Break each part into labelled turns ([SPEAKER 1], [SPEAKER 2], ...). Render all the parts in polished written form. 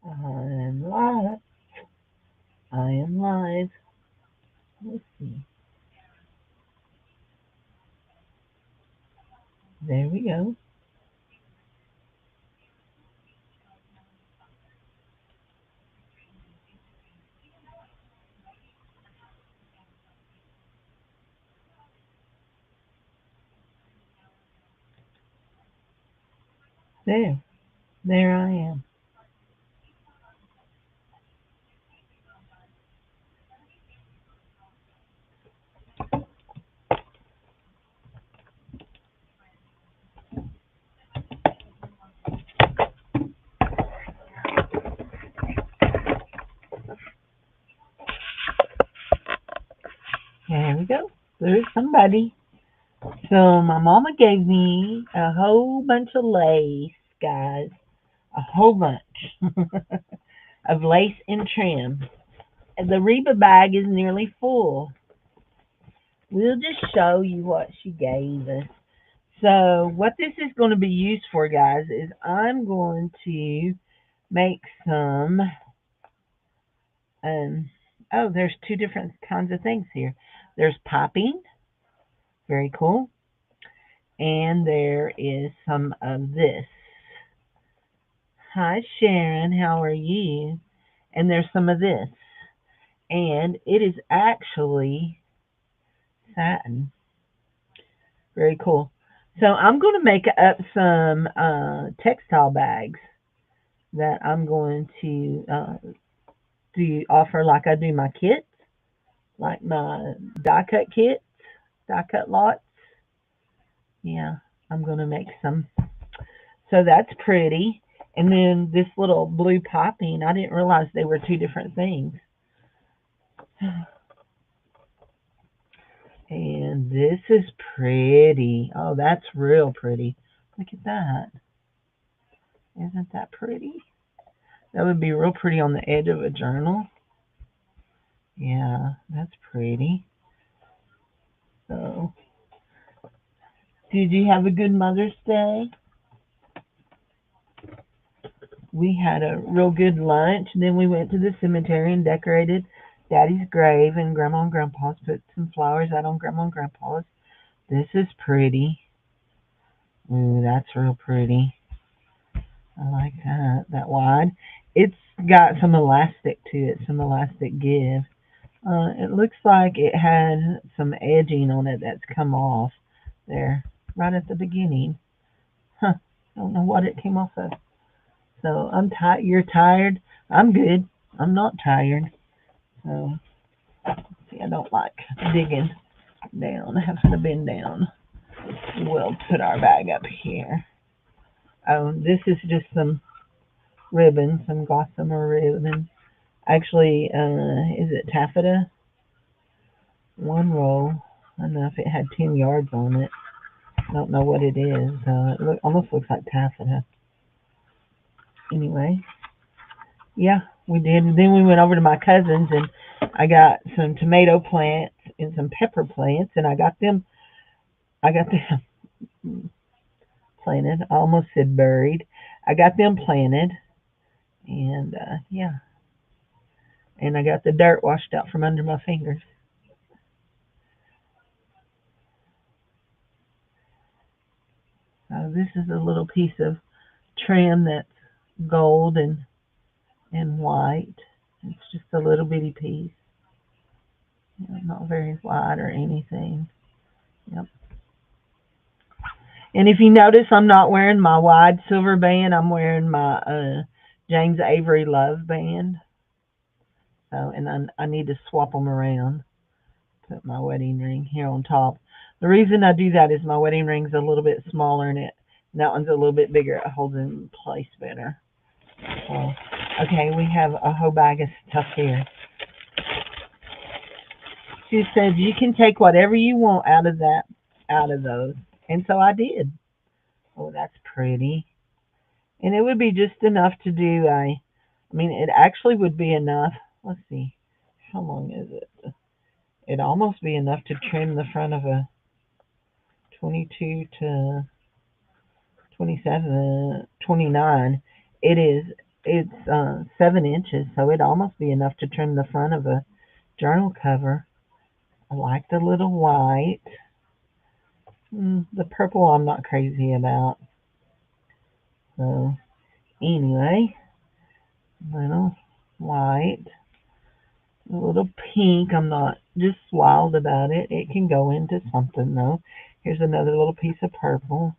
[SPEAKER 1] I am live. I am live. Let's see. There we go. There. There I am. There we go. There's somebody. So my mama gave me a whole bunch of lace, guys. A whole bunch of lace and trim. And the Reba bag is nearly full. We'll just show you what she gave us. So what this is going to be used for, guys, is I'm going to make some. Um, oh, there's two different kinds of things here. There's popping, very cool, and there is some of this. Hi, Sharon, how are you? And there's some of this, and it is actually satin. Very cool. So I'm going to make up some textile bags that I'm going to do offer like I do my kits, like my die cut kits, die cut lots. Yeah, I'm going to make some. So that's pretty. And then this little blue popping, I didn't realize they were two different things. And this is pretty. Oh, that's real pretty. Look at that. Isn't that pretty? That would be real pretty on the edge of a journal. Yeah, that's pretty. So, did you have a good Mother's Day? We had a real good lunch, and then we went to the cemetery and decorated Daddy's grave, and Grandma and Grandpa's put some flowers out on Grandma and Grandpa's. This is pretty. Ooh, that's real pretty. I like that. That wide. It's got some elastic to it, some elastic give. It looks like it had some edging on it that's come off there right at the beginning. Huh. I don't know what it came off of. So I'm tired. You're tired. I'm good. I'm not tired. So see, I don't like digging down, having to bend down. We'll put our bag up here. Oh, this is just some ribbon, some gossamer ribbon. Actually, is it taffeta? One roll. I don't know if it had 10 yards on it. I don't know what it is. Almost looks like taffeta. Anyway, yeah, we did. And then we went over to my cousin's and I got some tomato plants and some pepper plants, and I got them planted. I almost said buried. I got them planted, and yeah, and I got the dirt washed out from under my fingers. This is a little piece of trim that's gold and white. It's just a little bitty piece, not very wide or anything. Yep. And if you notice, I'm not wearing my wide silver band. I'm wearing my James Avery Love band. So, and I need to swap them around. Put my wedding ring here on top. The reason I do that is my wedding ring's a little bit smaller and that one's a little bit bigger. It holds in place better. So, okay, we have a whole bag of stuff here. She said you can take whatever you want out of those. And so I did. Oh, that's pretty. And it would be just enough to do I mean, it actually would be enough. Let's see. How long is it? It'd almost be enough to trim the front of a 22 to 27, 29. It is It's 7 inches, so it'd almost be enough to trim the front of a journal cover. I like the little white. The purple I'm not crazy about. So anyway, little white, a little pink. I'm not just wild about it. It can go into something though. Here's another little piece of purple.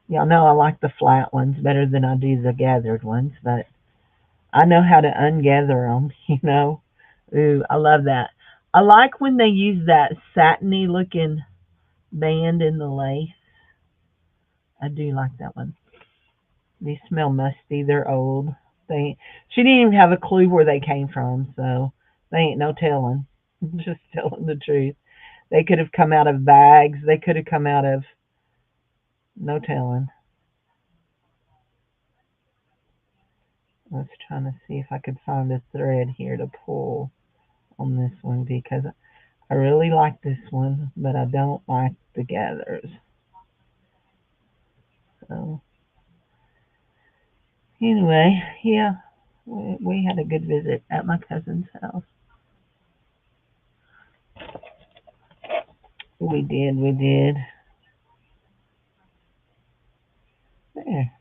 [SPEAKER 1] Y'all know I like the flat ones better than I do the gathered ones, but I know how to ungather them, you know. Ooh, I love that. I like when they use that satiny looking band in the lace. I do like that one. They smell musty. They're old. She didn't even have a clue where they came from, so they ain't no telling. Just telling the truth. They could have come out of bags. They could have come out of no telling. I was trying to see if I could find a thread here to pull on this one because I really like this one, but I don't like the gathers. So anyway, yeah, we had a good visit at my cousin's house. We did. There.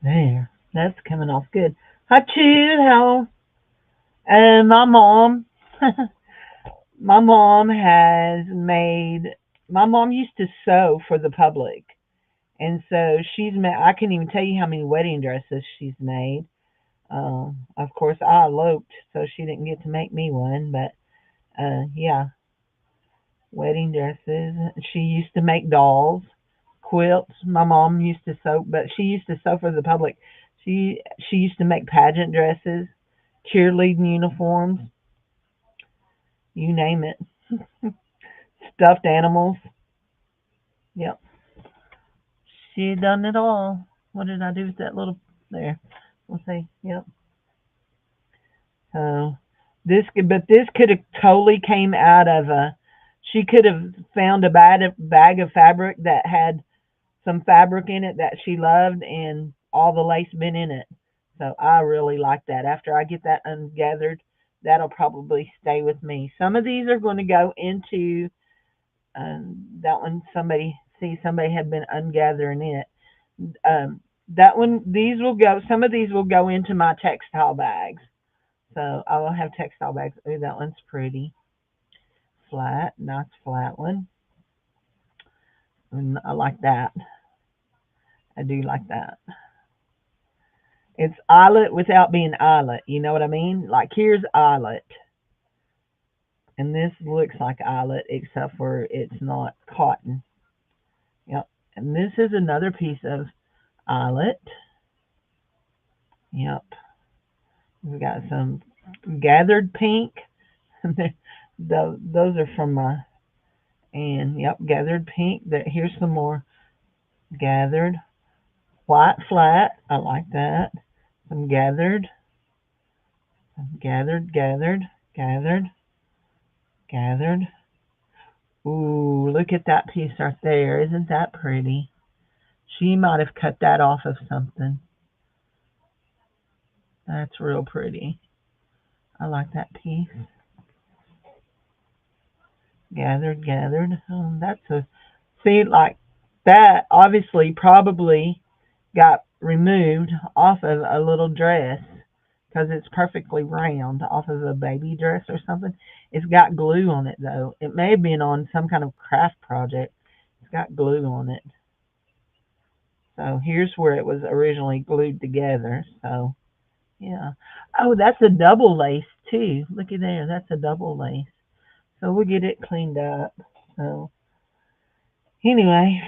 [SPEAKER 1] There. That's coming off good. Achoo, how? And my mom, my mom has made. My mom used to sew for the public, and so she's made. I can't even tell you how many wedding dresses she's made. Of course, I eloped, so she didn't get to make me one. But yeah, wedding dresses. She used to make dolls, quilts. My mom used to sew, but she used to sew for the public. She used to make pageant dresses, cheerleading uniforms, you name it, stuffed animals. Yep, she done it all. What did I do with that little there? We'll see. Yep. So but this could have totally came out of a. She could have found a bag of fabric that had some fabric in it that she loved and all the lace been in it. So I really like that. After I get that ungathered, that'll probably stay with me. Some of these are going to go into that one. Somebody had been ungathering it. That one, these will go. Some of these will go into my textile bags. So I will have textile bags. Ooh, that one's pretty flat. Nice flat one. And I like that. I do like that. It's eyelet without being eyelet. You know what I mean? Like here's eyelet, and this looks like eyelet except for it's not cotton. Yep. And this is another piece of eyelet. Yep. We got some gathered pink. Those are from my and yep, gathered pink. Here's some more gathered white flat. I like that. Some gathered, gathered, gathered. Ooh, look at that piece right there. Isn't that pretty? She might have cut that off of something. That's real pretty. I like that piece. Gathered, gathered. That's a see like that. Obviously, probably got removed off of a little dress because it's perfectly round off of a baby dress or something. It's got glue on it though. It may have been on some kind of craft project. It's got glue on it. So here's where it was originally glued together. So yeah. Oh, that's a double lace too. Looky there. That's a double lace. So we'll get it cleaned up. So anyway,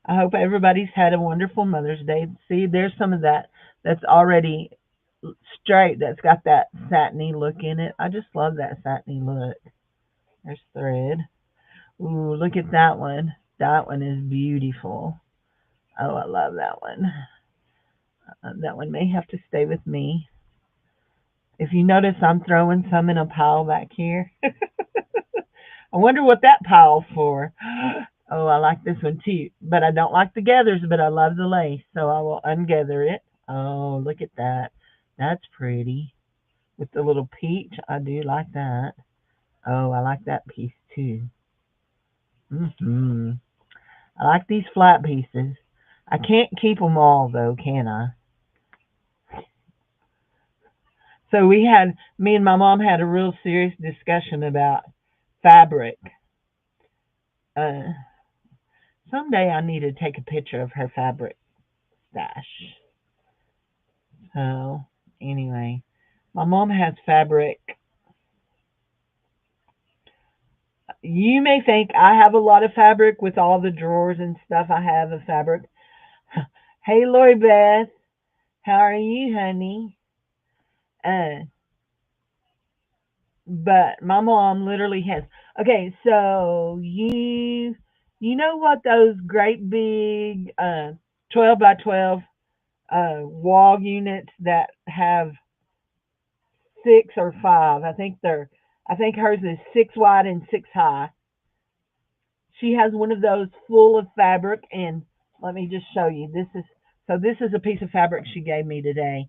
[SPEAKER 1] I hope everybody's had a wonderful Mother's Day. See, there's some of that that's already straight, that's got that satiny look in it. I just love that satiny look. There's thread. Ooh, look at that one. That one is beautiful. Oh, I love that one. That one may have to stay with me. If you notice, I'm throwing some in a pile back here. I wonder what that pile's for. Oh, I like this one too, but I don't like the gathers, but I love the lace, so I will ungather it. Oh, look at that. That's pretty. With the little peach, I do like that. Oh, I like that piece too. Hmm. I like these flat pieces. I can't keep them all though, can I? So me and my mom had a real serious discussion about fabric. Uh, Someday I need to take a picture of her fabric stash. So anyway, my mom has fabric. You may think I have a lot of fabric with all the drawers and stuff I have of fabric. Hey, Lori Beth, how are you, honey? Uh, but my mom literally has. Okay, so you know what those great big 12 by 12 wall units that have 6 or 5. I think hers is 6 wide and 6 high. She has one of those full of fabric, and let me just show you. This is a piece of fabric she gave me today.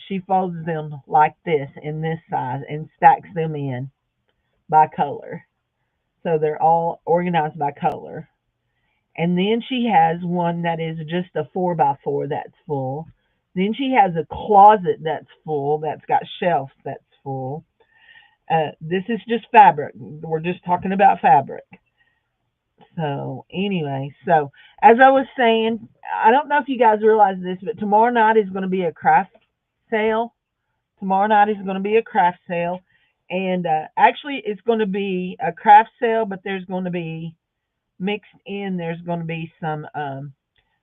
[SPEAKER 1] She folds them like this in this size and stacks them in by color. So they're all organized by color. And then she has one that is just a 4 by 4 that's full. Then she has a closet that's full, that's got shelves that's full. This is just fabric. We're just talking about fabric. So anyway, so as I was saying, I don't know if you guys realize this, but tomorrow night is going to be a craft sale. Tomorrow night is going to be a craft sale, and actually, it's going to be a craft sale, but there's going to be mixed in. There's going to be some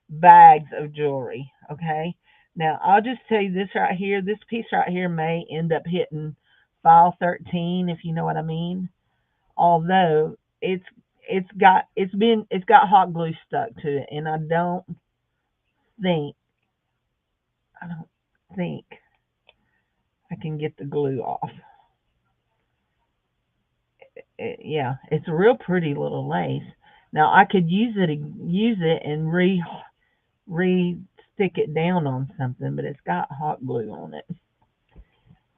[SPEAKER 1] bags of jewelry. Okay. Now I'll just tell you this right here. This piece right here may end up hitting file 13, if you know what I mean. Although it's got hot glue stuck to it, and think I don't think I can get the glue off. Yeah, it's a real pretty little lace. Now I could use it and re stick it down on something, but it's got hot glue on it.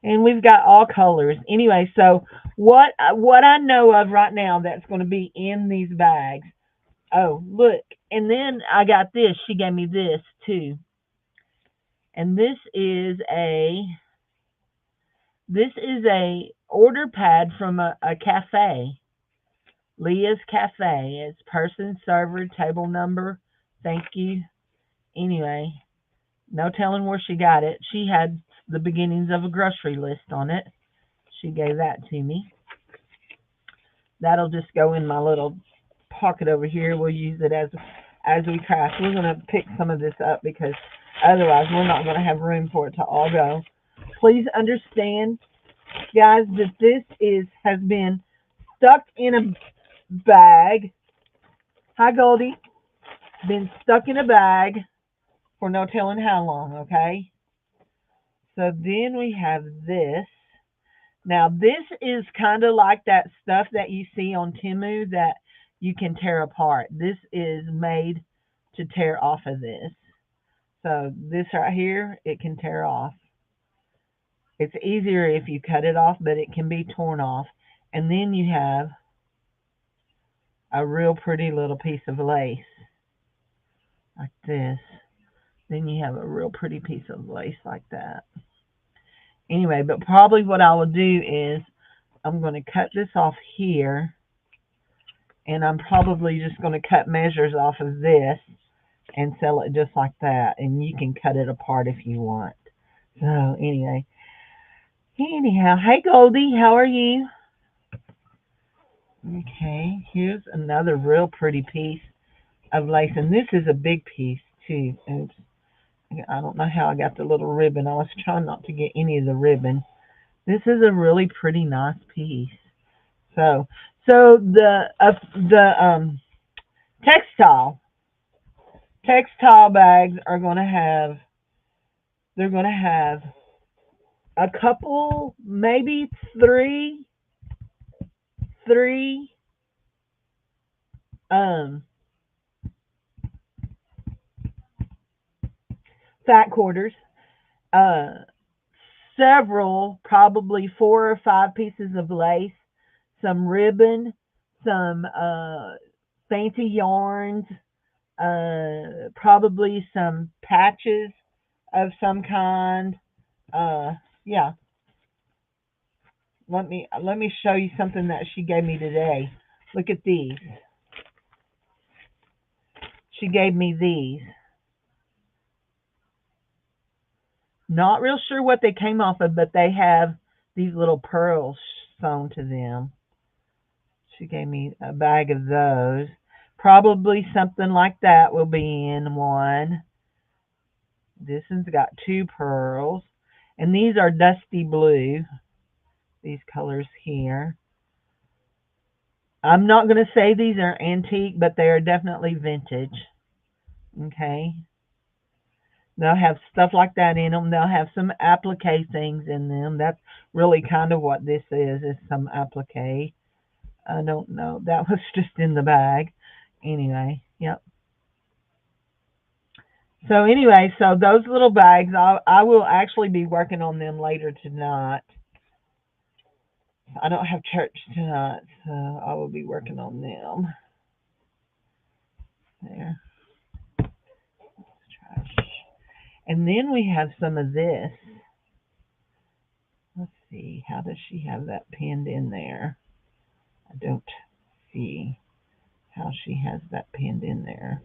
[SPEAKER 1] And we've got all colors. Anyway, so what I know of right now that's going to be in these bags. Oh, look. And then I got this. She gave me this too. And this is a order pad from a cafe. Leah's Cafe. It's person, server, table number. Thank you. Anyway, no telling where she got it. She had the beginnings of a grocery list on it. She gave that to me. That'll just go in my little pocket over here. We'll use it as we craft. We're gonna pick some of this up because otherwise we're not gonna have room for it to all go. Please understand, guys, that this is has been stuck in a bag. Hi, Goldie. Been stuck in a bag for no telling how long. Okay. So then we have this. Now this is kind of like that stuff that you see on Temu that you can tear apart. This is made to tear off of this. So this right here, it can tear off. It's easier if you cut it off, but it can be torn off. And then you have a real pretty little piece of lace like this. Then you have a real pretty piece of lace like that. Anyway, but probably what I will do is I'm going to cut this off here, and I'm probably just going to cut measures off of this and sell it just like that, and you can cut it apart if you want. So anyway, anyhow, hey Goldie, how are you? Okay, here's another real pretty piece of lace, and this is a big piece too. Oops, I don't know how I got the little ribbon. I was trying not to get any of the ribbon. This is a really pretty nice piece. So, the textile bags are going to have, they're going to have a couple, maybe three um fat quarters, uh several, probably 4 or 5 pieces of lace, some ribbon, some fancy yarns, probably some patches of some kind. Uh, yeah. Let me show you something that she gave me today. Look at these. She gave me these. Not real sure what they came off of, but they have these little pearls sewn to them. She gave me a bag of those. Probably something like that will be in one. This one's got 2 pearls. And these are dusty blue. These colors here. I'm not going to say these are antique, but they are definitely vintage. Okay. They'll have stuff like that in them. They'll have some applique things in them. That's really kind of what this is some applique. I don't know. That was just in the bag. Anyway, yep. So anyway, so those little bags, I will actually be working on them later tonight. I don't have church tonight, so I will be working on them. There. Trash. And then we have some of this. Let's see. How does she have that pinned in there? I don't see how she has that pinned in there.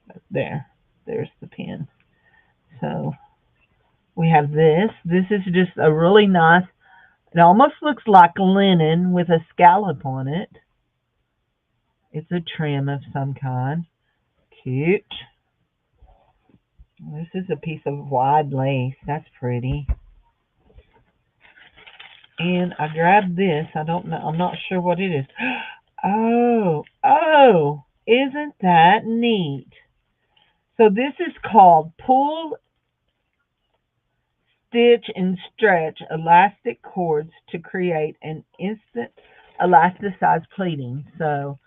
[SPEAKER 1] But there's the pin. So we have this. This is just a really nice, it almost looks like linen with a scallop on it. It's a trim of some kind. Cute. This is a piece of wide lace. That's pretty. And I grabbed this. I don't know. I'm not sure what it is. Oh, isn't that neat? So this is called Pull, Stitch, and Stretch Elastic Cords to create an instant elasticized pleating. So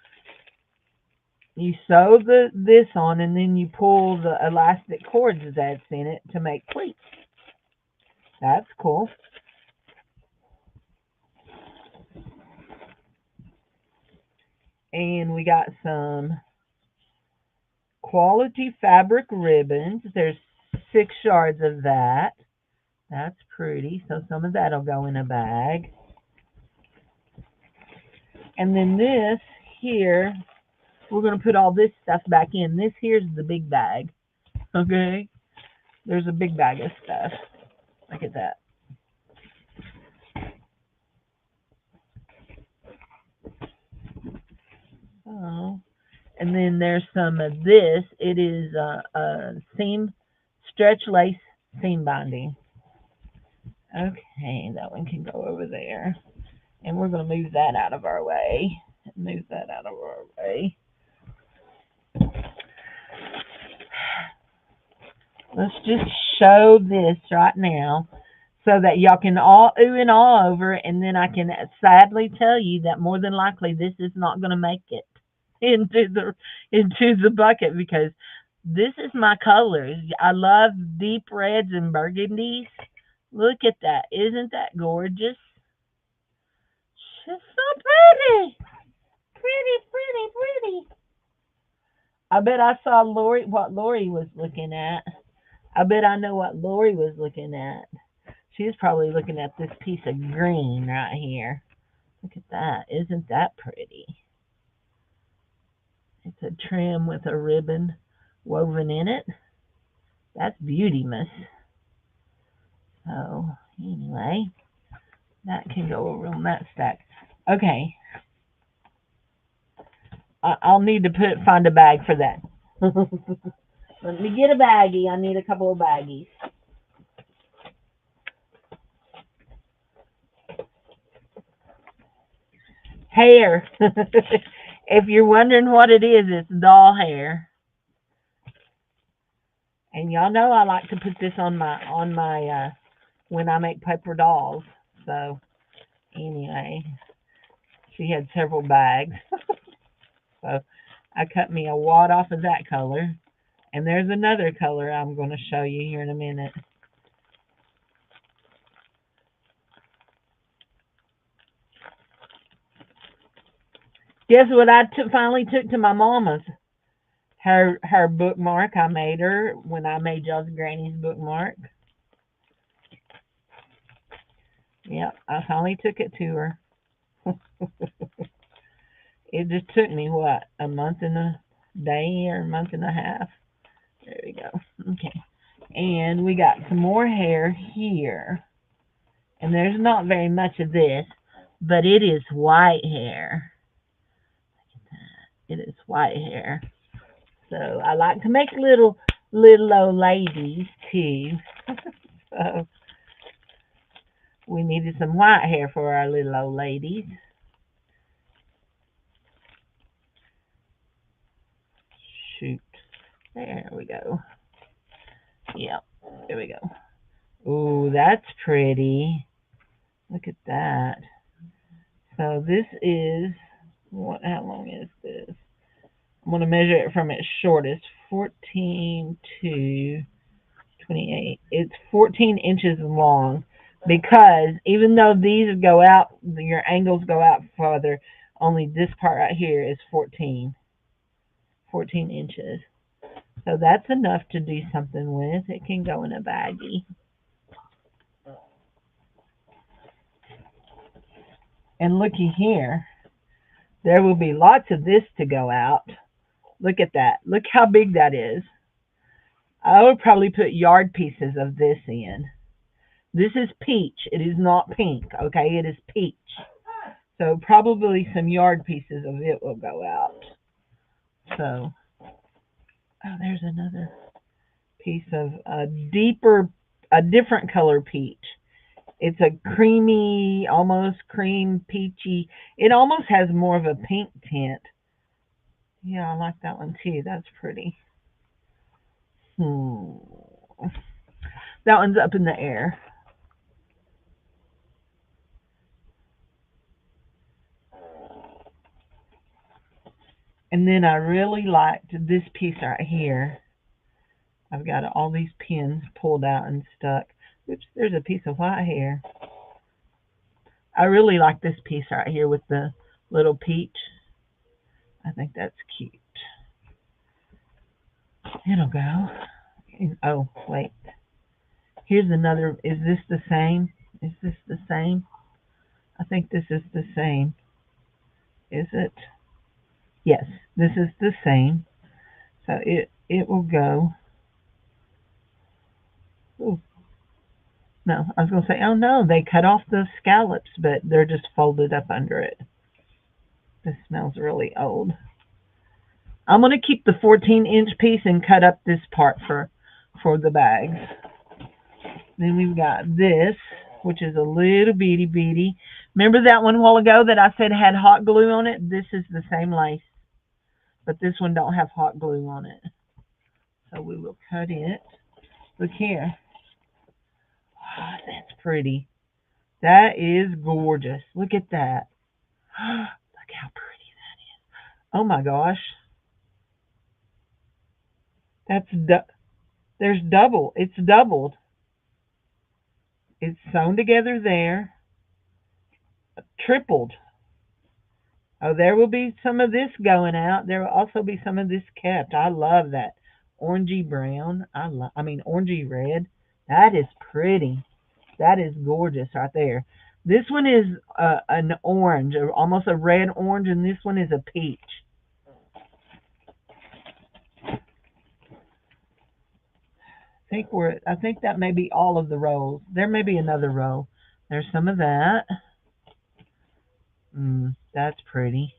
[SPEAKER 1] you sew this on, and then you pull the elastic cords that's in it to make pleats. That's cool. And we got some quality fabric ribbons. There's 6 yards of that. That's pretty. So some of that will go in a bag. And then this here, we're going to put all this stuff back in. This here's the big bag. Okay? There's a big bag of stuff. Look at that. Oh. And then there's some of this. It is a seam, stretch lace seam binding. Okay, that one can go over there. And we're going to move that out of our way. Move that out of our way. Let's just show this right now so that y'all can all ooh and ah over it, and then I can sadly tell you that more than likely this is not going to make it into the bucket, because This is my colors. I love deep reds and burgundies. Look at that. Isn't that gorgeous? She's so pretty. Pretty, pretty, pretty. I bet I saw what Lori was looking at. I bet I know what Lori was looking at. She's probably looking at this piece of green right here. Look at that. Isn't that pretty? It's a trim with a ribbon woven in it. That's beauty, miss. So, anyway, that can go over on that stack. Okay. I'll need to find a bag for that. Let me get a baggie. I need a couple of baggies. Hair. If you're wondering what it is, it's doll hair. And y'all know I like to put this on my when I make paper dolls. So anyway, she had several bags. So I cut me a wad off of that color. And there's another color I'm going to show you here in a minute. Guess what I finally took to my mama's? Her bookmark I made her when I made y'all's granny's bookmark. Yep, I finally took it to her. It just took me, what, a month and a day or a month and a half? There we go. Okay. And we got some more hair here. And there's not very much of this, but it is white hair. It is white hair. So I like to make little old ladies too. So we needed some white hair for our little old ladies. Shoot. There we go. Yep. There we go. Ooh, that's pretty. Look at that. So this is how long is this? I'm going to measure it from its shortest, 14 to 28. It's 14 inches long because even though these go out, your angles go out farther, only this part right here is 14 inches. So that's enough to do something with. It can go in a baggie. And looky here, there will be lots of this to go out. Look at that. Look how big that is. I would probably put yard pieces of this in. This is peach. It is not pink, okay? It is peach. So probably some yard pieces of it will go out. So, oh, there's another piece of a different color peach. It's a creamy, almost cream peachy. It almost has more of a pink tint. Yeah, I like that one too. That's pretty. That one's up in the air. And then I really liked this piece right here. I've got all these pins pulled out and stuck. Oops, there's a piece of white hair. I really like this piece right here with the little peach. I think that's cute. It'll go. Oh, wait. Here's another. Is this the same? Is this the same? I think this is the same. Is it? Yes, this is the same. So it will go. Ooh. No, I was going to say, oh no, they cut off the scallops, but they're just folded up under it. This smells really old. I'm going to keep the 14-inch piece and cut up this part for the bags. Then we've got this, which is a little bitty. Remember that one a while ago that I said had hot glue on it? This is the same lace, but this one don't have hot glue on it. So we will cut it. Look here. Oh, that's pretty. That is gorgeous. Look at that. Look how pretty that is. Oh my gosh. That's there's double. It's doubled. It's sewn together there, tripled. Oh, there will be some of this going out. There will also be some of this kept. I love that orangey brown. I mean orangey red. That is pretty. That is gorgeous right there. This one is an orange, almost a red orange, and this one is a peach. I think that may be all of the rows. There may be another row. There's some of that. That's pretty.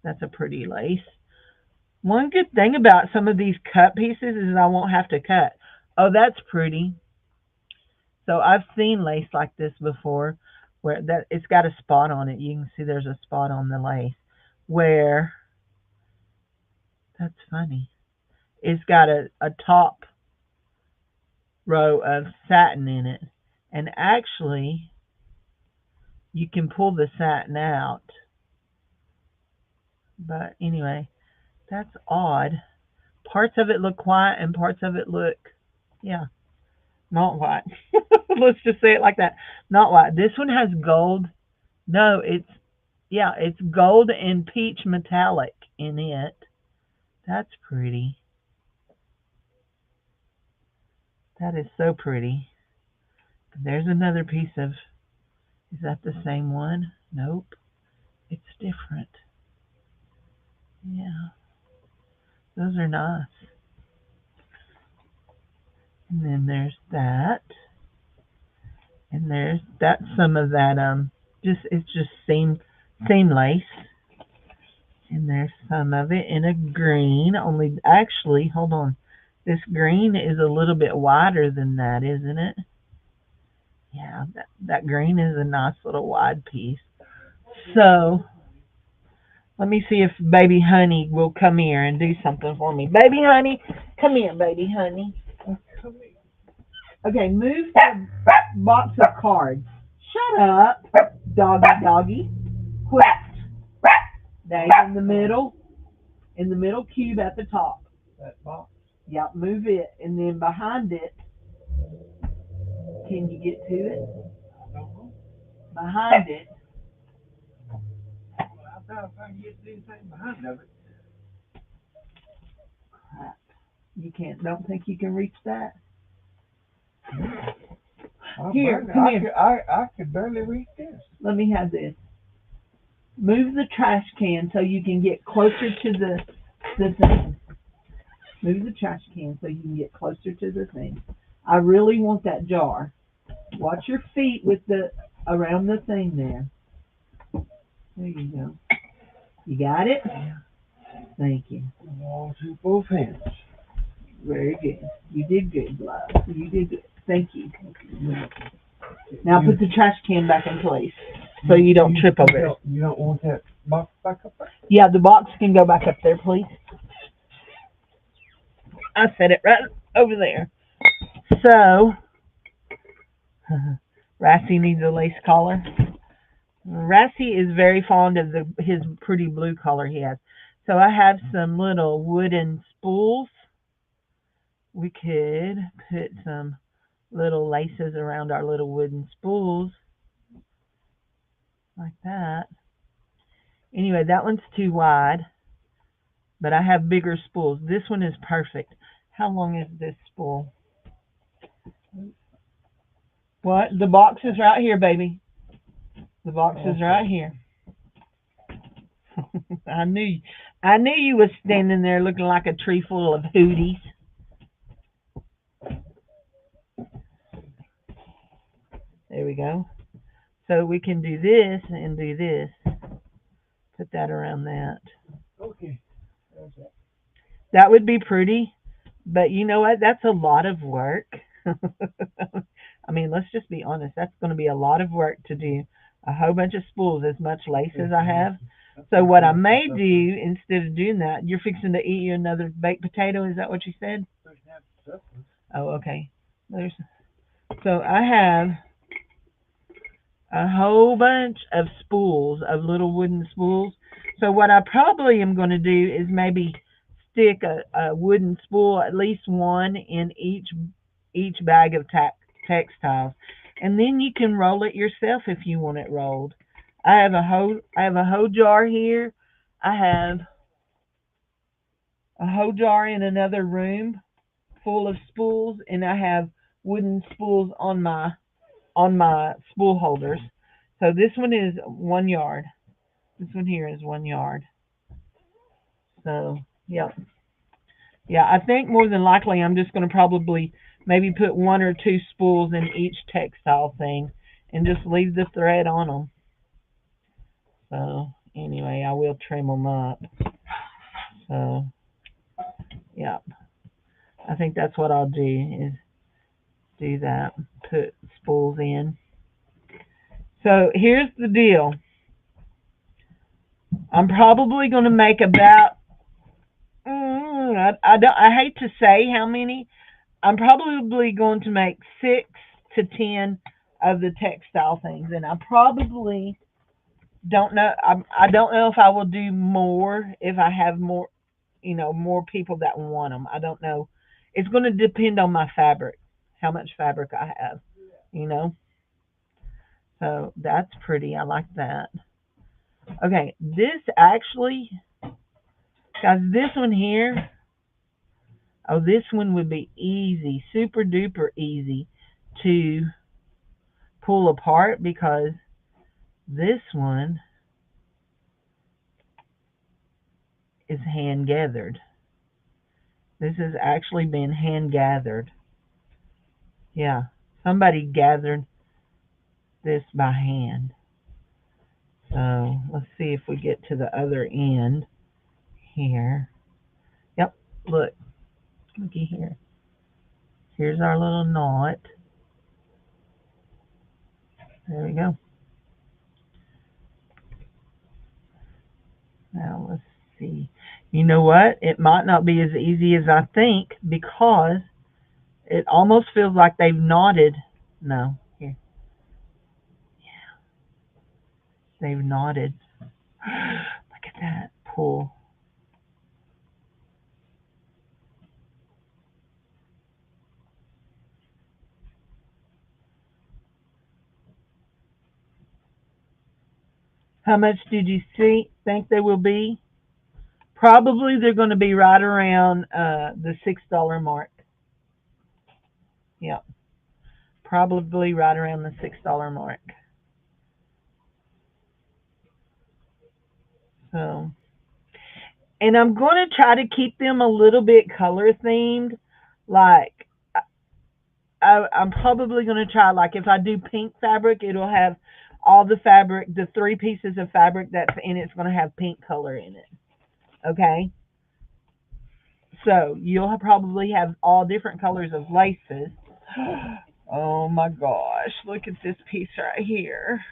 [SPEAKER 1] That's a pretty lace. One good thing about some of these cut pieces is I won't have to cut. Oh, that's pretty. So I've seen lace like this before where that it's got a spot on it. You can see there's a spot on the lace where that's funny. It's got a top row of satin in it. And actually you can pull the satin out. But anyway, that's odd. Parts of it look white and parts of it look, yeah, not white. Let's just say it like that. Not white. This one has gold. No, it's gold and peach metallic in it. That's pretty. That is so pretty. There's another piece of, is that the same one? Nope. It's different. Yeah. Those are nice. And then there's that. And that's some of that it's just same lace. And there's some of it in a green, only actually, hold on. This green is a little bit wider than that, isn't it? Yeah, that green is a nice little wide piece. So let me see if Baby Honey will come here and do something for me. Baby Honey, come here, Baby Honey. Okay, move the box of cards. Shut up, doggy. Quit. There, in the middle cube at the top. That box? Yep, move it, and then behind it, can you get to it? I don't know. Behind it. Well, I thought if I can get anything behind of it. Crap. You don't think you can reach that? Here, come here. I could barely reach this. Let me have this. Move the trash can so you can get closer to the thing. Move the trash can so you can get closer to the thing. I really want that jar. Watch your feet around the thing there. There you go. You got it? Yeah. Thank you. All to both hands. Very good. You did good, love. You did good. Thank you. Now put the trash can back in place so you don't trip over it. You don't want that box back up there? Yeah, the box can go back up there, please. I set it right over there. So, Rassie needs a lace collar. Rassie is very fond of his pretty blue collar he has. So I have some little wooden spools. We could put some little laces around our little wooden spools. Like that. Anyway, that one's too wide. But I have bigger spools. This one is perfect. How long is this spool? What? The box is right here, baby. The box is right here. I knew you was standing there looking like a tree full of hooties. There we go. So we can do this and do this. Put that around that. Okay. That would be pretty. But you know what? That's a lot of work. I mean, let's just be honest. That's going to be a lot of work to do a whole bunch of spools, as much lace as I have. So what I may do, instead of doing that, you're fixing to eat you another baked potato. Is that what you said? Oh, okay. So I have a whole bunch of spools, of little wooden spools. So what I probably am going to do is maybe stick a wooden spool, at least one in each bag of textiles, and then you can roll it yourself if you want it rolled. I have a hoe jar here. I have a hoe jar in another room full of spools, and I have wooden spools on my spool holders. So this one is 1 yard. This one here is 1 yard. So yeah, yeah. I think more than likely I'm just going to probably maybe put one or two spools in each textile thing, and just leave the thread on them. So anyway, I will trim them up. So yeah, I think that's what I'll do is do that. Put spools in. So here's the deal. I'm probably going to make about I don't. I hate to say how many. I'm probably going to make 6 to 10 of the textile things, and I probably don't know. I don't know if I will do more if I have more, more people that want them. I don't know. It's going to depend on my fabric, how much fabric I have, you know. So that's pretty. I like that. Okay, this actually, guys, this one here. Oh, this one would be easy, super duper easy to pull apart because this one is hand gathered. This has actually been hand gathered. Yeah, somebody gathered this by hand. So let's see if we get to the other end here. Yep, look, looky here. Here's our little knot. There we go. Now let's see. You know what? It might not be as easy as I think because it almost feels like they've knotted. No, here. They've knotted. Look at that. Pull. How much did you think they will be? Probably they're going to be right around the $6 mark. Yeah, probably right around the $6 mark. So, and I'm going to try to keep them a little bit color themed. Like, I'm probably going to try, like, if I do pink fabric, it'll have all the fabric, the 3 pieces of fabric that's in it's going to have pink color in it. Okay? So, you'll probably have all different colors of laces. Oh my gosh, look at this piece right here.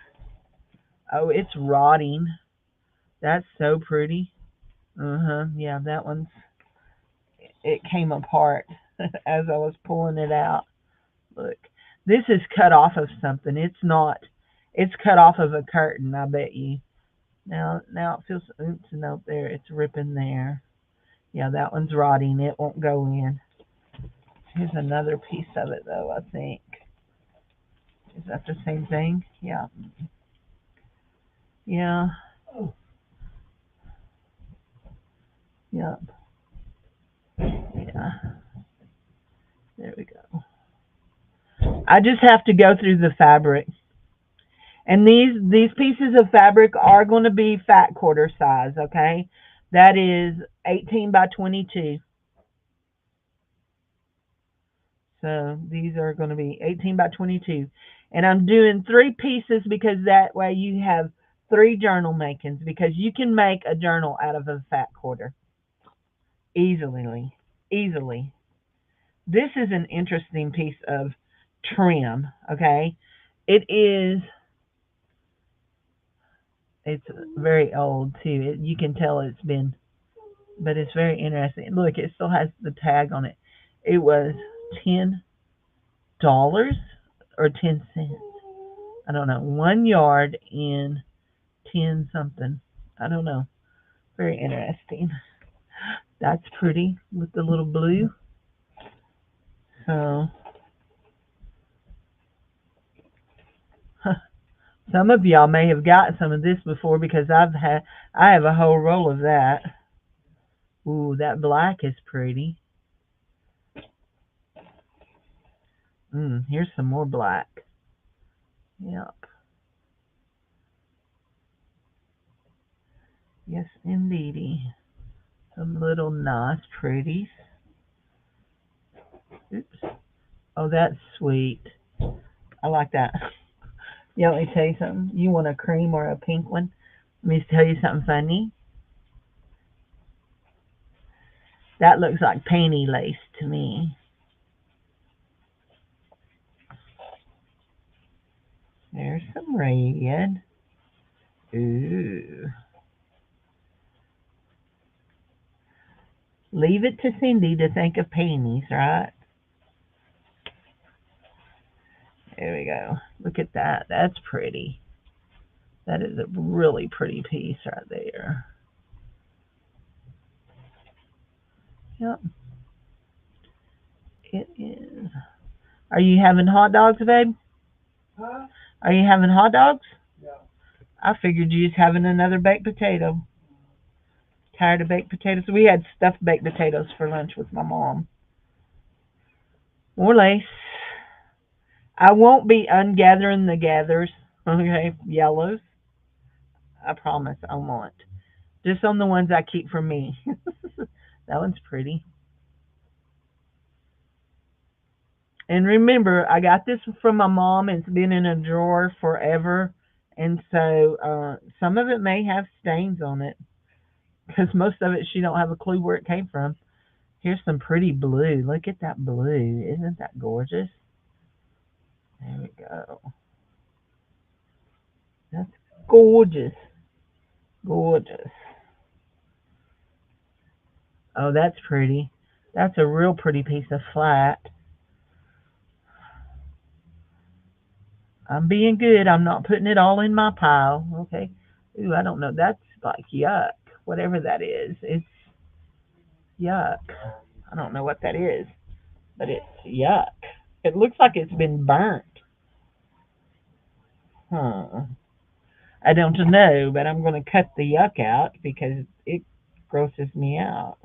[SPEAKER 1] Oh, it's rotting. That's so pretty. Uh-huh. Yeah, that one's it came apart as I was pulling it out. Look. This is cut off of something. It's not. It's cut off of a curtain, I bet you. Now it feels oops no there. It's ripping there. Yeah, that one's rotting. It won't go in. Here's another piece of it though, I think. Is that the same thing? Yeah. Yeah. Yeah. Yeah. There we go. I just have to go through the fabric. And these pieces of fabric are going to be fat quarter size, okay? That is 18 by 22. So these are going to be 18 by 22. And I'm doing 3 pieces because that way you have 3 journal makings because you can make a journal out of a fat quarter easily. Easily. This is an interesting piece of trim, okay? It is it's very old too. You can tell it's been but it's very interesting. Look, it still has the tag on it. It was $10 or 10 cents. I don't know. 1 yard in 10 something. I don't know. Very interesting. That's pretty with the little blue. So some of y'all may have got some of this before because I have a whole roll of that. Ooh, that black is pretty. Here's some more black. Yep. Yes, indeedy. Some little nice pretties. Oops. Oh, that's sweet. I like that. Yeah, let me tell you something. You want a cream or a pink one? Let me tell you something funny. That looks like panty lace to me. There's some red. Ooh. Leave it to Cindy to think of panties, right? There we go. Look at that. That's pretty. That is a really pretty piece right there. Yep, it is. Are you having hot dogs, babe? Huh? Are you having hot dogs? Yeah. I figured you was having another baked potato. Tired of baked potatoes? We had stuffed baked potatoes for lunch with my mom. More lace. I won't be ungathering the gathers. Okay, yellows. I promise I won't. Just on the ones I keep for me. That one's pretty. And remember, I got this from my mom. It's been in a drawer forever. And so some of it may have stains on it because most of it she don't have a clue where it came from. Here's some pretty blue. Look at that blue. Isn't that gorgeous? There we go. That's gorgeous. Gorgeous. Oh, that's pretty. That's a real pretty piece of flat. I'm being good. I'm not putting it all in my pile. Okay. Ooh, I don't know. That's like yuck. Whatever that is. It's yuck. I don't know what that is, but it's yuck. It looks like it's been burnt. Huh. I don't know, but I'm going to cut the yuck out because it grosses me out.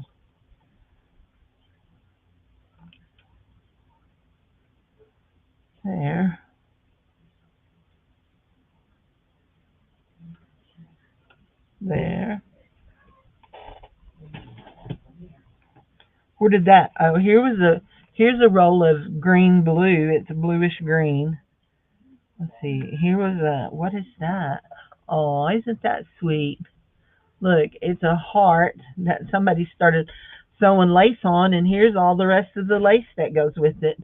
[SPEAKER 1] There. There. Where did that? Oh, here's a roll of green blue. It's bluish green. Let's see. Here was a what is that? Oh, isn't that sweet? Look, it's a heart that somebody started sewing lace on, and here's all the rest of the lace that goes with it.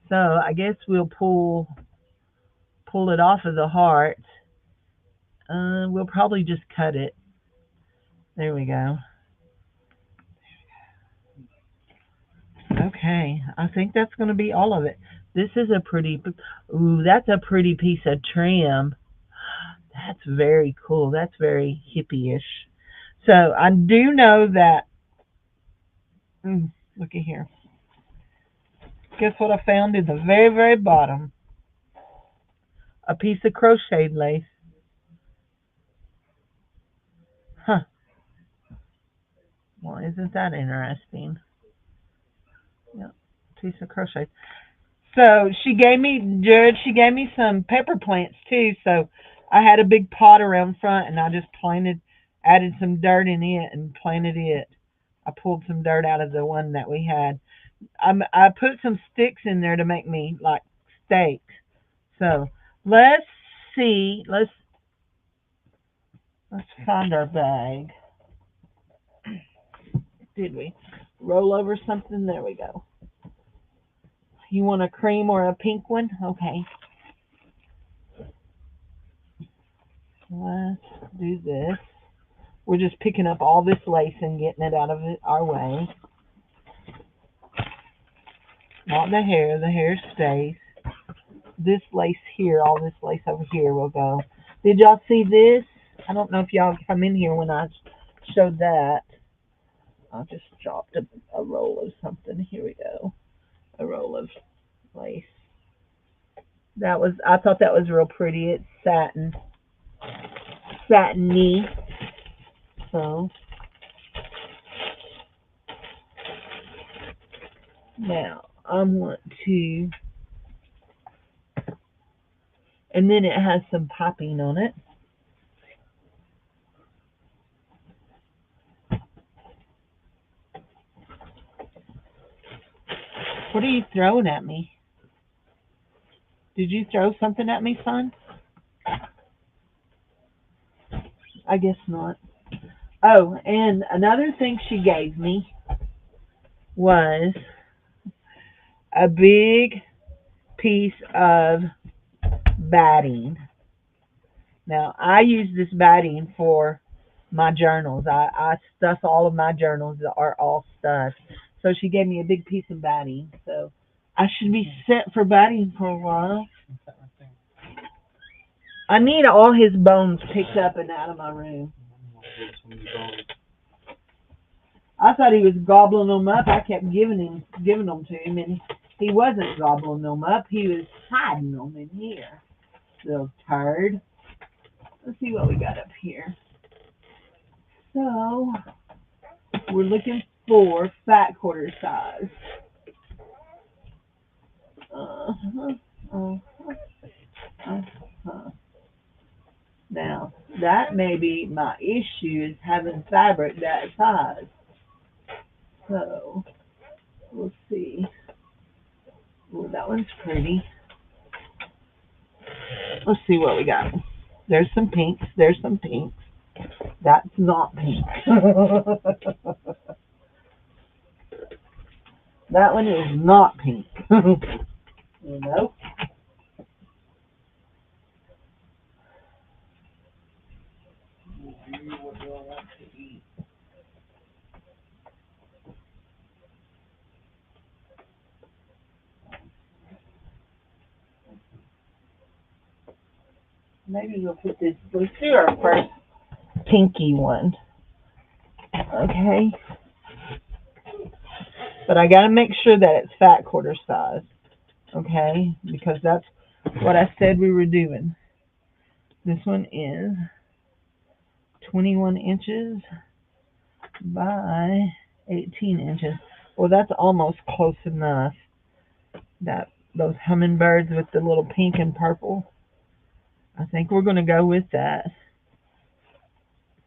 [SPEAKER 1] So I guess we'll pull it off of the heart. We'll probably just cut it. There we go. Okay, I think that's going to be all of it. This is a pretty, ooh, that's a pretty piece of trim. That's very cool. That's very hippie-ish. So I do know that, look at here. Guess what I found in the very, very bottom? A piece of crocheted lace. Huh. Well, isn't that interesting? Yep, piece of crochet. So Jared, she gave me some pepper plants too. So I had a big pot around front and I just added some dirt in it and planted it. I pulled some dirt out of the one that we had. I put some sticks in there to make me like stakes. So let's see. Let's find our bag. Did we roll over something? There we go. You want a cream or a pink one? Okay. Let's do this. We're just picking up all this lace and getting it out of our way. Not the hair stays. This lace here, all this lace over here will go. Did y'all see this? I don't know if y'all come in here when I showed that. I'll just drop a roll of something. Here we go. A roll of lace. I thought that was real pretty. It's satiny. So now I want to, and then it has some piping on it. What are you throwing at me? Did you throw something at me, son? I guess not. Oh, and another thing she gave me was a big piece of batting. Now, I use this batting for my journals. I stuff all of my journals that are all stuffed. So she gave me a big piece of batting. So I should be set for batting for a while. I need all his bones picked up and out of my room. I thought he was gobbling them up. I kept giving them to him, and he wasn't gobbling them up. He was hiding them in here. Little turd. Let's see what we got up here. So we're looking for fat quarter size. Uh-huh, uh-huh, uh-huh. Now, that may be my issue is having fabric that size. So, we'll see. Oh, that one's pretty. Let's see what we got. There's some pinks. There's some pinks. That's not pink. That one is not pink. Nope. Maybe we'll put this. Let's do our first pinky one. Okay. But I got to make sure that it's fat quarter size. Okay. Because that's what I said we were doing. This one is 21 inches by 18 inches. Well, that's almost close enough. Those hummingbirds with the little pink and purple. I think we're going to go with that.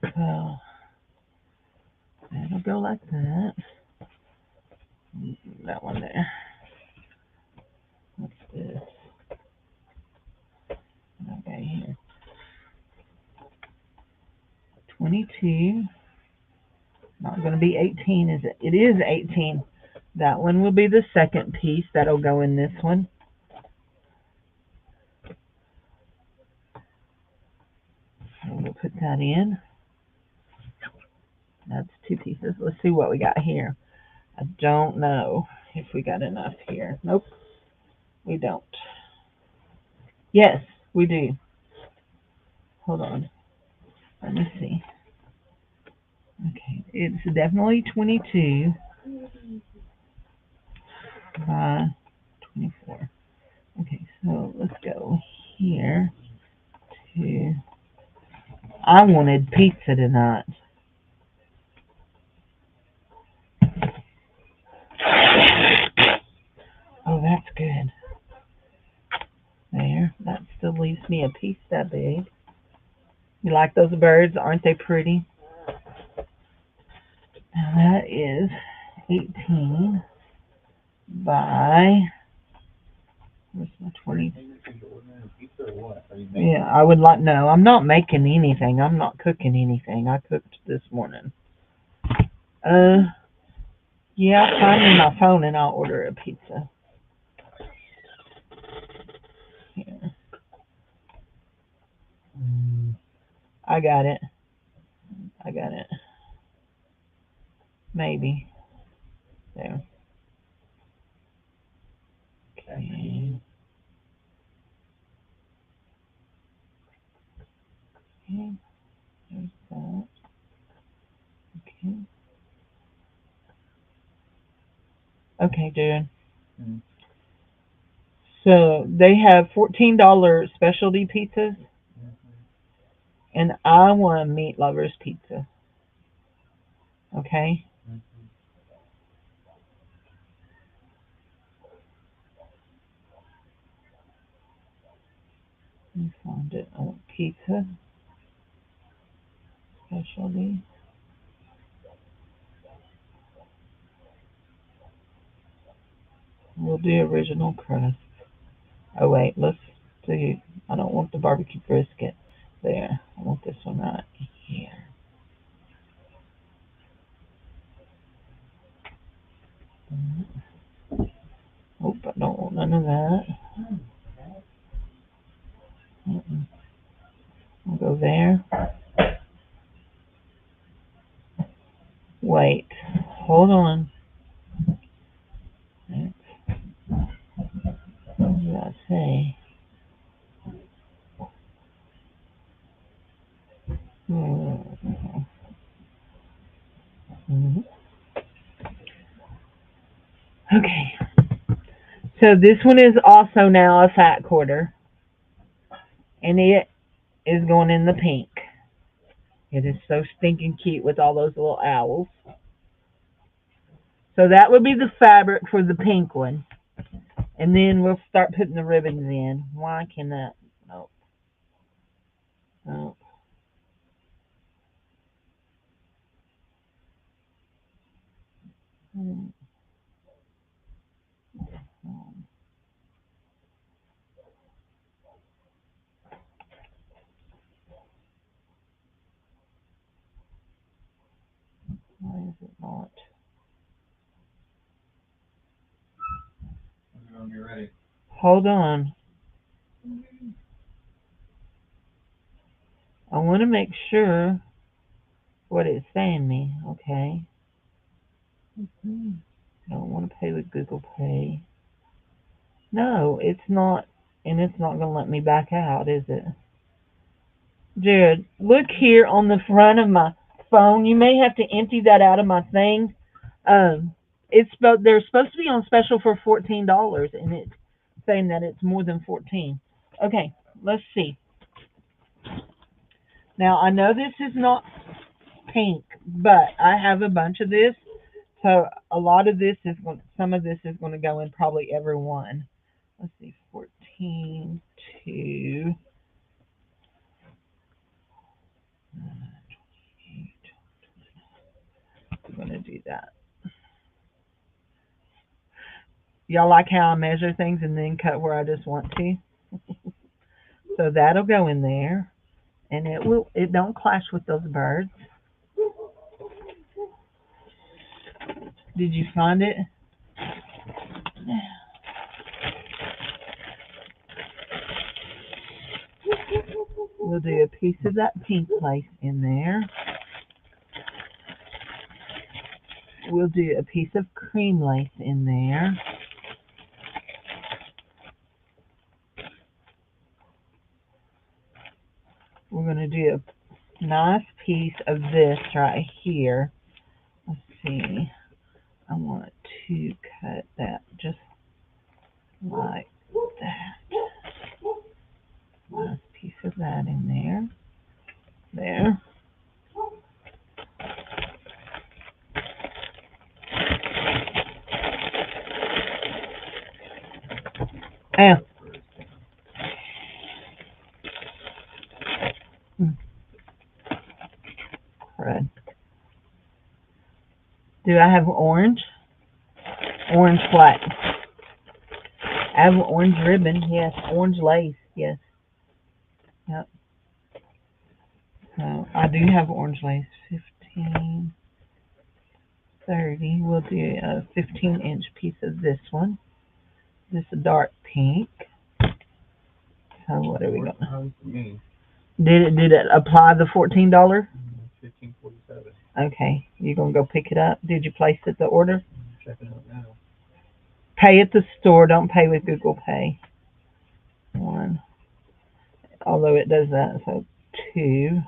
[SPEAKER 1] So that'll go like that. That one there. What's this? Okay, here. 22. Not going to be 18, is it? It is 18. That one will be the second piece. That'll go in this one. So we'll put that in. That's two pieces. Let's see what we got here. I don't know if we got enough here. Nope, we don't. Yes, we do. Hold on. Let me see. Okay, it's definitely 22 by 24. Okay, so let's go here to. I wanted pizza tonight. Oh, that's good. There, that still leaves me a piece that big. You like those birds? Aren't they pretty? Now that is 18 by, where's my 20? Yeah, I would like, no, I'm not making anything. I'm not cooking anything. I cooked this morning. Yeah, find me my phone and I'll order a pizza. Here. I got it. I got it. Maybe. There. Okay. Okay. There's that. Okay. Okay, dude.
[SPEAKER 2] Mm-hmm.
[SPEAKER 1] So they have $14 specialty pizzas, and I want a meat lovers pizza. Okay.
[SPEAKER 2] Mm-hmm.
[SPEAKER 1] Let me find it. I want pizza specialty. We'll do original crust. Oh wait, let's do. I don't want the barbecue brisket there. I want this one right here. Oh, I don't want none of that. Mm-mm. I'll go there. Wait, hold on. What did I say? Mm-hmm. Okay, so this one is also now a fat quarter, and it is going in the pink. It is so stinking cute with all those little owls. So that would be the fabric for the pink one. And then we'll start putting the ribbons in. Why can that? No, no. Hmm, no. Why is it not?
[SPEAKER 2] We're gonna get ready.
[SPEAKER 1] Hold on. I want to make sure what it's saying me. Okay. Hmm. I don't want to pay with Google Pay. No, it's not. And it's not going to let me back out, is it? Jared, look here on the front of my phone. You may have to empty that out of my thing. They're supposed to be on special for $14, and it's saying that it's more than 14. Okay, let's see. Now I know this is not pink, but I have a bunch of this, so a lot of this is going. Some of this is going to go in probably every one. Let's see, 14 to. I'm going to do that. Y'all like how I measure things and then cut where I just want to? So that'll go in there, and it don't clash with those birds. Did you find it? We'll do a piece of that pink lace in there. We'll do a piece of cream lace in there. We're going to do a nice piece of this right here. Let's see. I want to cut that just like that. Nice piece of that in there. There. Oh, crud. Do I have orange? Orange what? I have orange ribbon, yes. Orange lace, yes. Yep. So I do have orange lace. 15, 30. We'll do a 15-inch piece of this one. This is dark pink. So what are we going?
[SPEAKER 2] For me.
[SPEAKER 1] Did it apply the $14?
[SPEAKER 2] 1547.
[SPEAKER 1] Okay, you gonna go pick it up? Did you place it the order?
[SPEAKER 2] Checking out now.
[SPEAKER 1] Pay at the store. Don't pay with Google Pay. One, although it does that. So 2,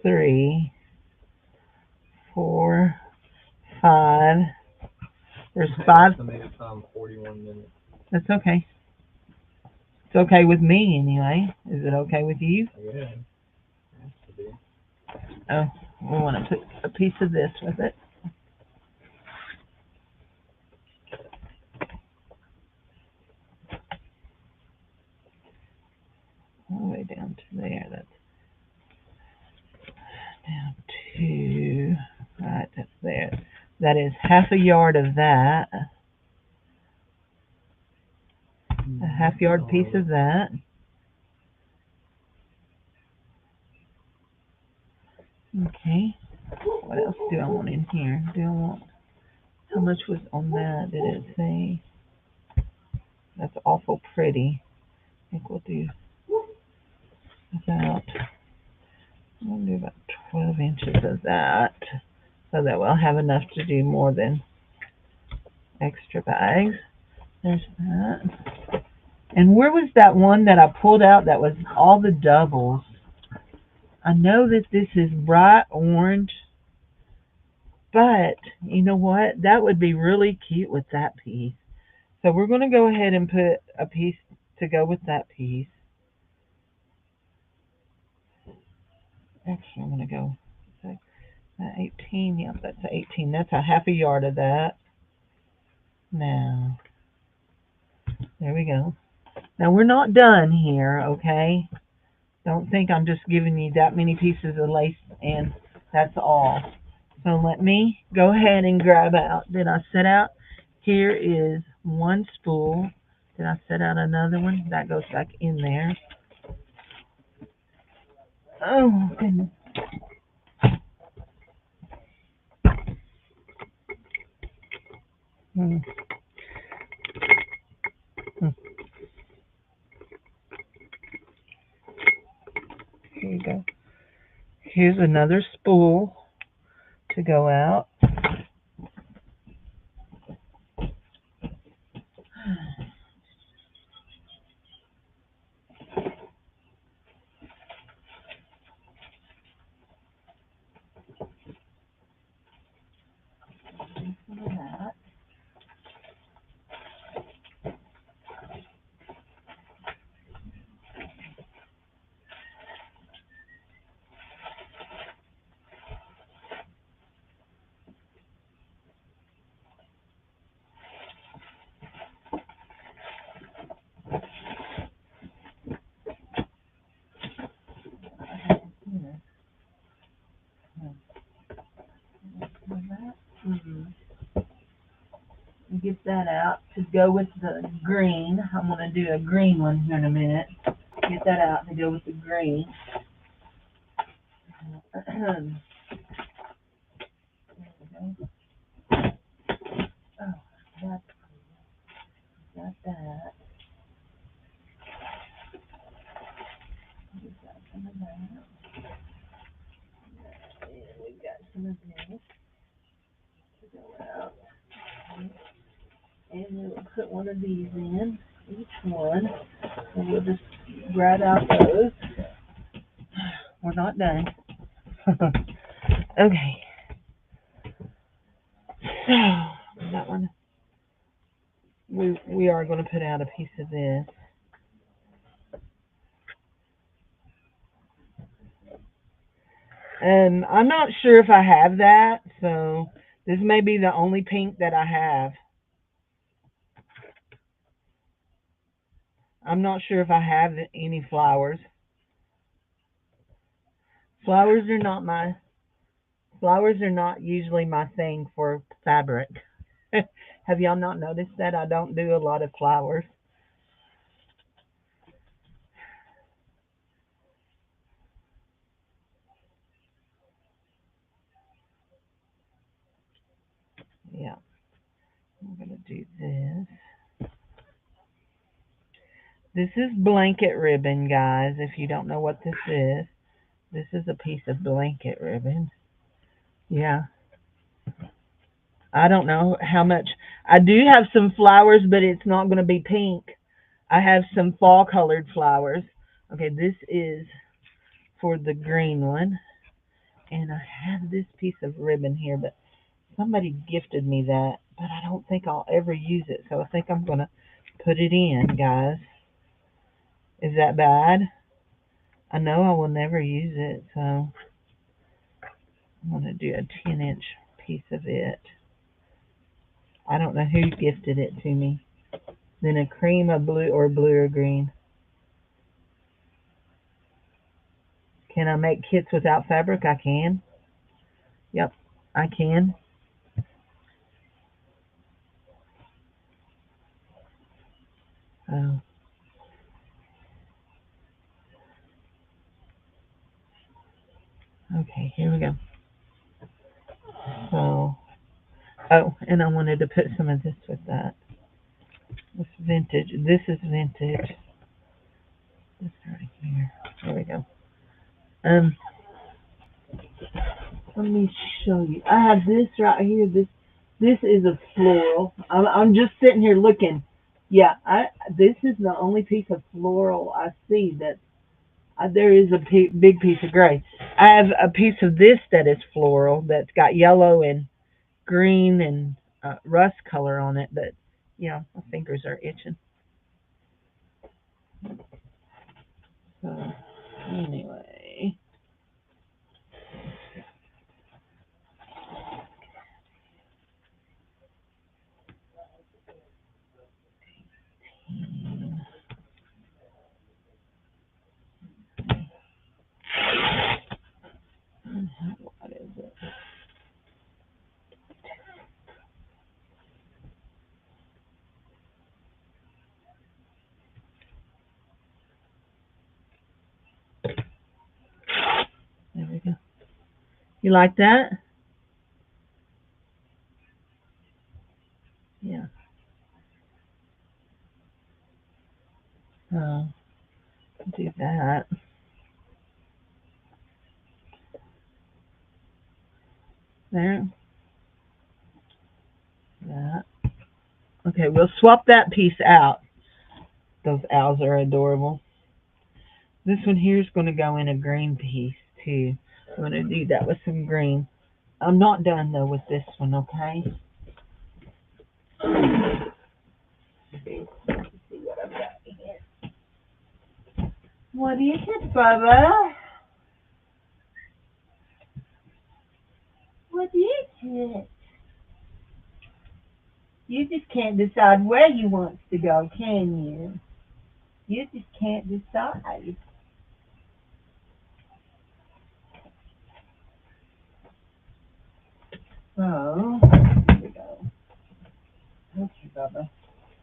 [SPEAKER 1] 3, 4, There's 5.
[SPEAKER 2] Estimated time 41 minutes.
[SPEAKER 1] That's okay. It's okay with me anyway. Is it okay with you?
[SPEAKER 2] Yeah. Has to be.
[SPEAKER 1] Oh, we want to put a piece of this with it. All the way down to there. That's down to, right, that's there. That is half a yard of that. A half-yard piece of that. Okay. What else do I want in here? Do I want, how much was on that? Did it say? That's awful pretty. I think we'll do about, we'll do about 12 inches of that, so that we'll have enough to do more than extra bags. There's that. And where was that one that I pulled out that was all the doubles? I know that this is bright orange, but you know what? That would be really cute with that piece. So we're going to go ahead and put a piece to go with that piece. Actually, I'm going to go 18. Yep, that's 18. That's a half a yard of that. Now, there we go. Now, we're not done here, okay? Don't think I'm just giving you that many pieces of lace and that's all. So let me go ahead and grab out. Did I set out? Here is one spool. Did I set out another one? That goes back in there. Oh, goodness. Hmm. Here you go. Here's another spool to go out. Get that out to go with the green. I'm going to do a green one here in a minute. Get that out to go with the green. Oh, got that. We've got some of that. And we've got some of this to go out. And we'll put one of these in, each one. And we'll just grab out those. We're not done. Okay. So, that one. We are going to put out a piece of this. I'm not sure if I have that, so this may be the only pink that I have. I'm not sure if I have any flowers. Flowers are not usually my thing for fabric. Have y'all not noticed that? I don't do a lot of flowers. Yeah. I'm going to do this. This is blanket ribbon, guys, if you don't know what this is. This is a piece of blanket ribbon. Yeah. I don't know how much. I do have some flowers, but it's not going to be pink. I have some fall colored flowers. Okay, this is for the green one. And I have this piece of ribbon here, but somebody gifted me that but I don't think I'll ever use it, so I think I'm going to put it in, guys. Is that bad? I know I will never use it, so I'm going to do a 10-inch piece of it. I don't know who gifted it to me. Then a cream of blue or green. Can I make kits without fabric? I can. Yep, I can. Oh. Okay, here we go. So, oh, and I wanted to put some of this with that. This vintage. This is vintage. This right here. There we go. Um, let me show you. I have this right here. This is a floral. I'm just sitting here looking. Yeah, this is the only piece of floral I see that there is a big piece of gray. I have a piece of this that is floral that's got yellow and green and rust color on it, but my fingers are itching. So anyway, what is it? There we go. You like that? Yeah. So do that. There. That. Okay, we'll swap that piece out. Those owls are adorable. This one here is going to go in a green piece too. I'm going to do that with some green. I'm not done though with this one, okay? Let's see what I've got here. What is it, Bubba? What is it? You just can't decide where you want to go, can you? You just can't decide. So, here we go. Okay, Bubba.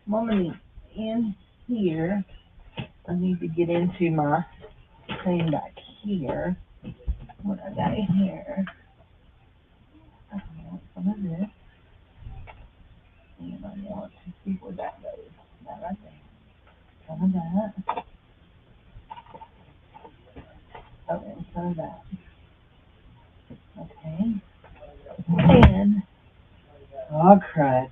[SPEAKER 1] Mama, in here, I need to get into my thing back here. What I got in here. I want some of this. And I want to see where that goes. That right there. Some of that. Oh, and some of that. Okay. And, oh, crud.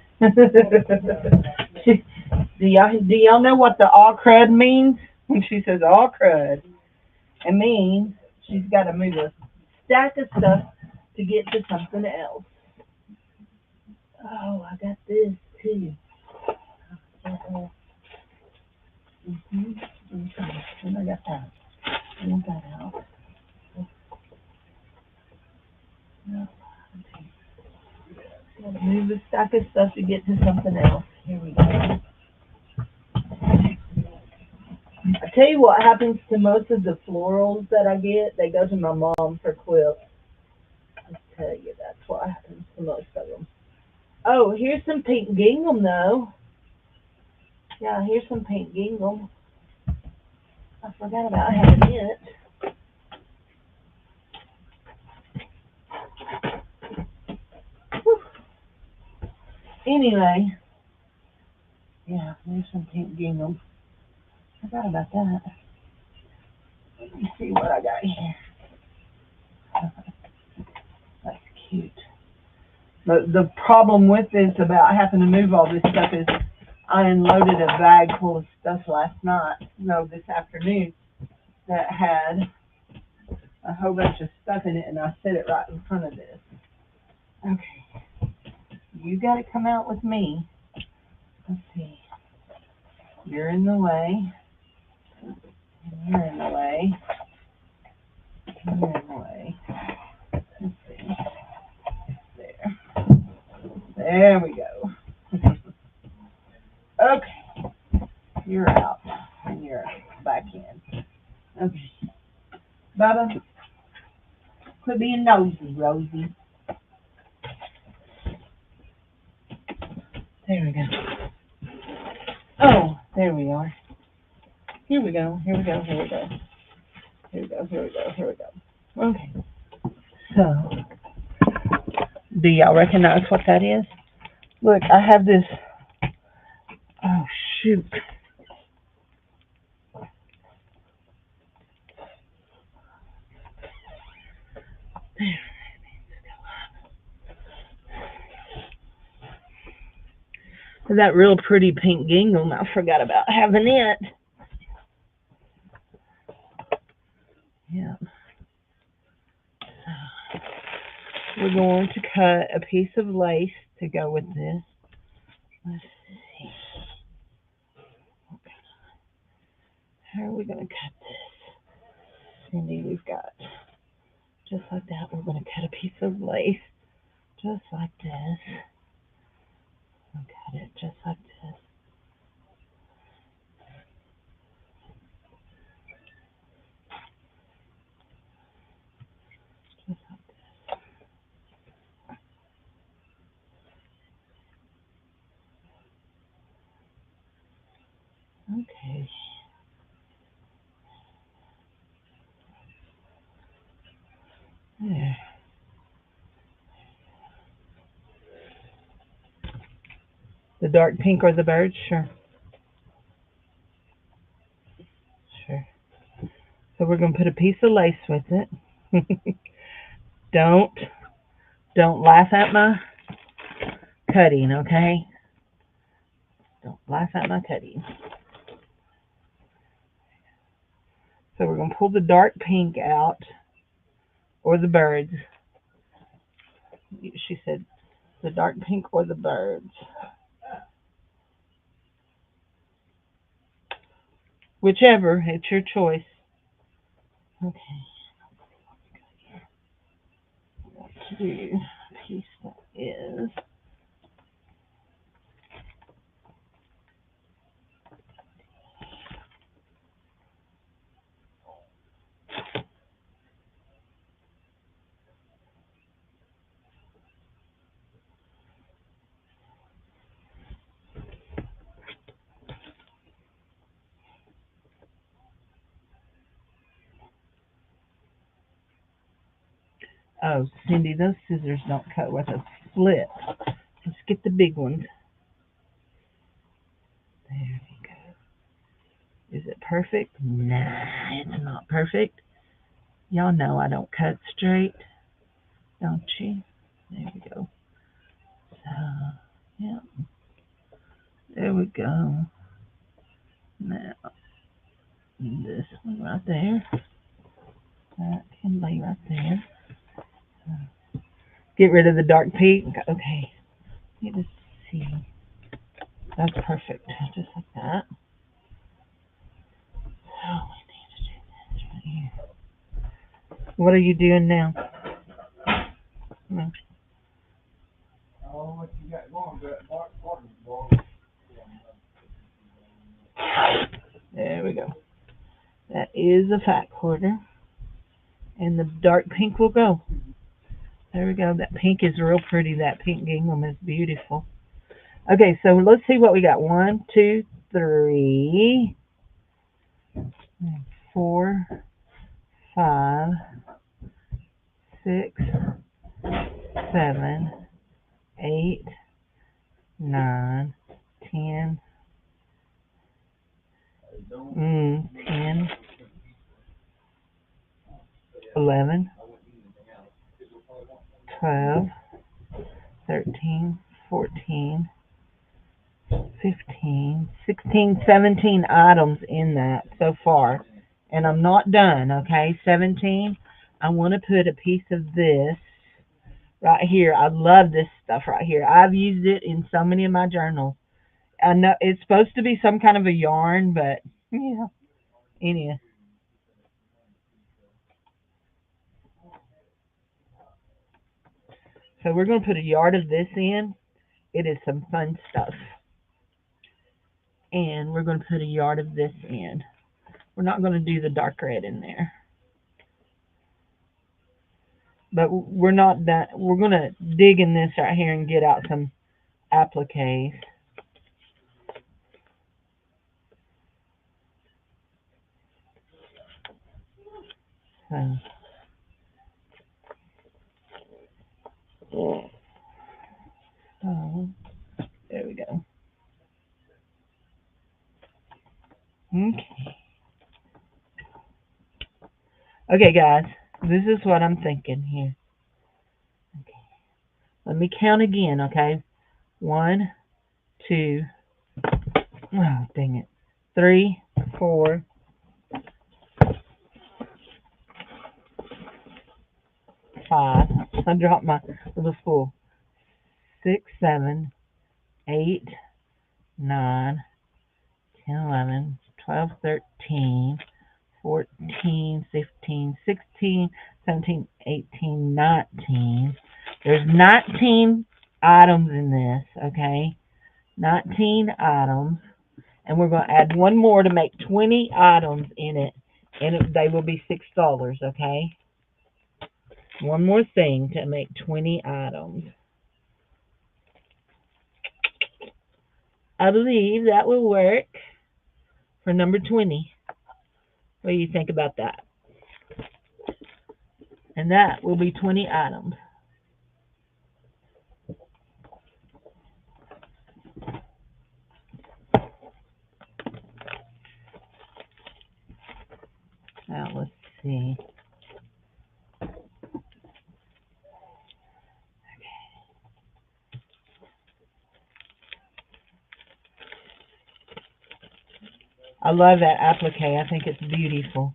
[SPEAKER 1] Do y'all know what the all crud means? When she says all crud, it means she's got to move a stack of stuff to get to something else. Oh, I got this too. And I got that. I want that out. No. Move a stack of stuff to get to something else. Here we go. I tell you what happens to most of the florals that I get. They go to my mom for quilts. I tell you, that's what happens to most of them. Oh, here's some pink gingham though. Yeah, here's some pink gingham. I forgot about having it. Whew. Anyway, yeah, there's some pink gingham. I forgot about that. Let me see what I got here. That's cute. But the problem with this about having to move all this stuff is I unloaded a bag full of stuff last night, no, this afternoon, that had a whole bunch of stuff in it, and I set it right in front of this. Okay. you got to come out with me. Let's see. You're in the way. You're in the way. You're in the way. Let's see. There. There we go. Okay. You're out. And you're back in. Okay. Bubba, quit being nosy, Rosie. There we go. Oh, there we are. Here we go. Here we go. Here we go. Here we go. Here we go. Here we go. Okay. So, do y'all recognize what that is? Look, I have this. Oh, shoot. There. That real pretty pink gingham, I forgot about having it. Yeah. We're going to cut a piece of lace to go with this. Let's see. How are we going to cut this? Cindy, we've got just like that. We're going to cut a piece of lace just like this. We'll cut it just like this. Just like this. Okay. There. The dark pink or the bird? Sure. Sure. So we're going to put a piece of lace with it. Don't laugh at my cutting, okay? Don't laugh at my cutting. So we're going to pull the dark pink out, or the birds. She said the dark pink or the birds. Whichever, it's your choice. Okay. What piece that is. Oh, Cindy, those scissors don't cut with a split. Let's get the big ones. There we go. Is it perfect? Nah, it's not perfect. Y'all know I don't cut straight, don't you? There we go. So, yeah. There we go. Now, this one right there. That can lay right there. Get rid of the dark pink. Okay. Let me see. That's perfect. Just like that. So we need to do this right here. What are you doing now? No.
[SPEAKER 2] Oh, what you got going? That dark water ball.
[SPEAKER 1] There we go. That is a fat quarter. And the dark pink will go. There we go. That pink is real pretty. That pink gingham is beautiful. Okay, so let's see what we got. 1, 2, 3, 4, 5, 6, 7, 8, 9, 10, 10, 11, 12, 13, 14, 15, 16, 17 items in that so far. And I'm not done, okay? 17, I want to put a piece of this right here. I love this stuff right here. I've used it in so many of my journals. I know it's supposed to be some kind of a yarn, but yeah. Anyway, so we're going to put a yard of this in. It is some fun stuff. And we're going to put a yard of this in. We're not going to do the dark red in there. But we're not done. We're going to dig in this right here and get out some appliques. So, so there we go. Okay. Okay, guys. This is what I'm thinking here. Okay. Let me count again, okay? 1, 2, oh, dang it. 3, 4, 5. I dropped my little spool. 6, 7, 8, 9, 10, 11, 12, 13, 14, 15, 16, 17, 18, 19. There's 19 items in this, okay? 19 items. And we're going to add one more to make 20 items in it. And they will be $6, okay? One more thing to make 20 items. I believe that will work for number 20. What do you think about that? And that will be 20 items. Now let's see. I love that applique. I think it's beautiful.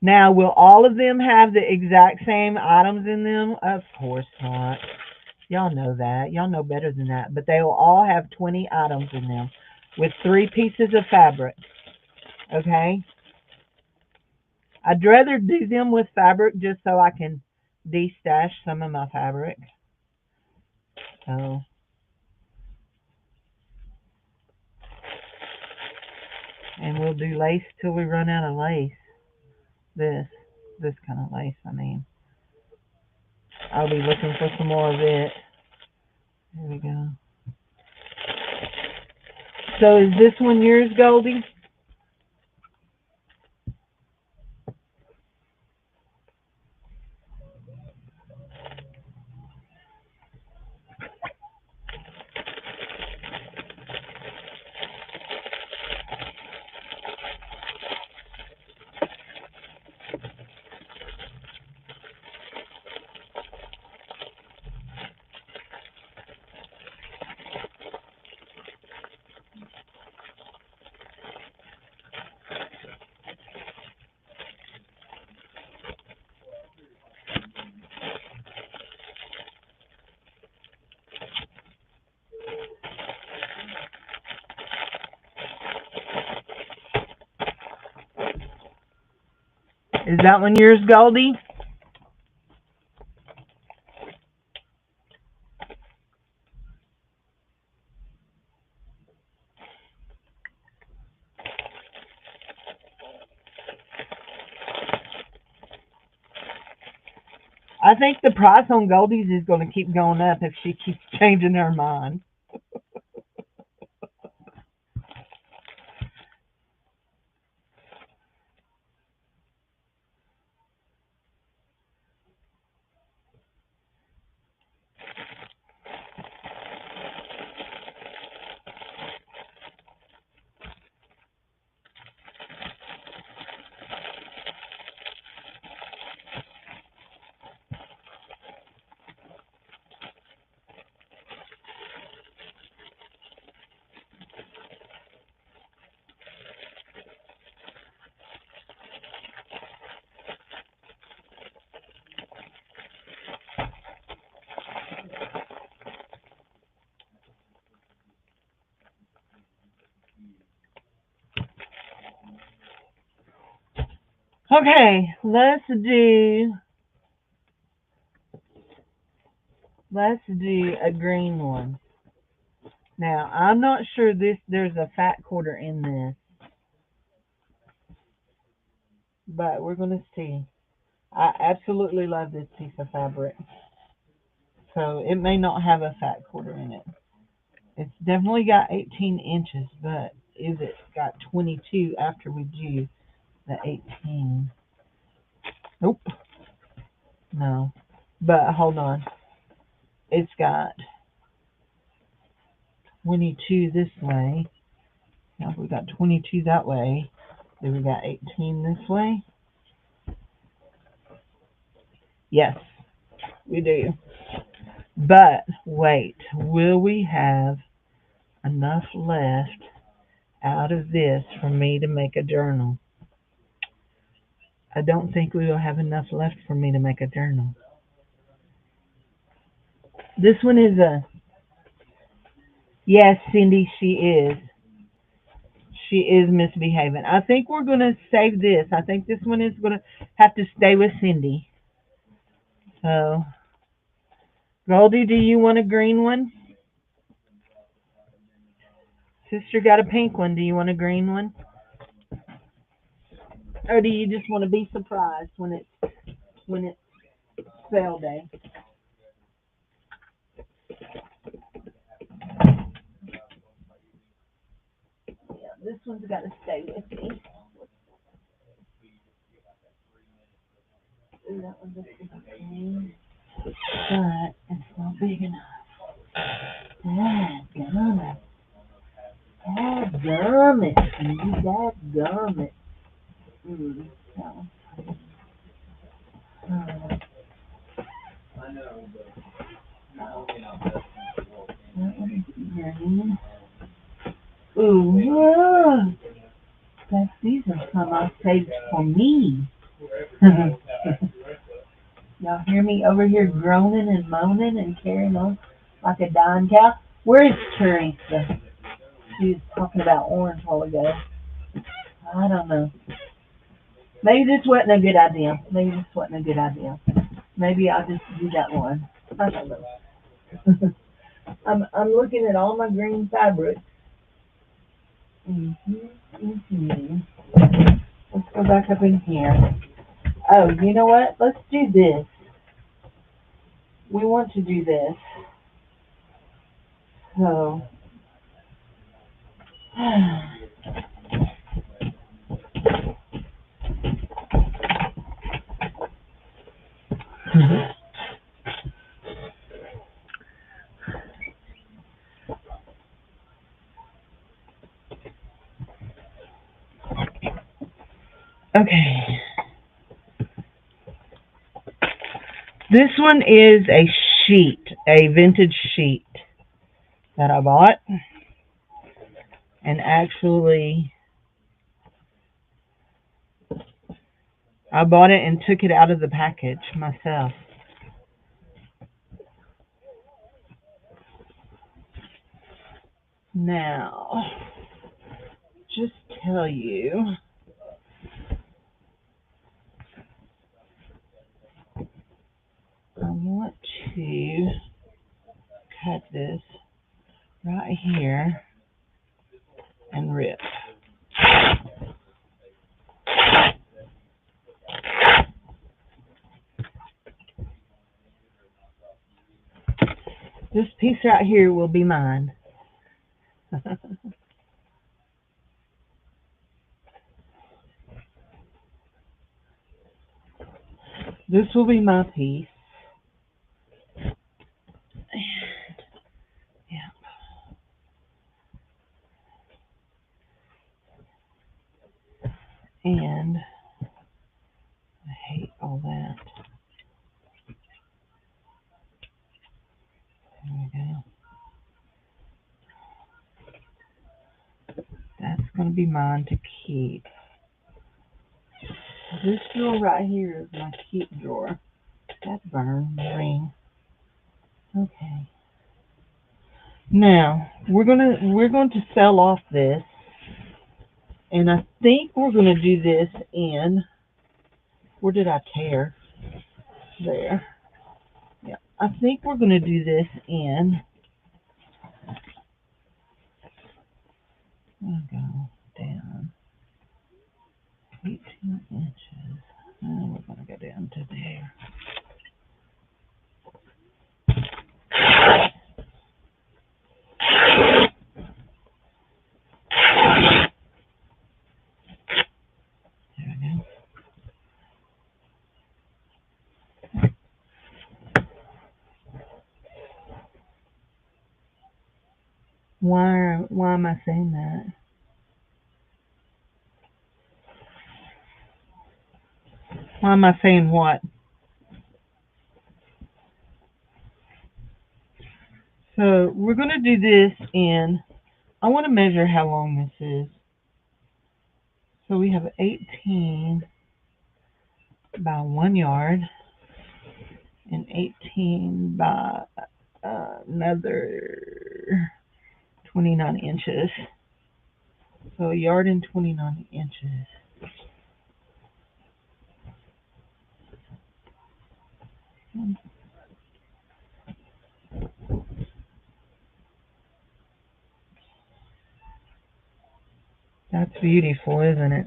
[SPEAKER 1] Now, will all of them have the exact same items in them? Of course not. Y'all know that. Y'all know better than that. But they will all have 20 items in them with 3 pieces of fabric. Okay? I'd rather do them with fabric just so I can de-stash some of my fabric. So, and we'll do lace till we run out of lace. This kind of lace, I mean. I'll be looking for some more of it. There we go. So is this one yours, Goldie? Is that one yours, Goldie? I think the price on Goldie's is going to keep going up if she keeps changing her mind. Okay, let's do a green one. Now, I'm not sure there's a fat quarter in this, but we're gonna see. I absolutely love this piece of fabric. So it may not have a fat quarter in it. It's definitely got 18 inches, but is it got 22 after we do the 18? Nope, no. But hold on. It's got 22 this way. Now we got 22 that way. Then we got 18 this way. Yes, we do. But wait, will we have enough left out of this for me to make a journal? I don't think we will have enough left for me to make a journal. This one is a yes, Cindy, she is. She is misbehaving. I think we're going to save this. I think this one is going to have to stay with Cindy. So, Goldie, do you want a green one? Sister got a pink one. Do you want a green one? Or do you just want to be surprised when it's sale day? Yeah, this one's got to stay with me. Ooh, that one's okay. But it's not big enough. Dadgummit. Dadgummit. Dadgummit. That one's that one is green. Ooh, look. These are some I saved for me. Y'all hear me over here groaning and moaning and carrying on like a dying cow? Where is Teresa? She was talking about orange a while ago. I don't know. Maybe this wasn't a good idea. Maybe this wasn't a good idea. Maybe I'll just do that one. I don't know. I'm looking at all my green fabrics. Mm-hmm. Let's go back up in here. Oh, you know what? Let's do this. We want to do this. So, okay. This one is a sheet, a vintage sheet that I bought. And actually, I bought it and took it out of the package myself. Now, just tell you, I want to cut this right here and rip. This piece right here will be mine. This will be my piece. Yeah. And I hate all that. There we go. That's going to be mine to keep. This drawer right here is my keep drawer. That's burned ring. Okay. Now we're going to sell off this, and I think we're going to do this in Where did I tear? There. Yeah. I think we're going to do this in. I'll go down 18 inches. And we're going to go down to there. There we go. Why am I saying that? Why am I saying what? So we're going to do this in, I want to measure how long this is. So we have 18 by 1 yard and 18 by another 29 inches. So a yard and 29 inches. That's beautiful, isn't it?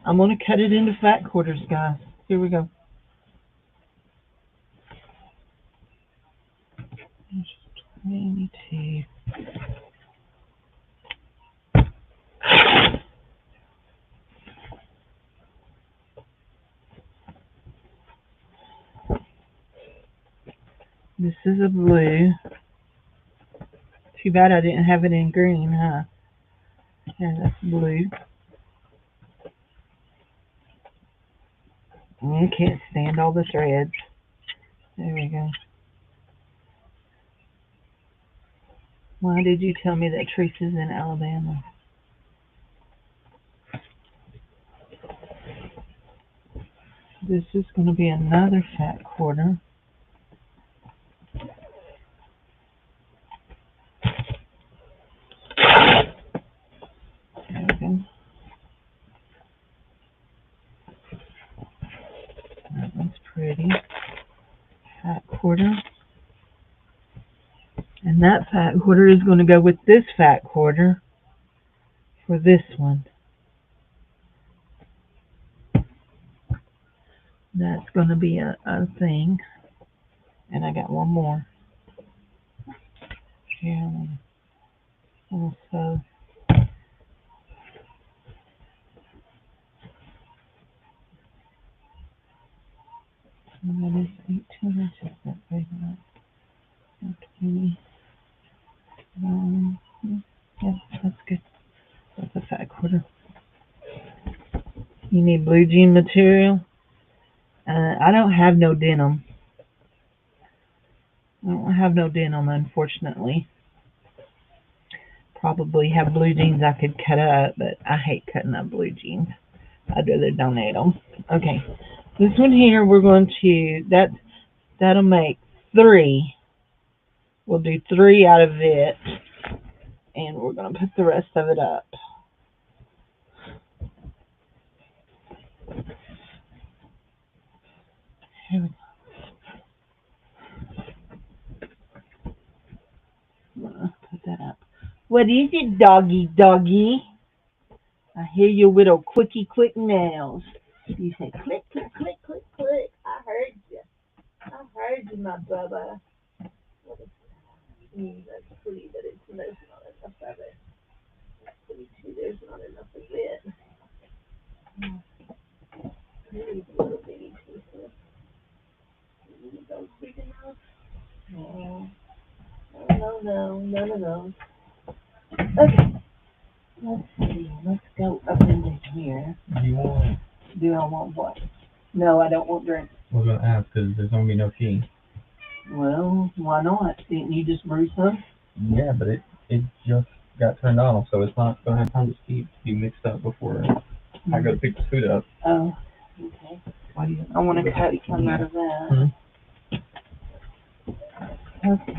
[SPEAKER 1] I'm going to cut it into fat quarters, guys. Here we go. There's 22. This is a blue. Too bad I didn't have it in green, huh? Yeah, that's blue. I can't stand all the threads. There we go. Why did you tell me that Teresa's in Alabama? This is going to be another fat quarter. There we go. That one's pretty. Fat quarter. And that fat quarter is going to go with this fat quarter for this one. That's going to be a thing. And I got one more. Here, also. And that is 18 inches. That big enough. 20. Yeah, that's good. That's a fat quarter. You need blue jean material. I don't have no denim. I don't have no denim, unfortunately. Probably have blue jeans I could cut up, but I hate cutting up blue jeans. I'd rather donate them. Okay, this one here we're going to that'll make 3. We'll do 3 out of it, and we're going to put the rest of it up. Here we go. Put that up. What is it, doggy, doggy? I hear your little quickie quick nails. You say click, click, click, click, click. I heard you. I heard you, my bubba. What is that? That's pretty, but there's not enough of it. That's pretty too. There's not enough of it. Maybe a little bitty piece. Maybe those big enough. No. No. Okay. Let's see. Let's go up into here. Do I want what? No, I don't want drinks.
[SPEAKER 2] I was going to ask because there's going to be no tea.
[SPEAKER 1] Well, why not? Didn't you just brew some?
[SPEAKER 2] Yeah, but it just got turned on, so it's not going to have time to be mixed up before I go to pick the food up.
[SPEAKER 1] Oh, okay. I want to cut some out of that.
[SPEAKER 2] Mm-hmm.
[SPEAKER 1] Okay.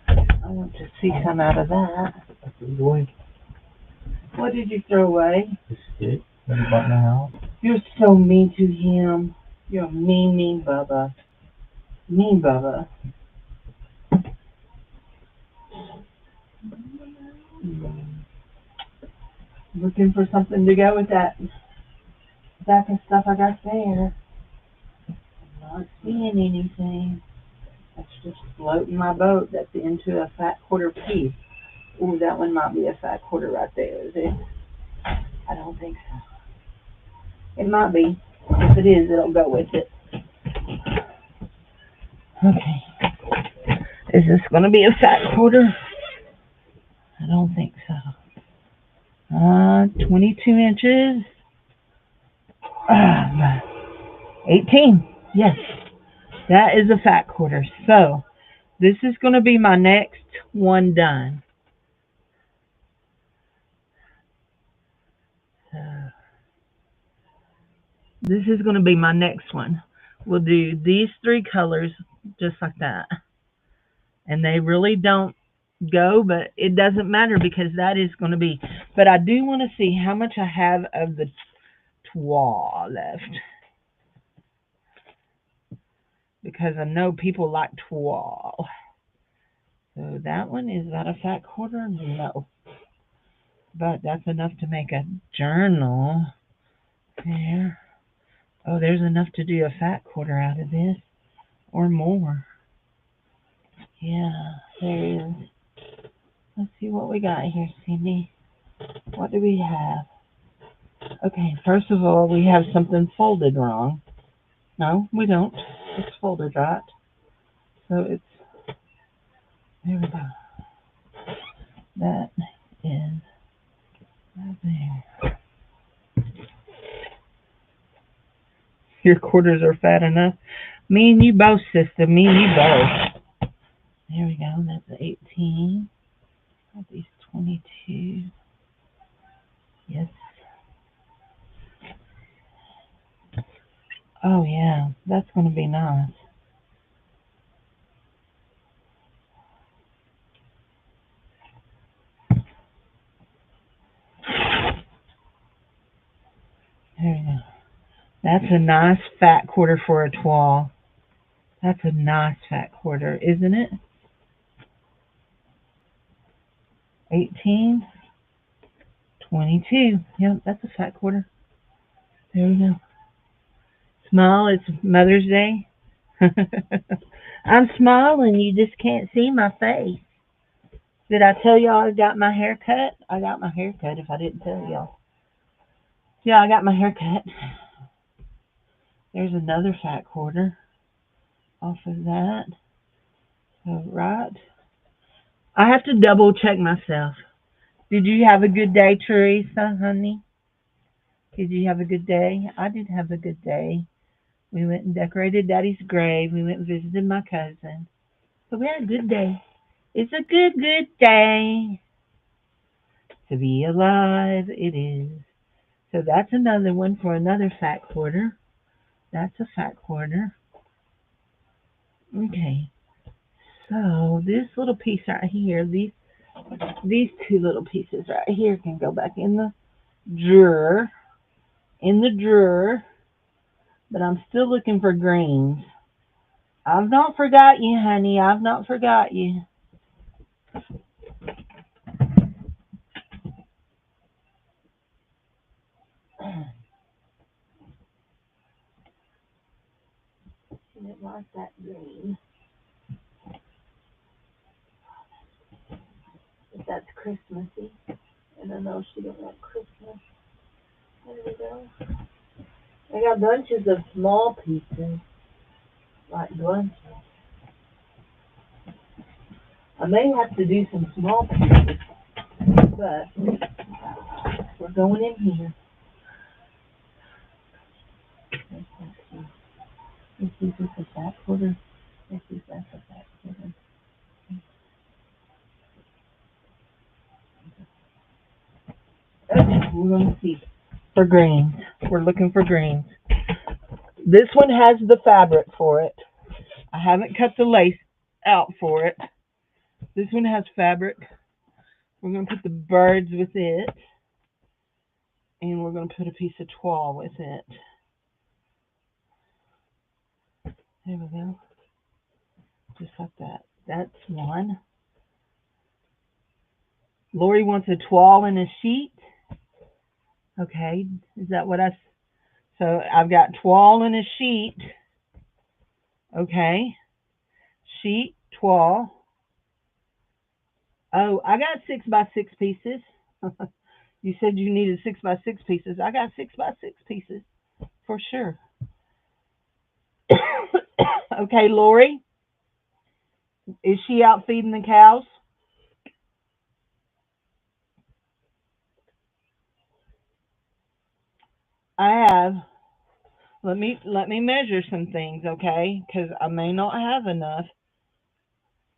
[SPEAKER 1] I want to see some out of that.
[SPEAKER 2] I threw it away.
[SPEAKER 1] What did you throw away?
[SPEAKER 2] The stick that we bought in the house.
[SPEAKER 1] You're so mean to him. You're a mean Bubba. Mean Bubba. Looking for something to go with that stack of stuff I got there. Not seeing anything. That's just floating my boat. That's into a fat quarter piece. Ooh, that one might be a fat quarter right there, is it? I don't think so. It might be. If it is, it'll go with it. Okay. Is this going to be a fat quarter? I don't think so. 22 inches. 18. Yes. That is a fat quarter. So, this is going to be my next one done. So, this is going to be my next one. We'll do these three colors just like that. And they really don't go, but it doesn't matter because that is going to be. But I do want to see how much I have of the toile left. Because I know people like toile. So that one is that a fat quarter? No. But that's enough to make a journal. There. Oh, there's enough to do a fat quarter out of this. Or more. Yeah, there is. Let's see what we got here, Cindy. What do we have? Okay, first of all, we have something folded wrong. No, we don't. It's folded right. So it's, there we go. That is right there. Your quarters are fat enough. Me and you both, sister. Me and you both. There we go. That's 18. Got these 22. Yes. Oh, yeah. That's going to be nice. There we go. That's a nice fat quarter for a toile. That's a nice fat quarter, isn't it? 18. 22. Yep, that's a fat quarter. There we go. Smile, it's Mother's Day. I'm smiling, you just can't see my face. Did I tell y'all I got my hair cut? I got my hair cut if I didn't tell y'all. Yeah, I got my hair cut. There's another fat quarter off of that. So, right. I have to double check myself. Did you have a good day, Teresa, honey? Did you have a good day? I did have a good day. We went and decorated Daddy's grave. We went and visited my cousin. So we had a good day. It's a good day. To be alive, it is. So that's another one for another fat quarter. That's a fat quarter. Okay. So this little piece right here, these two little pieces right here can go back in the drawer. But I'm still looking for greens. I've not forgot you, honey. I've not forgot you. She didn't like that green. But that's Christmassy. And I know she didn't like Christmas. There we go. I got bunches of small pieces. Like bunches. I may have to do some small pieces. But we're going in here. This is a fat quarter. This is a fat quarter. Okay, we're going to see for greens. We're looking for greens. This one has the fabric for it. I haven't cut the lace out for it. This one has fabric. We're going to put the birds with it. And we're going to put a piece of toile with it. There we go. Just like that. That's one. Lori wants a toile and a sheet. Okay, is that what so I've got toile and a sheet. Okay, sheet, toile. Oh, I got 6x6 pieces. You said you needed 6x6 pieces. I got 6x6 pieces for sure. Okay, Lori, is she out feeding the cows? I have. Let me measure some things, okay? Because I may not have enough.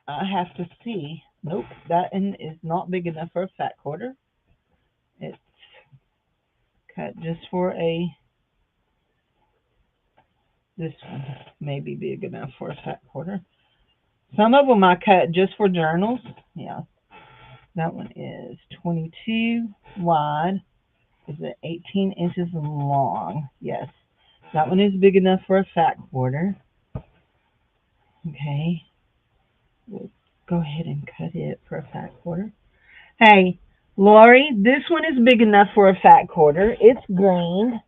[SPEAKER 1] I have to see. Nope, that is not big enough for a fat quarter. It's cut just for this one may be big enough for a fat quarter. Some of them I cut just for journals. Yeah, that one is 22 wide. Is it 18 inches long? Yes, that one is big enough for a fat quarter. Okay, we'll go ahead and cut it for a fat quarter. Hey, Lori, this one is big enough for a fat quarter. It's green.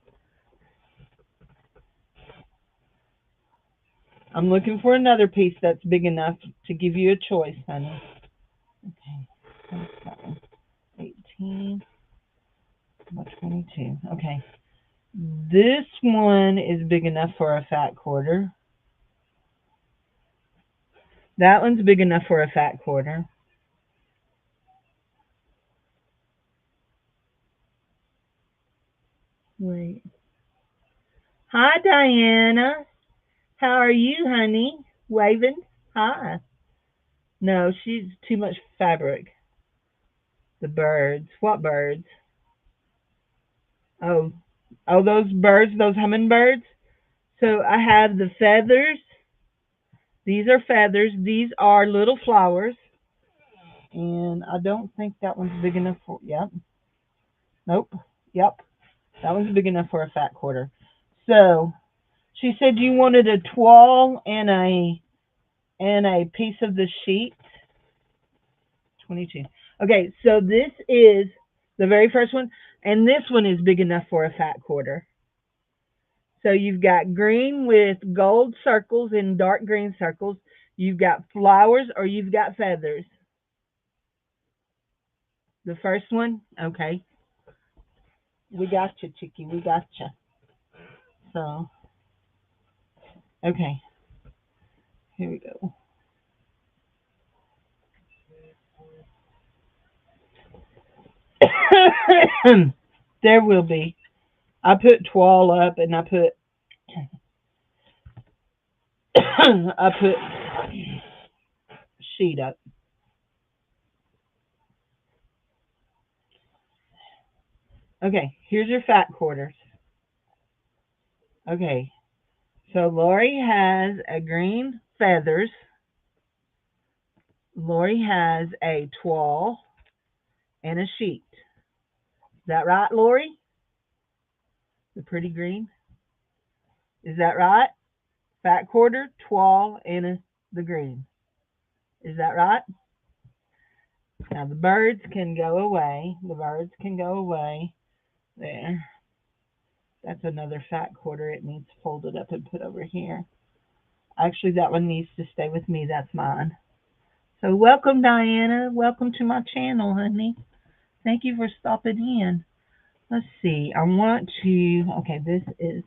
[SPEAKER 1] I'm looking for another piece that's big enough to give you a choice, honey. Okay, what's that one? 18 by 22. Okay, this one is big enough for a fat quarter. That one's big enough for a fat quarter. Wait. Hi, Diana. How are you, honey? Waving? Hi. No, she's too much fabric. The birds. What birds? Oh, those birds, those hummingbirds. So I have the feathers. These are feathers. These are little flowers. And I don't think that one's big enough for, yep. Nope. Yep. That one's big enough for a fat quarter. So she said you wanted a toile and a piece of the sheet. 22. Okay, so this is the very first one, and this one is big enough for a fat quarter. So you've got green with gold circles and dark green circles. You've got flowers or you've got feathers. The first one? Okay. We got you, Chicky. We got you. So, okay. Here we go. There will be. I put toile up and I put sheet up. Okay, here's your fat quarters. Okay, so Lori has a green feathers. Lori has a toile and a sheet. Is that right, Lori? The pretty green? Is that right? Fat quarter, toile, and the green. Is that right? Now the birds can go away. The birds can go away. There. That's another fat quarter. It needs folded up and put over here. Actually, that one needs to stay with me. That's mine. So welcome, Diana. Welcome to my channel, honey. Thank you for stopping in. Let's see. I want to... Okay, this is...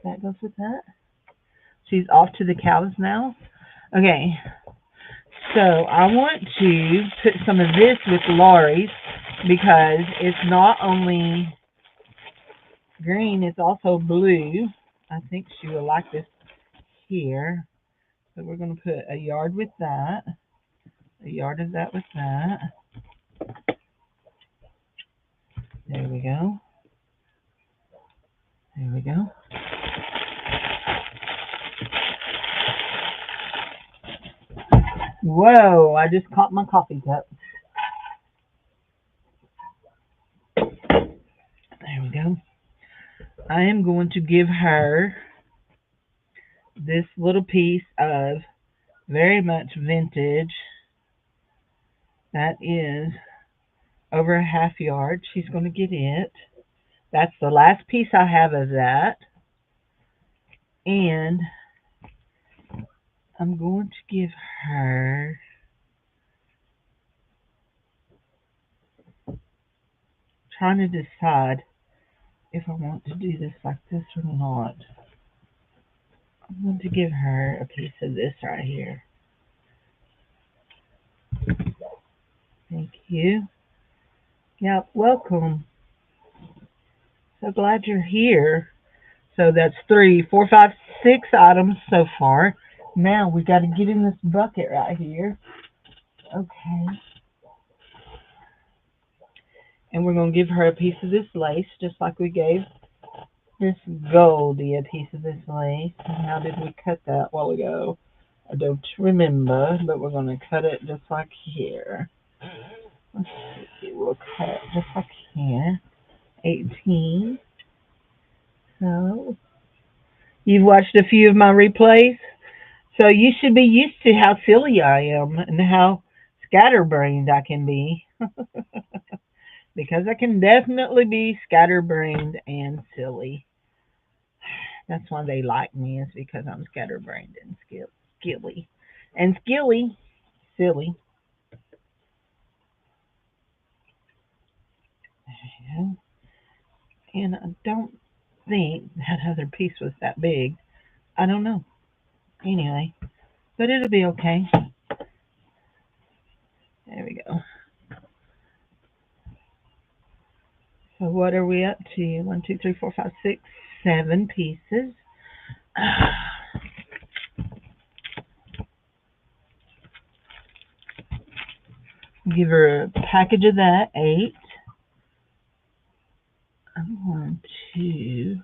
[SPEAKER 1] That goes with that. She's off to the cows now. Okay. So I want to put some of this with Lori's because it's not only green, it's also blue. I think she will like this here. So we're going to put a yard with that. A yard of that with that. There we go. There we go. Whoa, I just caught my coffee cup. There we go. I am going to give her this little piece of very much vintage. That is over a half yard. She's going to get it. That's the last piece I have of that. And I'm going to give her trying to decide if I want to do this like this or not. I'm going to give her a piece of this right here. Thank you. Yep, welcome. So glad you're here. So that's 3, 4, 5, 6 items so far. Now we got to get in this bucket right here. Okay. And we're going to give her a piece of this lace, just like we gave this Goldie a piece of this lace. And how did we cut that a while ago? I don't remember, but we're going to cut it just like here. Let's see, we'll cut just like here. 18. So, you've watched a few of my replays, so you should be used to how silly I am and how scatterbrained I can be. Because I can definitely be scatterbrained and silly. That's why they like me, is because I'm scatterbrained and skilly. And silly. And I don't think that other piece was that big. I don't know. Anyway, but it'll be okay. There we go. So what are we up to? 1, 2, 3, 4, 5, 6, 7 pieces. Give her a package of that, 8. I'm going to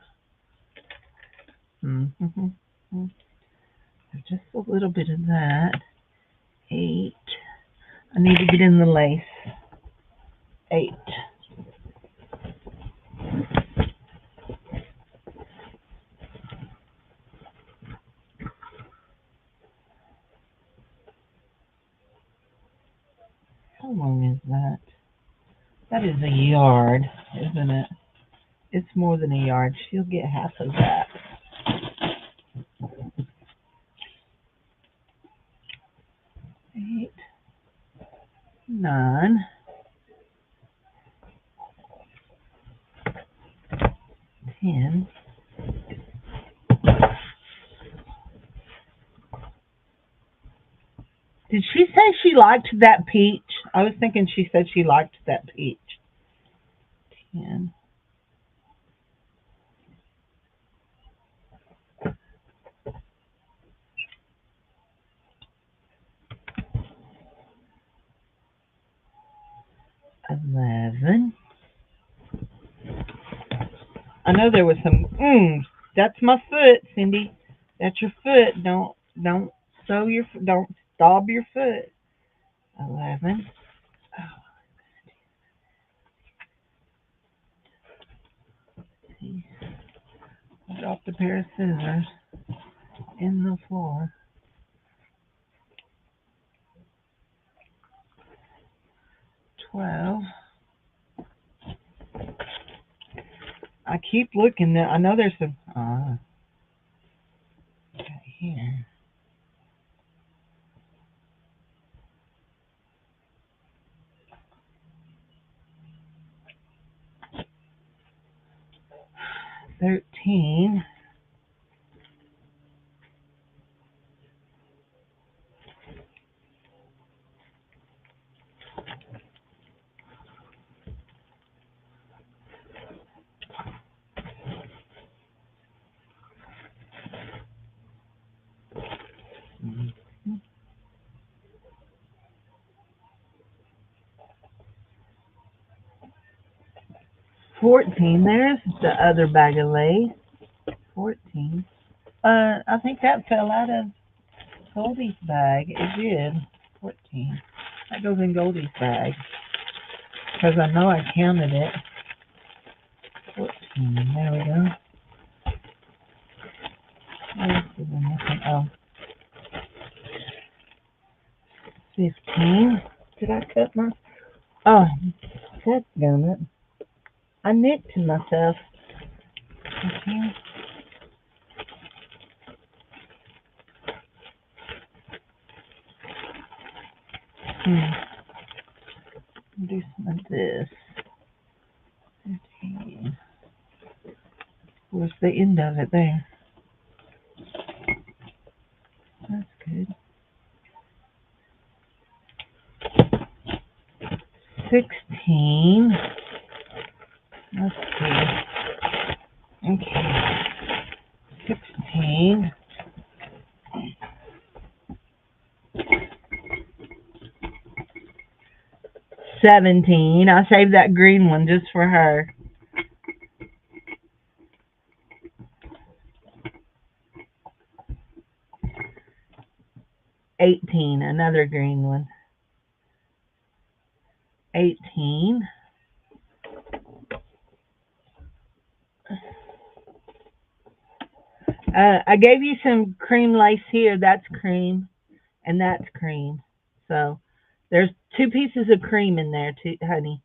[SPEAKER 1] just a little bit of that. 8. I need to get in the lace. 8. How long is that? That is a yard, isn't it? It's more than a yard. She'll get half of that. 8, 9, 10. Did she say she liked that peach? I was thinking she said she liked that peach. 10. 11. I know there was some. That's my foot, Cindy. That's your foot. Don't sew your. Don't stop your foot. 11. I dropped a pair of scissors in the floor. 12. I keep looking. I know there's some. Okay, here. 13. 14. There's the other bag of lace. 14. I think that fell out of Goldie's bag. It did. 14. That goes in Goldie's bag. Because I know I counted it. 14. There we go. Oh, 15. Did I cut my... Oh, that's done it. I nicked myself. Okay. Do some of this. 15. Where's the end of it there? That's good. 16. Let's see. Okay. 16. 17. I saved that green one just for her. 18. Another green one. 18. I gave you some cream lace here. That's cream, and that's cream. So there's 2 pieces of cream in there, too, honey.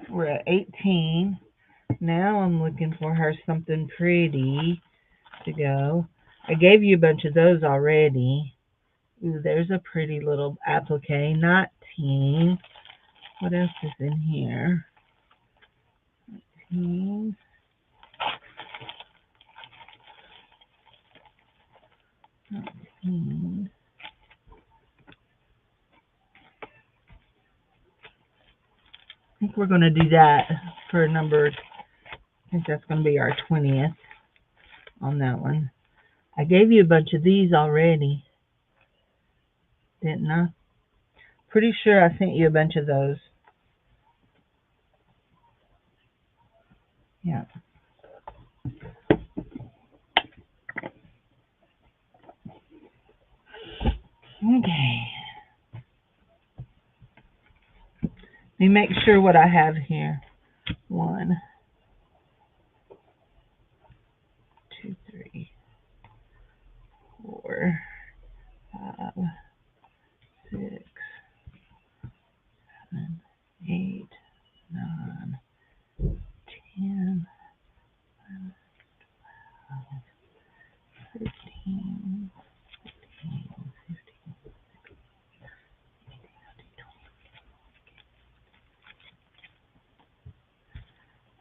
[SPEAKER 1] We're at 18. Now I'm looking for her something pretty to go. I gave you a bunch of those already. Ooh, there's a pretty little applique. 19. What else is in here? 19. 19. I think we're going to do that for number, I think that's going to be our 20th on that one. I gave you a bunch of these already, didn't I? Pretty sure I sent you a bunch of those. Yeah. Okay. Let me make sure what I have here. 1, 2, 3, 4, 5, 6, 7, 8, 9, 10, 11, 12, 13, 14, 15, 18, 19,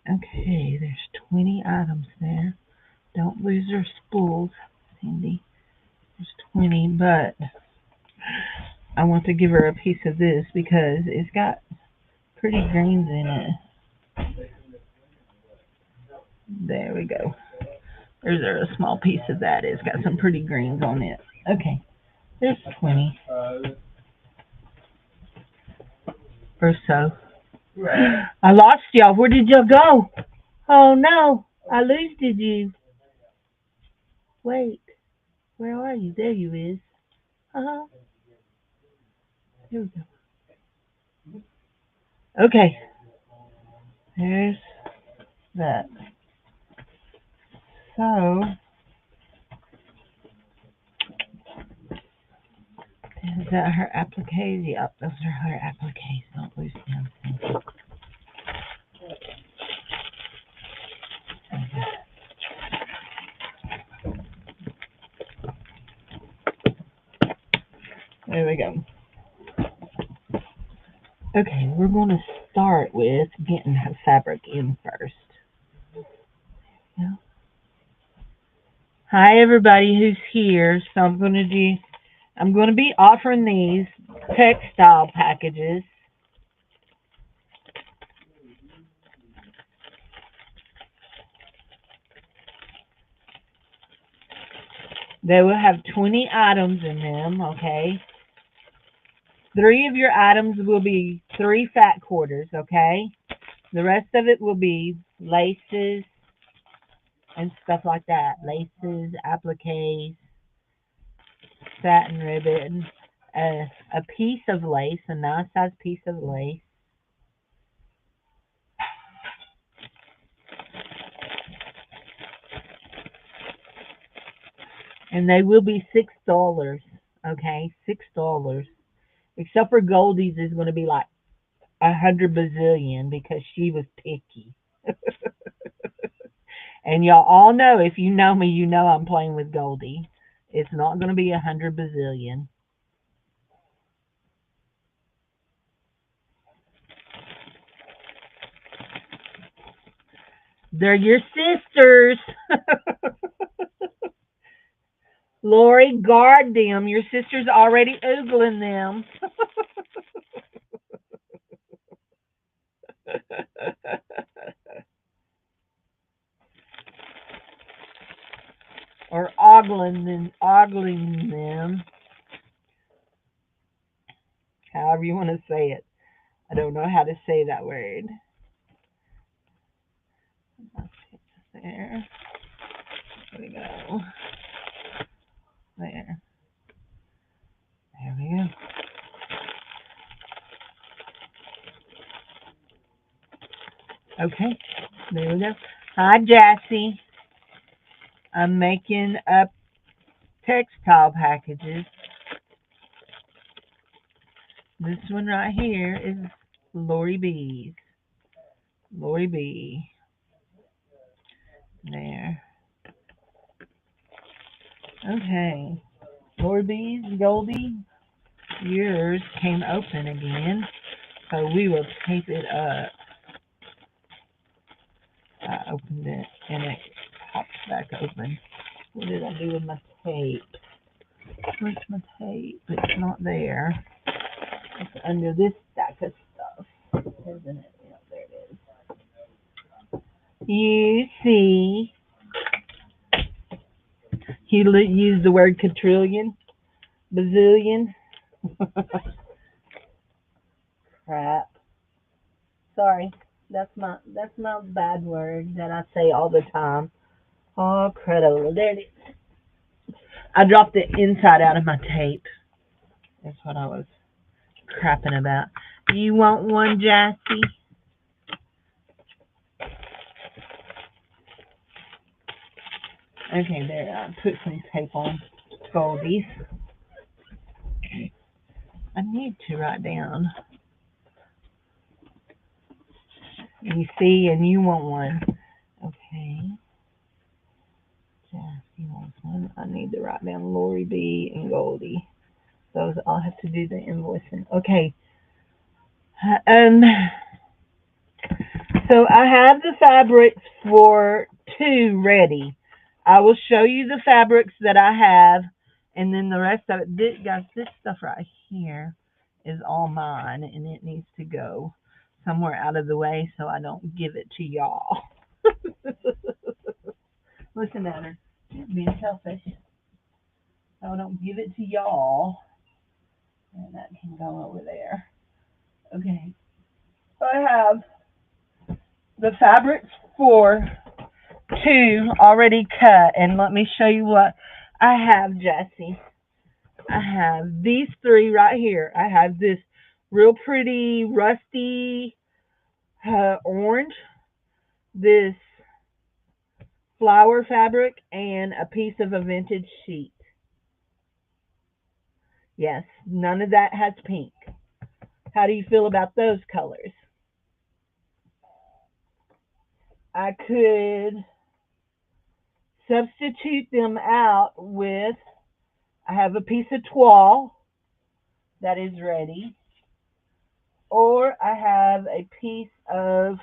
[SPEAKER 1] 20. Okay, there's 20 items there. Don't lose your spools, Cindy. There's 20, but I want to give her a piece of this because it's got pretty greens in it. There we go. There's a small piece of that. It's got some pretty greens on it. Okay, there's 20 or so. I lost y'all. Where did y'all go? Oh no, I losed you. Wait, where are you? There you is. Here we go. Okay, there's that. So, is that her appliques? Yep, those are her appliques. Don't lose them. There we go. Okay, we're going to start with getting her fabric in first. Yeah. Hi everybody who's here. So I'm going to be offering these textile packages. They will have 20 items in them, okay? 3 of your items will be 3 fat quarters, okay? The rest of it will be laces and stuff like that. Laces, appliques, satin ribbon, a piece of lace, a nice size piece of lace, And they will be $6. Okay, $6. Except for Goldie's is going to be like 100 bazillion because she was picky. And y'all all know, if you know me, you know I'm playing with Goldie. It's not going to be 100 bazillion. They're your sisters. Lori, guard them. Your sister's already oogling them. Or ogling them. However you want to say it. I don't know how to say that word. There. There we go. There. There we go. Okay. There we go. Hi, Jassy. I'm making up textile packages. This one right here is Lori B's. Lori B. There. Okay. Lori B's, Goldie, yours came open again. So we will tape it up. I opened it and it pops back open. What did I do with my tape? Where's my tape? It's not there. It's under this stack of stuff, isn't it? Yeah, there it is. You see, he used the word quadrillion, bazillion. Crap. Sorry, that's my bad word that I say all the time. Oh, crud! There it is. I dropped the inside out of my tape. That's what I was crapping about. You want one, Jassy? Okay, there. I put some tape on Goldie's. I need to write down. You see, and you want one. Okay. Jassy wants one. I need to write down Lori B and Goldie. Those I'll have to do the invoicing. Okay. Um. So I have the fabrics for 2 ready. I will show you the fabrics that I have, and then the rest of it. Guys, this stuff right here is all mine, and it needs to go somewhere out of the way so I don't give it to y'all. Listen at her. She's being selfish. So I don't give it to y'all. And that can go over there. Okay. So I have the fabrics for 2 already cut, and let me show you what I have, Jassy. I have these 3 right here. I have this real pretty rusty orange, this flower fabric, and a piece of a vintage sheet. Yes, none of that has pink. How do you feel about those colors? I could substitute them out with, I have a piece of toile that is ready, or I have a piece of,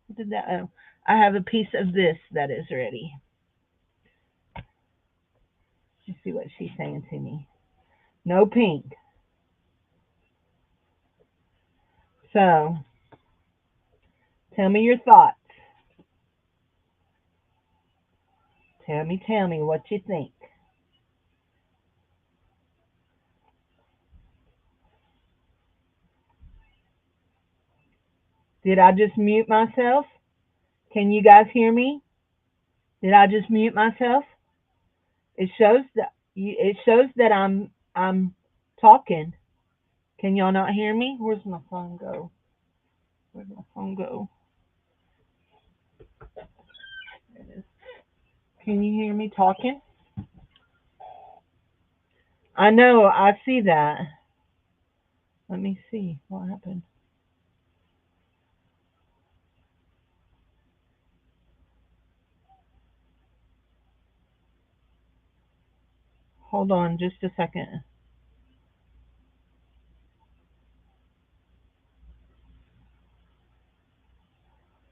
[SPEAKER 1] what did that, oh, I have a piece of this that is ready. Let's see what she's saying to me. No pink. So, tell me your thoughts. Tell me what you think. Did I just mute myself? Can you guys hear me? Did I just mute myself? It shows that I'm talking. Can y'all not hear me? Where's my phone go? Where'd my phone go? There it is. Can you hear me talking? I know, I see that. Let me see what happened. Hold on just a second.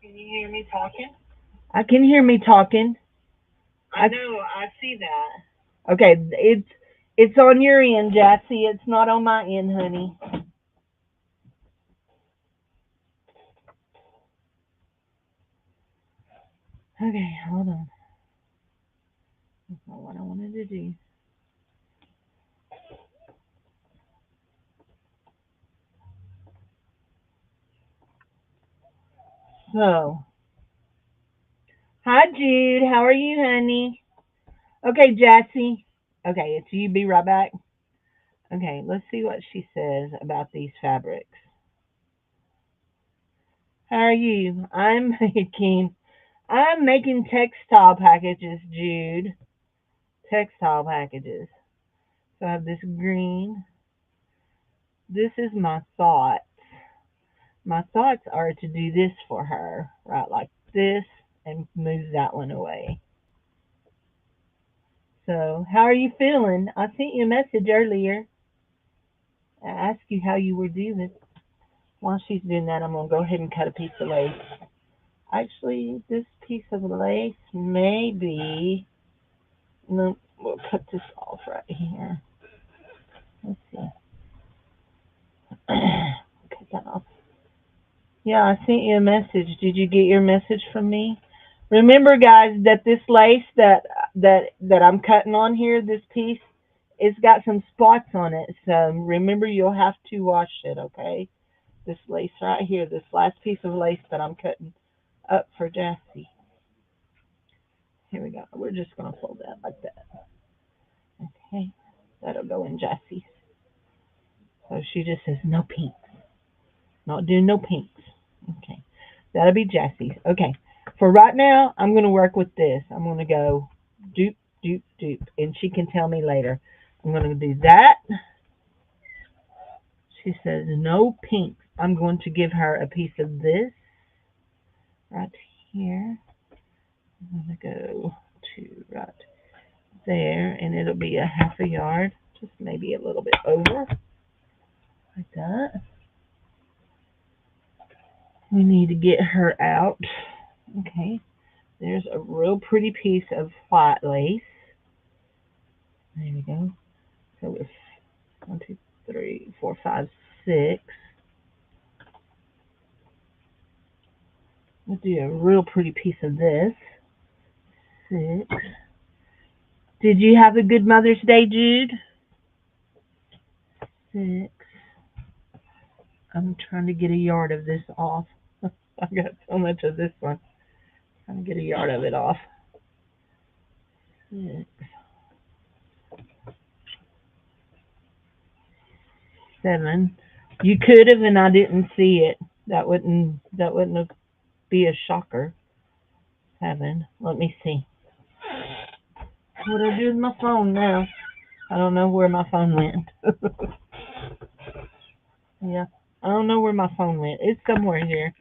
[SPEAKER 1] Can you hear me talking? I can hear me talking. I know, I see that. Okay, it's on your end, Jassy. It's not on my end, honey. Okay, hold on. That's not what I wanted to do. So, hi Jude, how are you, honey? Okay, Jassy. Okay, it's you. Be right back. Okay, let's see what she says about these fabrics. How are you? I'm making textile packages, Jude. Textile packages. So I have this green. This is my thought. My thoughts are to do this for her, right, like this, and move that one away. So, how are you feeling? I sent you a message earlier. I asked you how you were doing. While she's doing that, I'm going to go ahead and cut a piece of lace. Actually, this piece of lace may be. No, we'll cut this off right here. Let's see. Cut that off. Yeah, I sent you a message. Did you get your message from me? Remember, guys, that this lace that I'm cutting on here, this piece, it's got some spots on it. So remember, you'll have to wash it. Okay, this lace right here, this last piece of lace that I'm cutting up for Jassy. Here we go. We're just gonna fold that like that. Okay, that'll go in Jassy's. So she just says no pinks. Not doing no pinks. Okay, that'll be Jassy's. Okay, for right now, I'm gonna work with this. I'm gonna go dupe, dupe, dupe, and she can tell me later. I'm gonna do that. She says no pinks. I'm going to give her a piece of this right here. I'm gonna go to right there, and it'll be a half a yard, just maybe a little bit over, like that. We need to get her out. Okay, there's a real pretty piece of white lace. There we go. So it's 1, 2, 3, 4, 5, 6. We'll do a real pretty piece of this. 6. Did you have a good Mother's Day, Jude? 6. I'm trying to get a yard of this off. I got so much of this one. Trying to get a yard of it off. 6, 7. You could have, and I didn't see it. That wouldn't be a shocker. 7. Let me see. What do I do with my phone now? I don't know where my phone went. Yeah, I don't know where my phone went. It's somewhere here.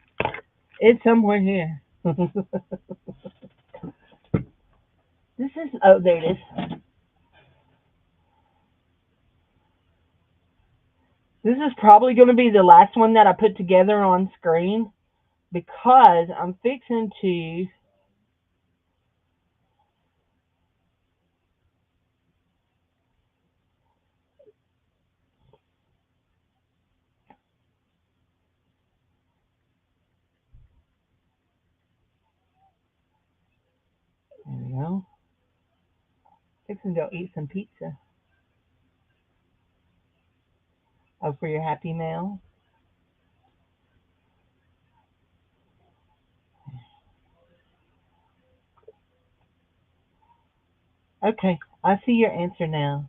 [SPEAKER 1] It's somewhere here. This is, oh, there it is. This is probably going to be the last one that I put together on screen because I'm fixing to. There we go. Fixing to go eat some pizza. Oh, for your happy mail. Okay, I see your answer now.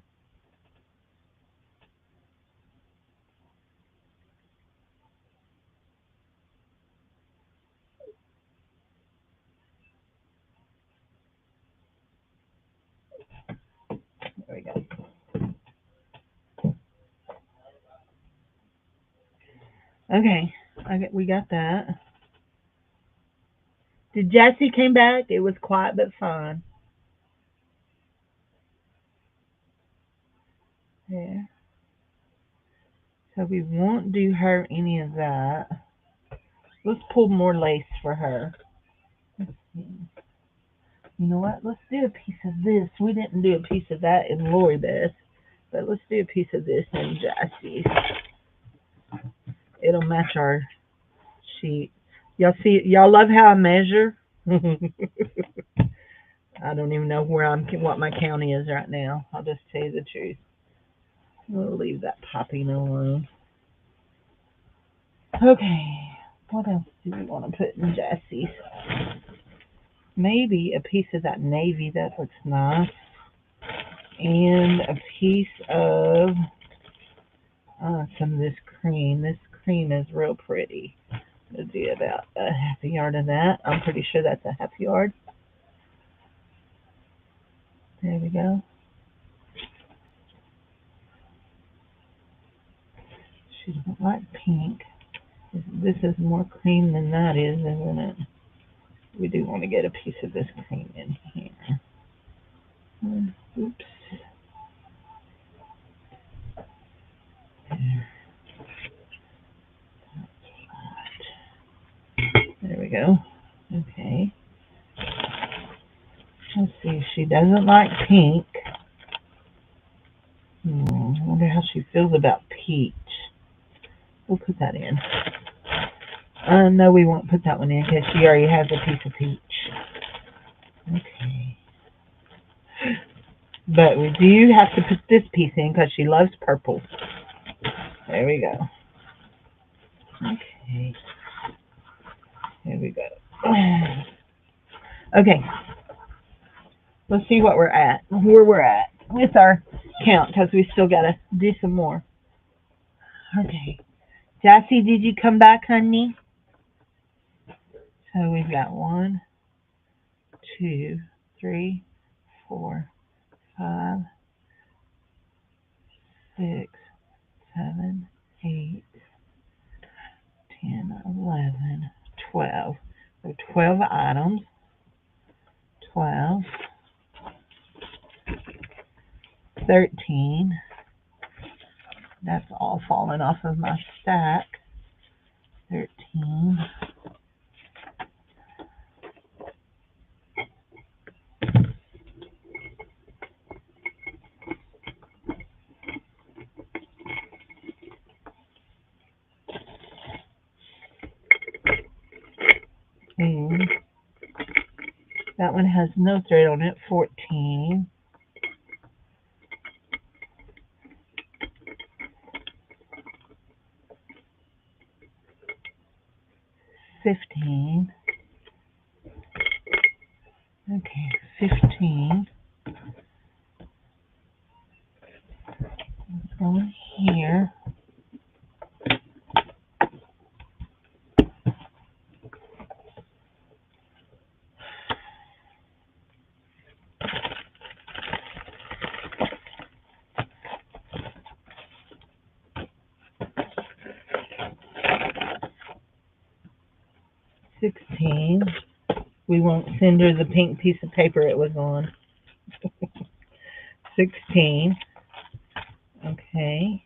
[SPEAKER 1] There we go. Okay, we got that. Did Jesse came back? It was quiet but fine. Yeah. So we won't do her any of that. Let's pull more lace for her. Let's see. You know what? Let's do a piece of this. We didn't do a piece of that in Lori Beth, but let's do a piece of this in Jesse's. It'll match our sheet. Y'all see? Y'all love how I measure. I don't even know what my count is right now. I'll just tell you the truth. We'll leave that popping alone. Okay. What else do we want to put in Jesse's? Maybe a piece of that navy. That looks nice. And a piece of some of this cream. This cream is real pretty. We'll do about a half a yard of that. I'm pretty sure that's a half yard. There we go. She doesn't like pink. This is more cream than that is, isn't it? We do want to get a piece of this cream in here. Oops. There we go. Okay. Let's see. She doesn't like pink. I wonder how she feels about peach. We'll put that in. No, we won't put that one in because she already has a piece of peach. Okay. But we do have to put this piece in because she loves purple. There we go. Okay. There we go. Okay. Let's see what where we're at with our count because we still got to do some more. Okay. Jassy, did you come back, honey? So we've got 1, 2, 3, 4, 5, 6, 7, 8, 10, 11, 12. So 12 items. 12, 13. That's all falling off of my stack. 13. 14. That one has no thread on it. 14. 15. Okay, 15. Let's go in here. 16. We won't send her the pink piece of paper it was on. 16. Okay.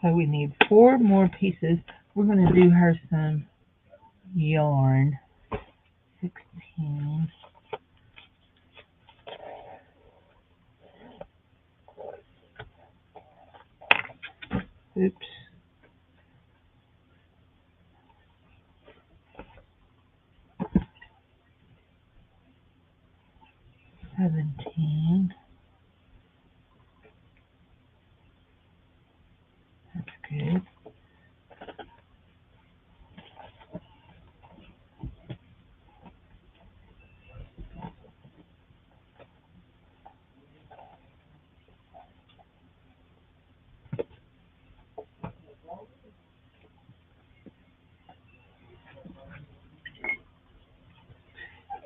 [SPEAKER 1] So we need 4 more pieces. We're going to do her some yarn. 16. Oops. 17. That's good.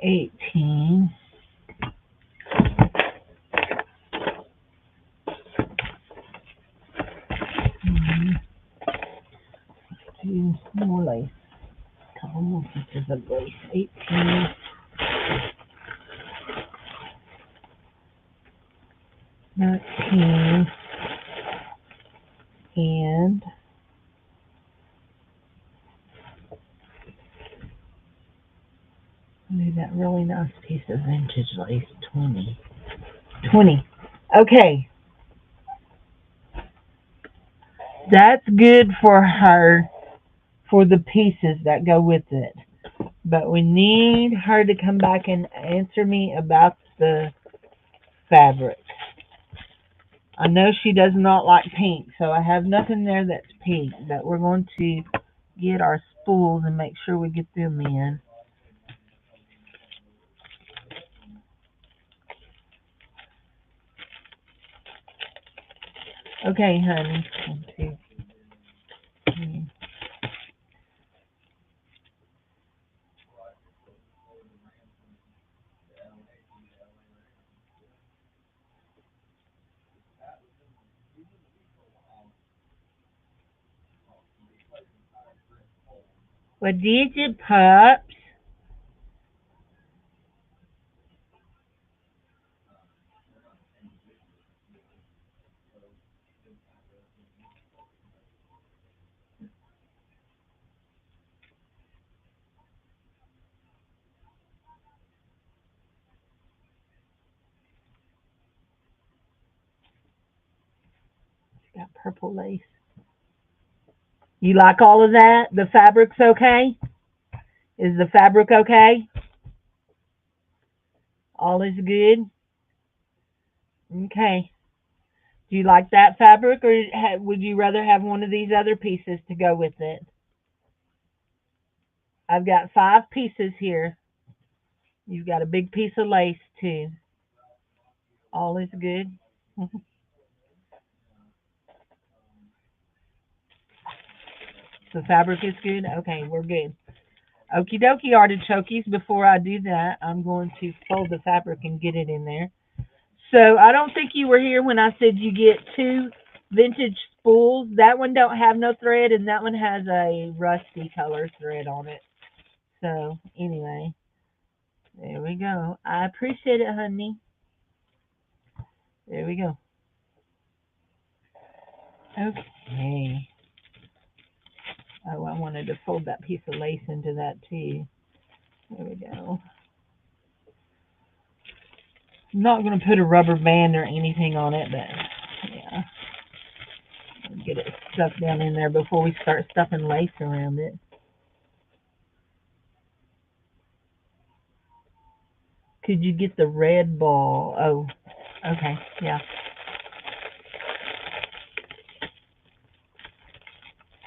[SPEAKER 1] 18. of lace. 18. $19 and maybe that really nice piece of vintage lace. 20. Okay, that's good for her for the pieces that go with it. But we need her to come back and answer me about the fabric. I know she does not like pink, so I have nothing there that's pink, but we're going to get our spools and make sure we get them in. Okay, honey. 1, 2, 3. What did you, pups? Got purple lace. You like all of that? The fabric's okay? Is the fabric okay? All is good? Okay. Do you like that fabric, or would you rather have one of these other pieces to go with it? I've got 5 pieces here. You've got a big piece of lace, too. All is good? The fabric is good? Okay, we're good. Okie dokie, artichokes. Before I do that, I'm going to fold the fabric and get it in there. So I don't think you were here when I said you get 2 vintage spools. That one don't have no thread, and that one has a rusty color thread on it. So anyway, there we go. I appreciate it, honey. There we go. Okay. Oh, I wanted to fold that piece of lace into that too. There we go. I'm not going to put a rubber band or anything on it, but yeah. Get it stuffed down in there before we start stuffing lace around it. Could you get the red ball? Oh, okay, yeah.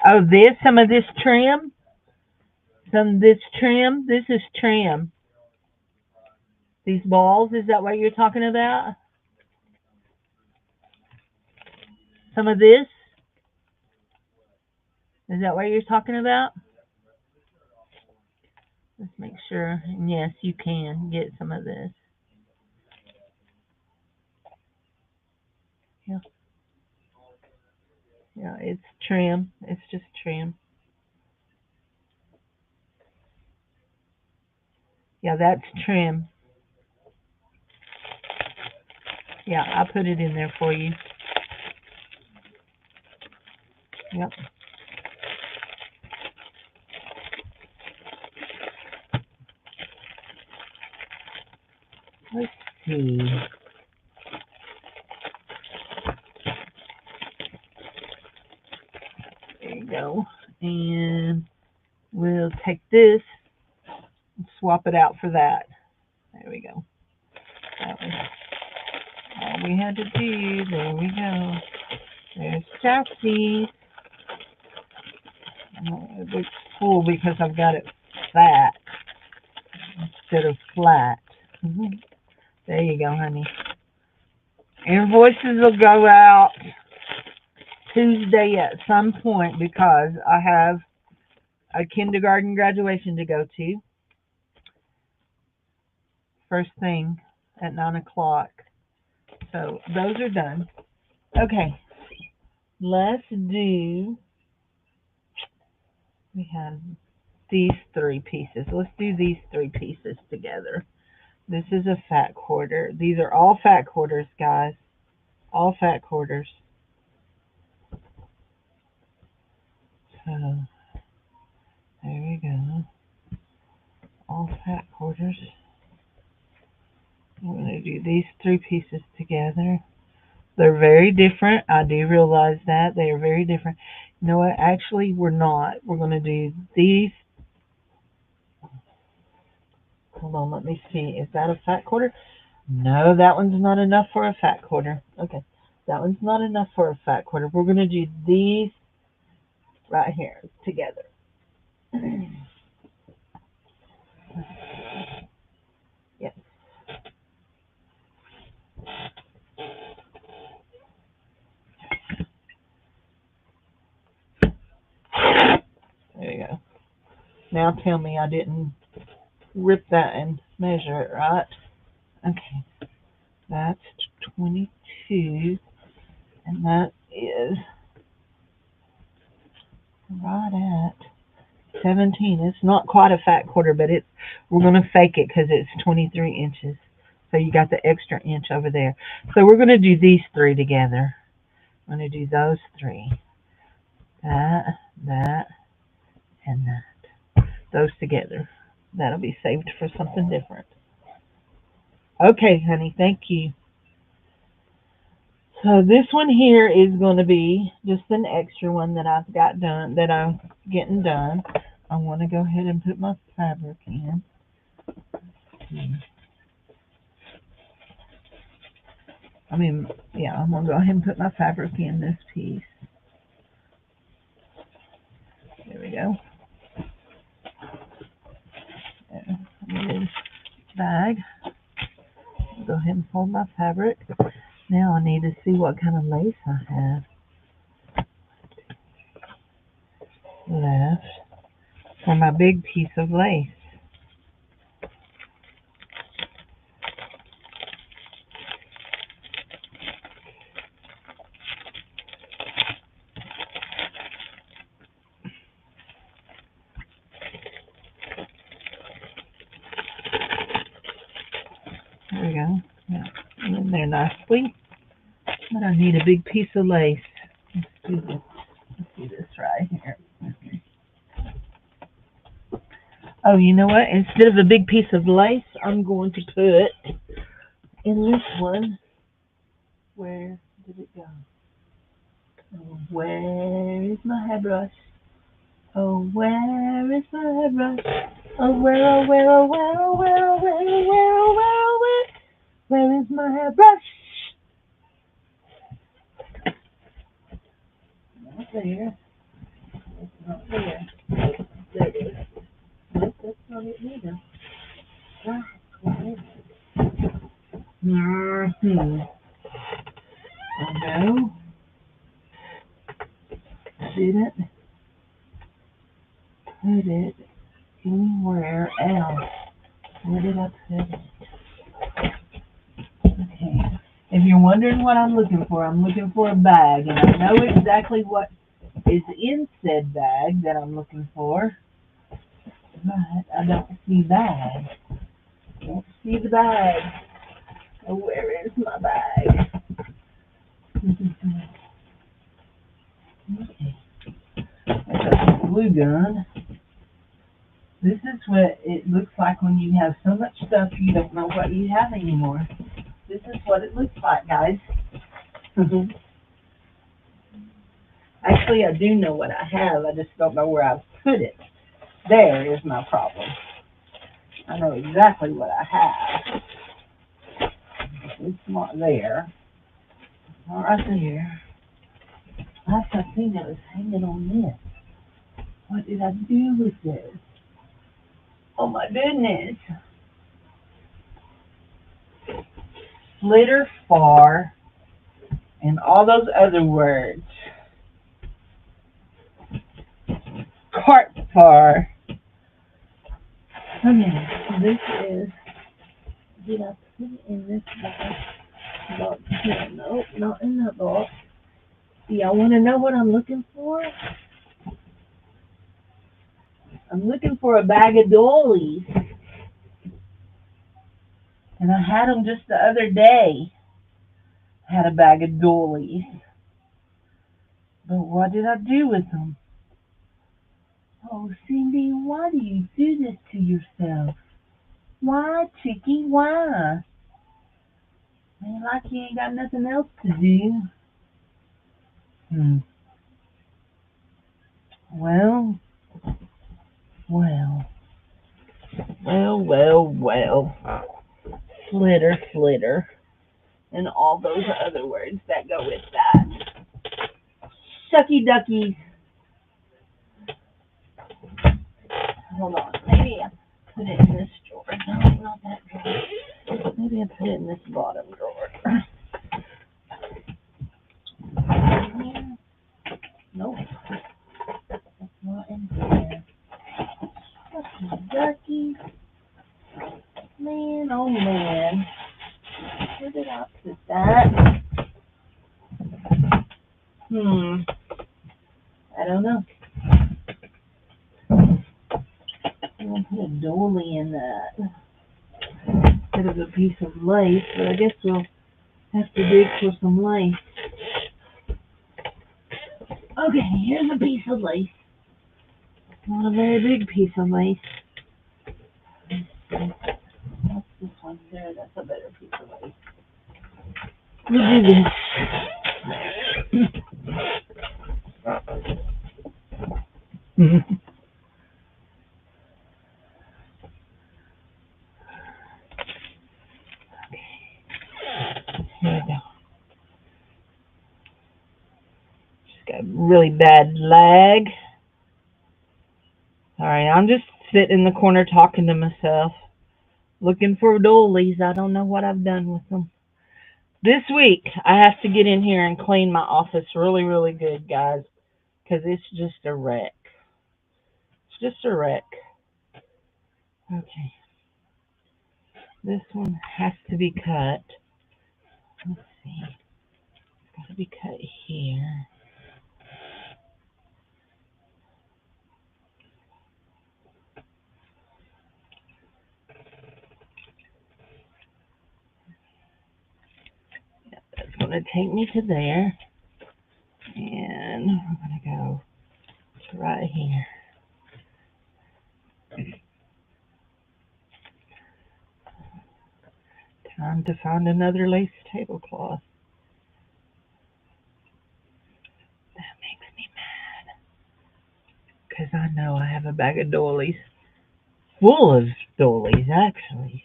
[SPEAKER 1] Oh, some of this trim? Some of this trim? This is trim. These balls, is that what you're talking about? Some of this? Is that what you're talking about? Let's make sure. And yes, you can get some of this. Yeah. Yeah, it's trim. It's just trim. Yeah, that's trim. Yeah, I put it in there for you. Yep. Let's see. There you go. And we'll take this and swap it out for that. There we go. That was all we had to do. There we go. There's chassis. It looks cool because I've got it fat instead of flat. There you go, honey. Invoices will go out Tuesday at some point because I have a kindergarten graduation to go to. First thing at 9 o'clock. So those are done. Okay. Let's do, we have these three pieces. Let's do these three pieces together. This is a fat quarter. These are all fat quarters, guys. All fat quarters. So, there we go. All fat quarters. I'm going to do these three pieces together. They're very different. I do realize that. They are very different. You know what? Actually, we're not. We're going to do these. Hold on, let me see. Is that a fat quarter? No, that one's not enough for a fat quarter. Okay, that one's not enough for a fat quarter. We're going to do these right here together. Yes. There you go. Now tell me I didn't rip that and measure it, right? Okay, that's 22, and that is right at 17. It's not quite a fat quarter, but we're going to fake it because it's 23 inches. So you got the extra inch over there. So we're going to do these three together. I'm going to do those three. That, and that. Those together. That'll be saved for something different. Okay, honey, thank you. So this one here is going to be just an extra one that I've got done, that I'm getting done. I want to go ahead and put my fabric in. Yeah, I'm going to go ahead and put my fabric in this piece. There we go. There. Bag. Go ahead and fold my fabric. Now I need to see what kind of lace I have left for my big piece of lace. There we go. Yeah, in there nicely. But I need a big piece of lace. Let's do this. Let's do this right here. Oh, you know what? Instead of a big piece of lace, I'm going to put in this one. Where did it go? Oh, where is my hairbrush? Oh, where is my hairbrush? Oh, where, oh, where, oh, where, oh, where, oh, where, oh, where, oh, where, oh, where? Where is my hairbrush? Not there. It's not there. There it is. Nope, that's not it either. Ah, I know. Didn't put it anywhere else. Where did I put it? Okay. If you're wondering what I'm looking for a bag, and I know exactly what is in said bag that I'm looking for, but I don't see bag. I don't see the bag. Oh, where is my bag? Okay. That's a glue gun. This is what it looks like when you have so much stuff you don't know what you have anymore. This is what it looks like, guys. Actually, I do know what I have. I just don't know where I've put it. There is my problem. I know exactly what I have. It's not there. Not right there. Last I seen it was hanging on this. What did I do with this? Oh my goodness. Slitter far and all those other words. Cart far. Okay, this is, did I put it in this box? Nope, not in that box. Do y'all want to know what I'm looking for? I'm looking for a bag of doilies. And I had them just the other day. I had a bag of doilies. But what did I do with them? Oh, Cindy, why do you do this to yourself? Why, Chicky, why? Ain't like you ain't got nothing else to do. Well, well. Flitter, flitter. And all those other words that go with that. Shucky duckies. Hold on. Maybe I put it in this drawer. No, not that drawer. Maybe I put it in this bottom drawer. Nope. That's not in there. Shucky duckies. Man, oh man. Where did I put that? I don't know. I'm going to put a doily in that instead of a piece of lace, but I guess we'll have to dig for some lace. Okay, here's a piece of lace. Not a very big piece of lace. What's this one there? That's a better piece of lace. We'll do this. Here we go. She's got a really bad leg. Alright, I'm just sitting in the corner talking to myself. Looking for doilies. I don't know what I've done with them. This week, I have to get in here and clean my office really, really good, guys. Because it's just a wreck. It's just a wreck. Okay. This one has to be cut. Let's see. It's got to be cut here. Yeah, that's going to take me to there. And we're going to go to right here. Time to find another lace tablecloth. That makes me mad. Because I know I have a bag of doilies. Full of doilies, actually.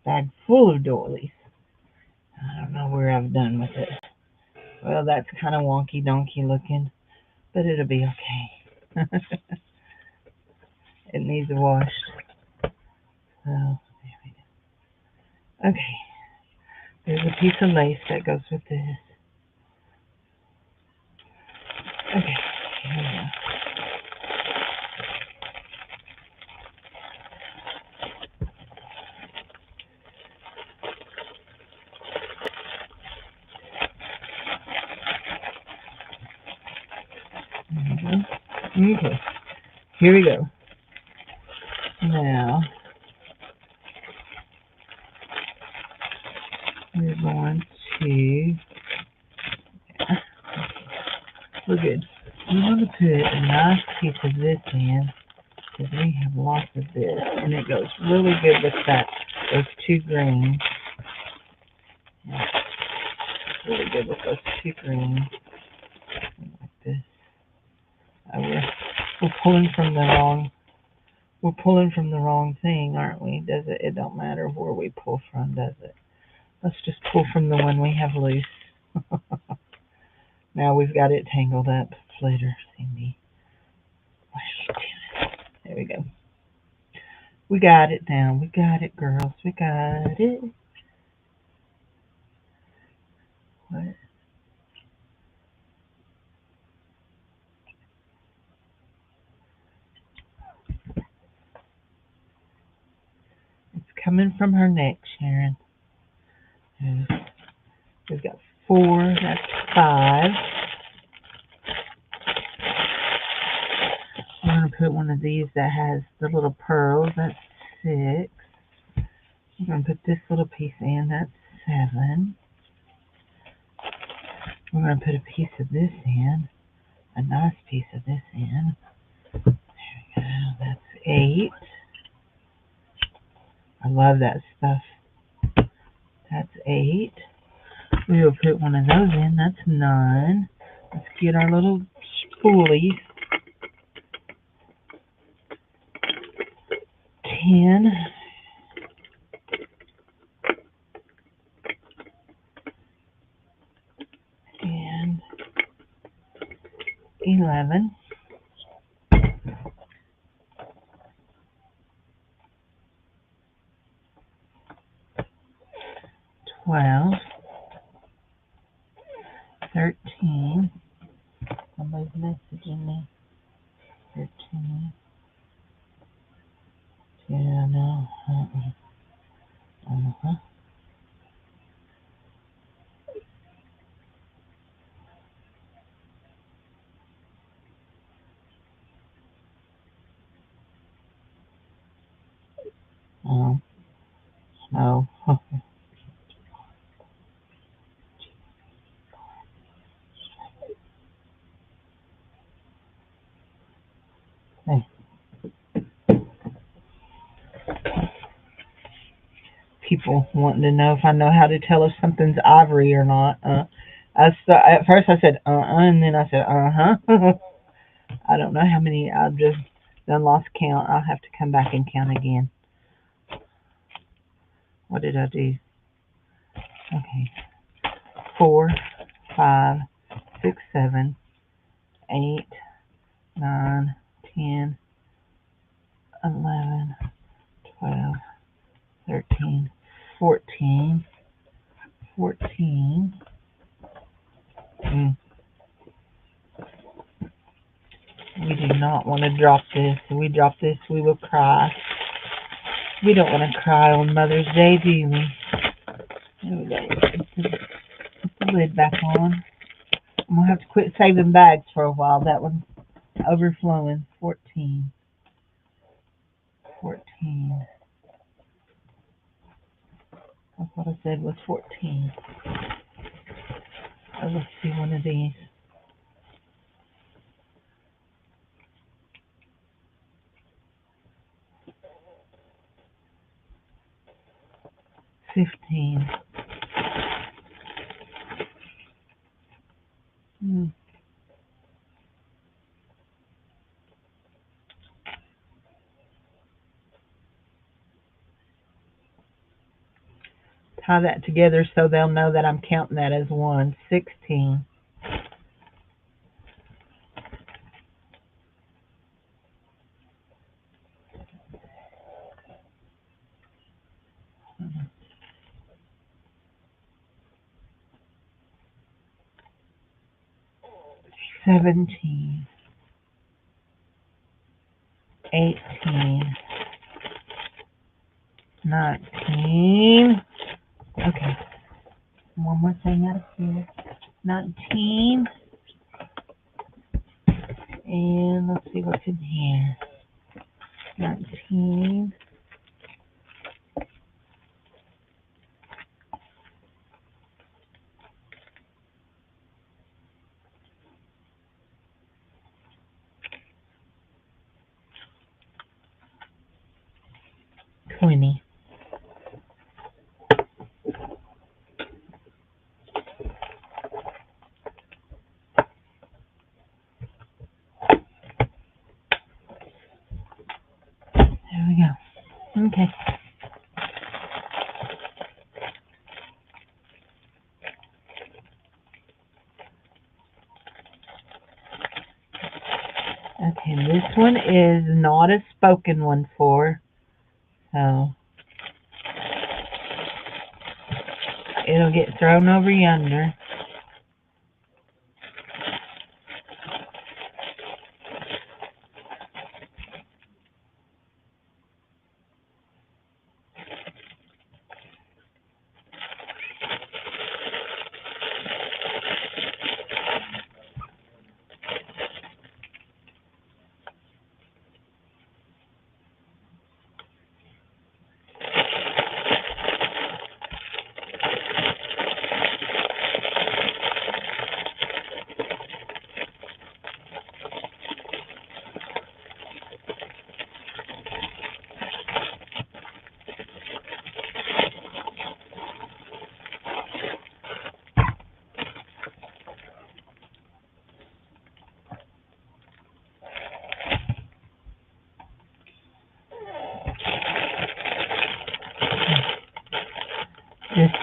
[SPEAKER 1] Bag full of doilies. I don't know where I've done with it. Well, that's kind of wonky donkey looking. But it'll be okay. It needs washed. So, there we go. Okay. There's a piece of lace that goes with this. Okay. Here we go. Okay. Here we go. Now, we're going to... We're good. We're going to put a nice piece of this in, because we have lots of this, and it goes really good with that, those two greens. Yeah, it's really good with those two greens, like this. We're pulling from the wrong thing, aren't we? Does it? It don't matter where we pull from, does it? Let's just pull from the one we have loose. Now we've got it tangled up. Flitter, Cindy. What are you doing? There we go. We got it now. We got it, girls. We got it. What? It's coming from her neck, Sharon. We've got 4. That's 5. We're going to put one of these that has the little pearls. That's 6. We're going to put this little piece in. That's 7. We're going to put a piece of this in. A nice piece of this in. There we go. That's 8. I love that stuff. That's 8. We will put one of those in. That's 9. Let's get our little spoolies. 10. And 11. 12. 13. Somebody's messaging me. 13. Yeah, no. Uh-huh. No. Hey. People wanting to know if I know how to tell if something's ivory or not. At first I said and then I said I don't know how many. I've just done lost count. I'll have to come back and count again. What did I do? Okay. 4, 5, 6, 7, 8, 9, 10, 11, 12, 13, 14. 14. We do not want to drop this. If we drop this, we will cry. We don't want to cry on Mother's Day, do we? There we go. Put the lid back on. I'm going to have to quit saving bags for a while. That one's overflowing. 14. 14. That's what I said was 14. Oh, let's see one of these. 15. Tie that together so they'll know that I'm counting that as one. 16. 17. 18. 19. Okay. One more thing out of here. 19. And let's see what's in here. 19. 20. There we go. Okay. Okay, this one is not a spoken one for, so it'll get thrown over yonder.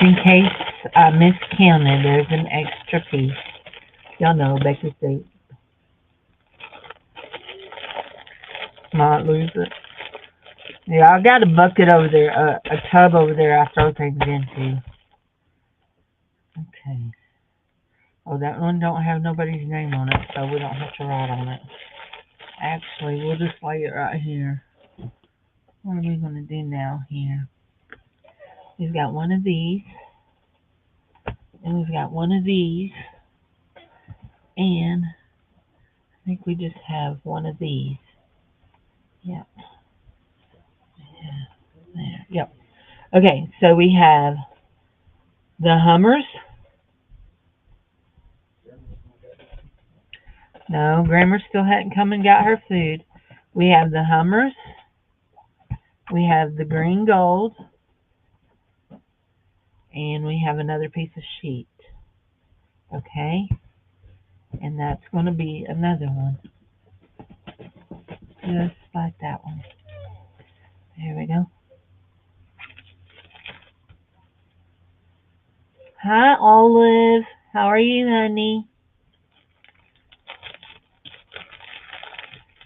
[SPEAKER 1] in case I miscounted, there's an extra piece. Y'all know Becky's State. Might lose it. Yeah, I got a bucket over there, a tub over there I throw things into. Okay. Oh, that one don't have nobody's name on it, so we don't have to write on it. Actually, we'll just lay it right here. What are we going to do now here? We've got one of these, and we've got one of these, and I think we just have one of these. Yep. Yeah. There. Yep. Okay, so we have the Hummers. No, Grandma still hadn't come and got her food. We have the Hummers. We have the green gold. And we have another piece of sheet. Okay? And that's going to be another one. Just like that one. There we go. Hi, Olive. How are you, honey?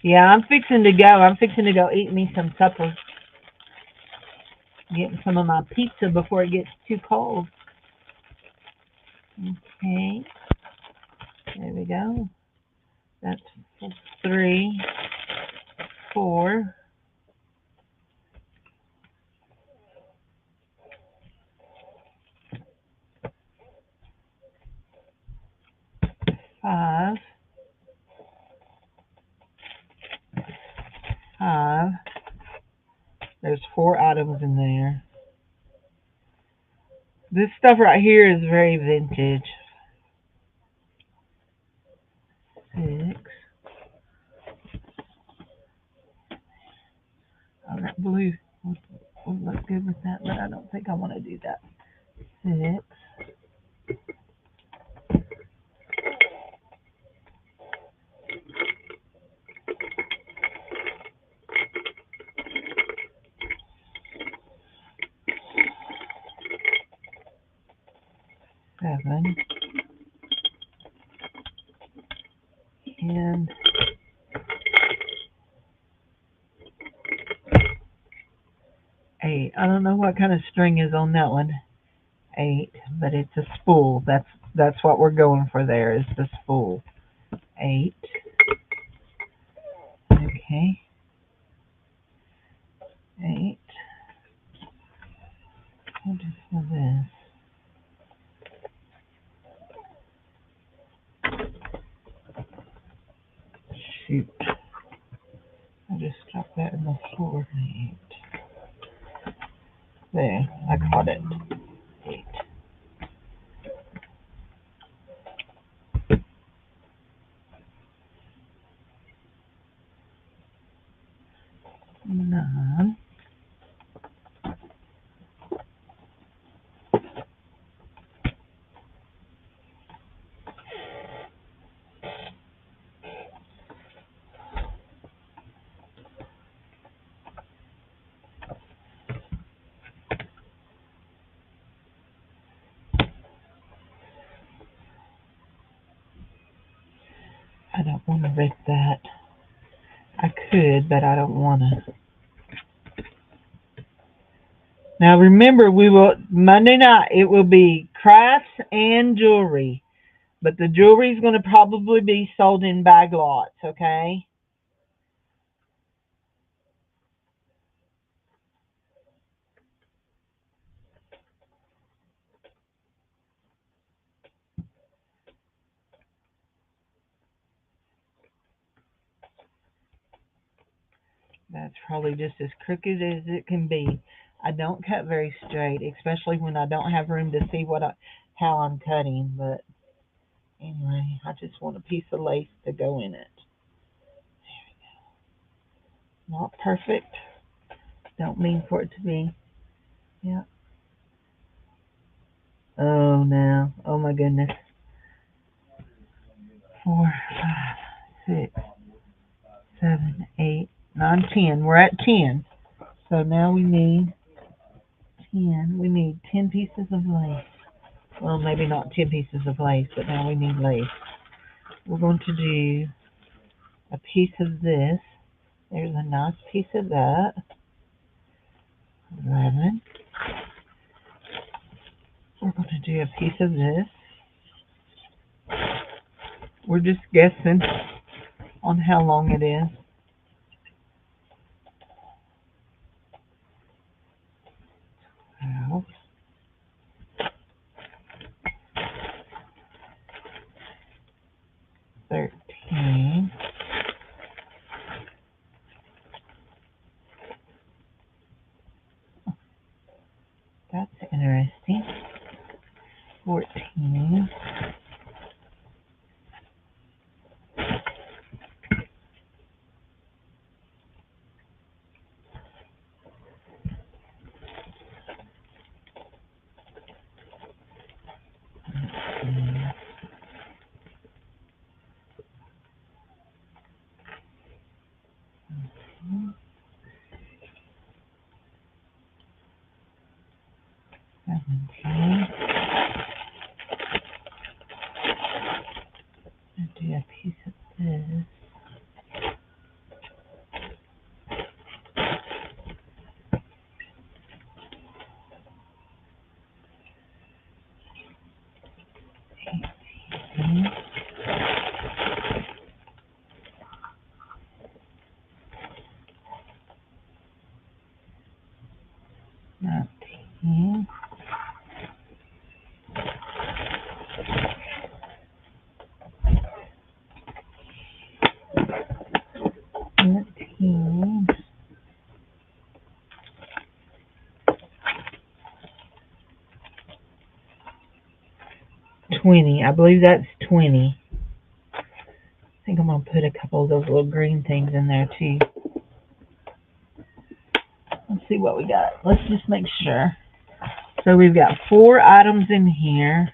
[SPEAKER 1] Yeah, I'm fixing to go. I'm fixing to go eat me some supper. Getting some of my pizza before it gets too cold. Okay. There we go. That's 3, 4. 5. 5. There's 4 items in there. This stuff right here is very vintage. 6. Oh, that blue would look good with that, but I don't think I want to do that. 6. 7. And 8. I don't know what kind of string is on that one. 8, but it's a spool. That's what we're going for there, is the spool. 8. Okay. 8. What is this? Shoot. I just dropped that in the floor. 8. There, I caught it. 8. 9. I don't want to rip that. I could, but I don't want to. Now remember, Monday night it will be crafts and jewelry, but the jewelry is going to probably be sold in bag lots. Okay. That's probably just as crooked as it can be. I don't cut very straight, especially when I don't have room to see how I'm cutting. But anyway, I just want a piece of lace to go in it. There we go. Not perfect. Don't mean for it to be. Yeah. Oh no. Oh my goodness. 4, 5, 6, 7, 8, 9, 10. We're at 10. So now we need 10. We need 10 pieces of lace. Well, maybe not 10 pieces of lace, but now we need lace. We're going to do a piece of this. There's a nice piece of that. 11. We're going to do a piece of this. We're just guessing on how long it is. 12. 13. That's interesting. 14. 17. I'll do a piece of this. 18. 19. 19. 20. I believe that's 20. I think I'm going to put a couple of those little green things in there too. Let's see what we got. Let's just make sure. So we've got 4 items in here.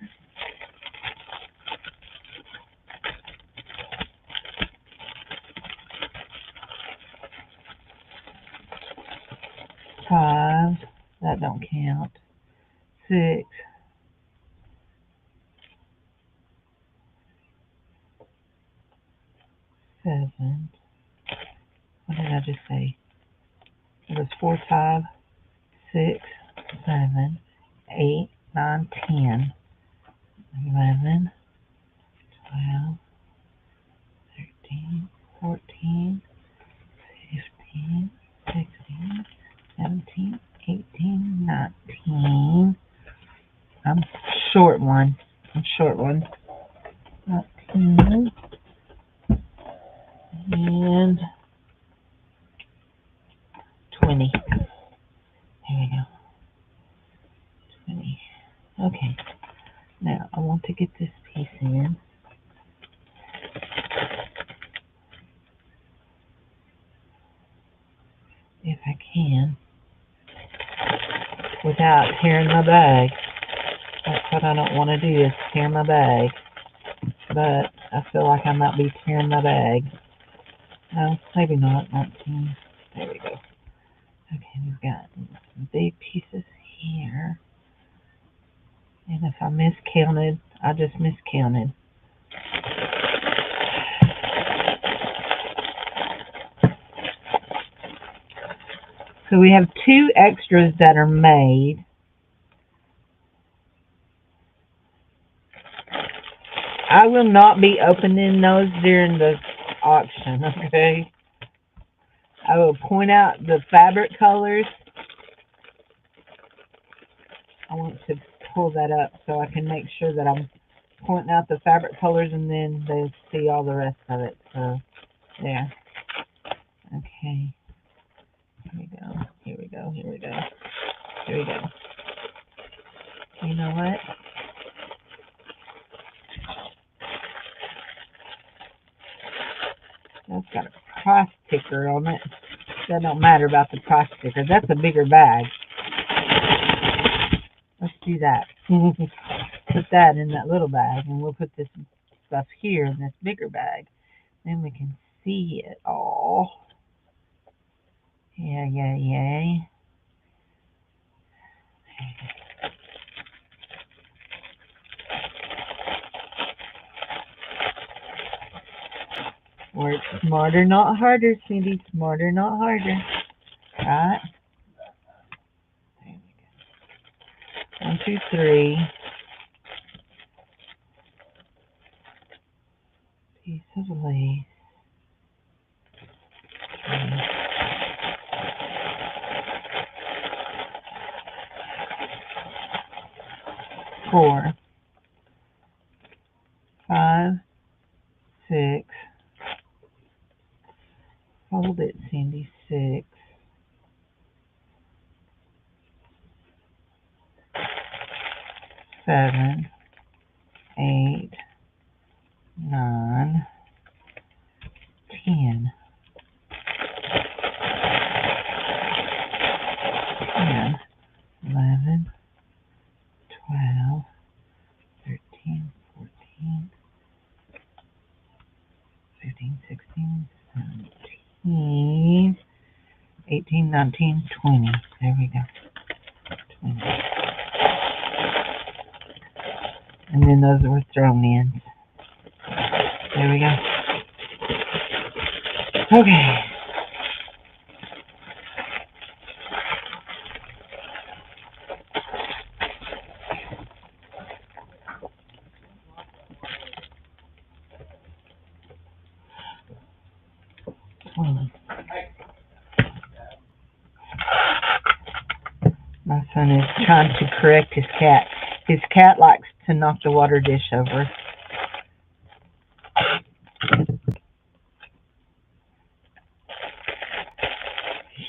[SPEAKER 1] Five. That don't count. 6. 7. What did I just say? It was 4, 5, 6, 7, 8, 9, 10, 11, 12, 13, 14, 15, 16, 17, 18, 19. I'm short one. 19. And 20. There we go. 20. Okay. Now I want to get this piece in. If I can. Without tearing my bag. That's what I don't want to do, is tear my bag. But I feel like I might be tearing my bag. No, maybe not. 19. There we go. Okay, we've got some big pieces here. And if I miscounted, I just miscounted. So we have 2 extras that are made. I will not be opening those during the auction, okay? I will point out the fabric colors. I want to pull that up so I can make sure that I'm pointing out the fabric colors and then they see all the rest of it. So, yeah. Okay. Here we go. Here we go. Here we go. Here we go. You know what? That's got a price sticker on it. That don't matter about the price sticker. That's a bigger bag. Let's do that. Put that in that little bag, and we'll put this stuff here in this bigger bag. Then we can see it all. Yeah. Work smarter, not harder, Cindy. Smarter, not harder. Right? 1, 2, 3. Piece of lace. 3. 4. 5, 6. Hold it, Cindy. 6. 7, 8, 9, 10. 10, 11, 12, 13, 14, 15, 16, 17, 18, 19, 20. There we go. 20. And then those were thrown in. There we go. Okay. My son is trying to correct his cat. His cat likes to knock the water dish over.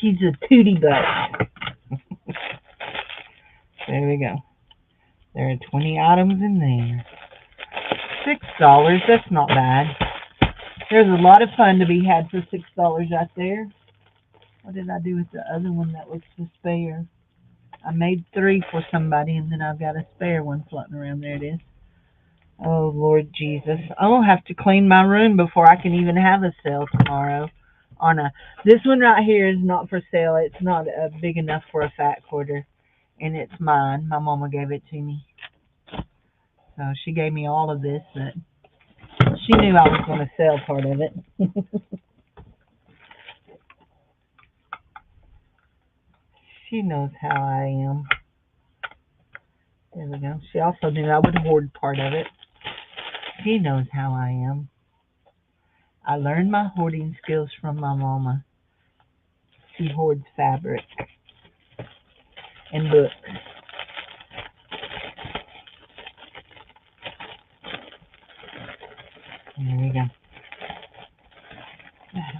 [SPEAKER 1] He's a tootie butt. There we go. There are 20 items in there. $6. That's not bad. There's a lot of fun to be had for $6 out there. What did I do with the other one that was the spare? I made 3 for somebody, and then I've got a spare one floating around. There it is. Oh, Lord Jesus. I'm going to have to clean my room before I can even have a sale tomorrow. This one right here is not for sale. It's not big enough for a fat quarter, and it's mine. My mama gave it to me. So she gave me all of this, but she knew I was going to sell part of it. She knows how I am. There we go. She also knew I would hoard part of it. She knows how I am. I learned my hoarding skills from my mama. She hoards fabric and books. There we go.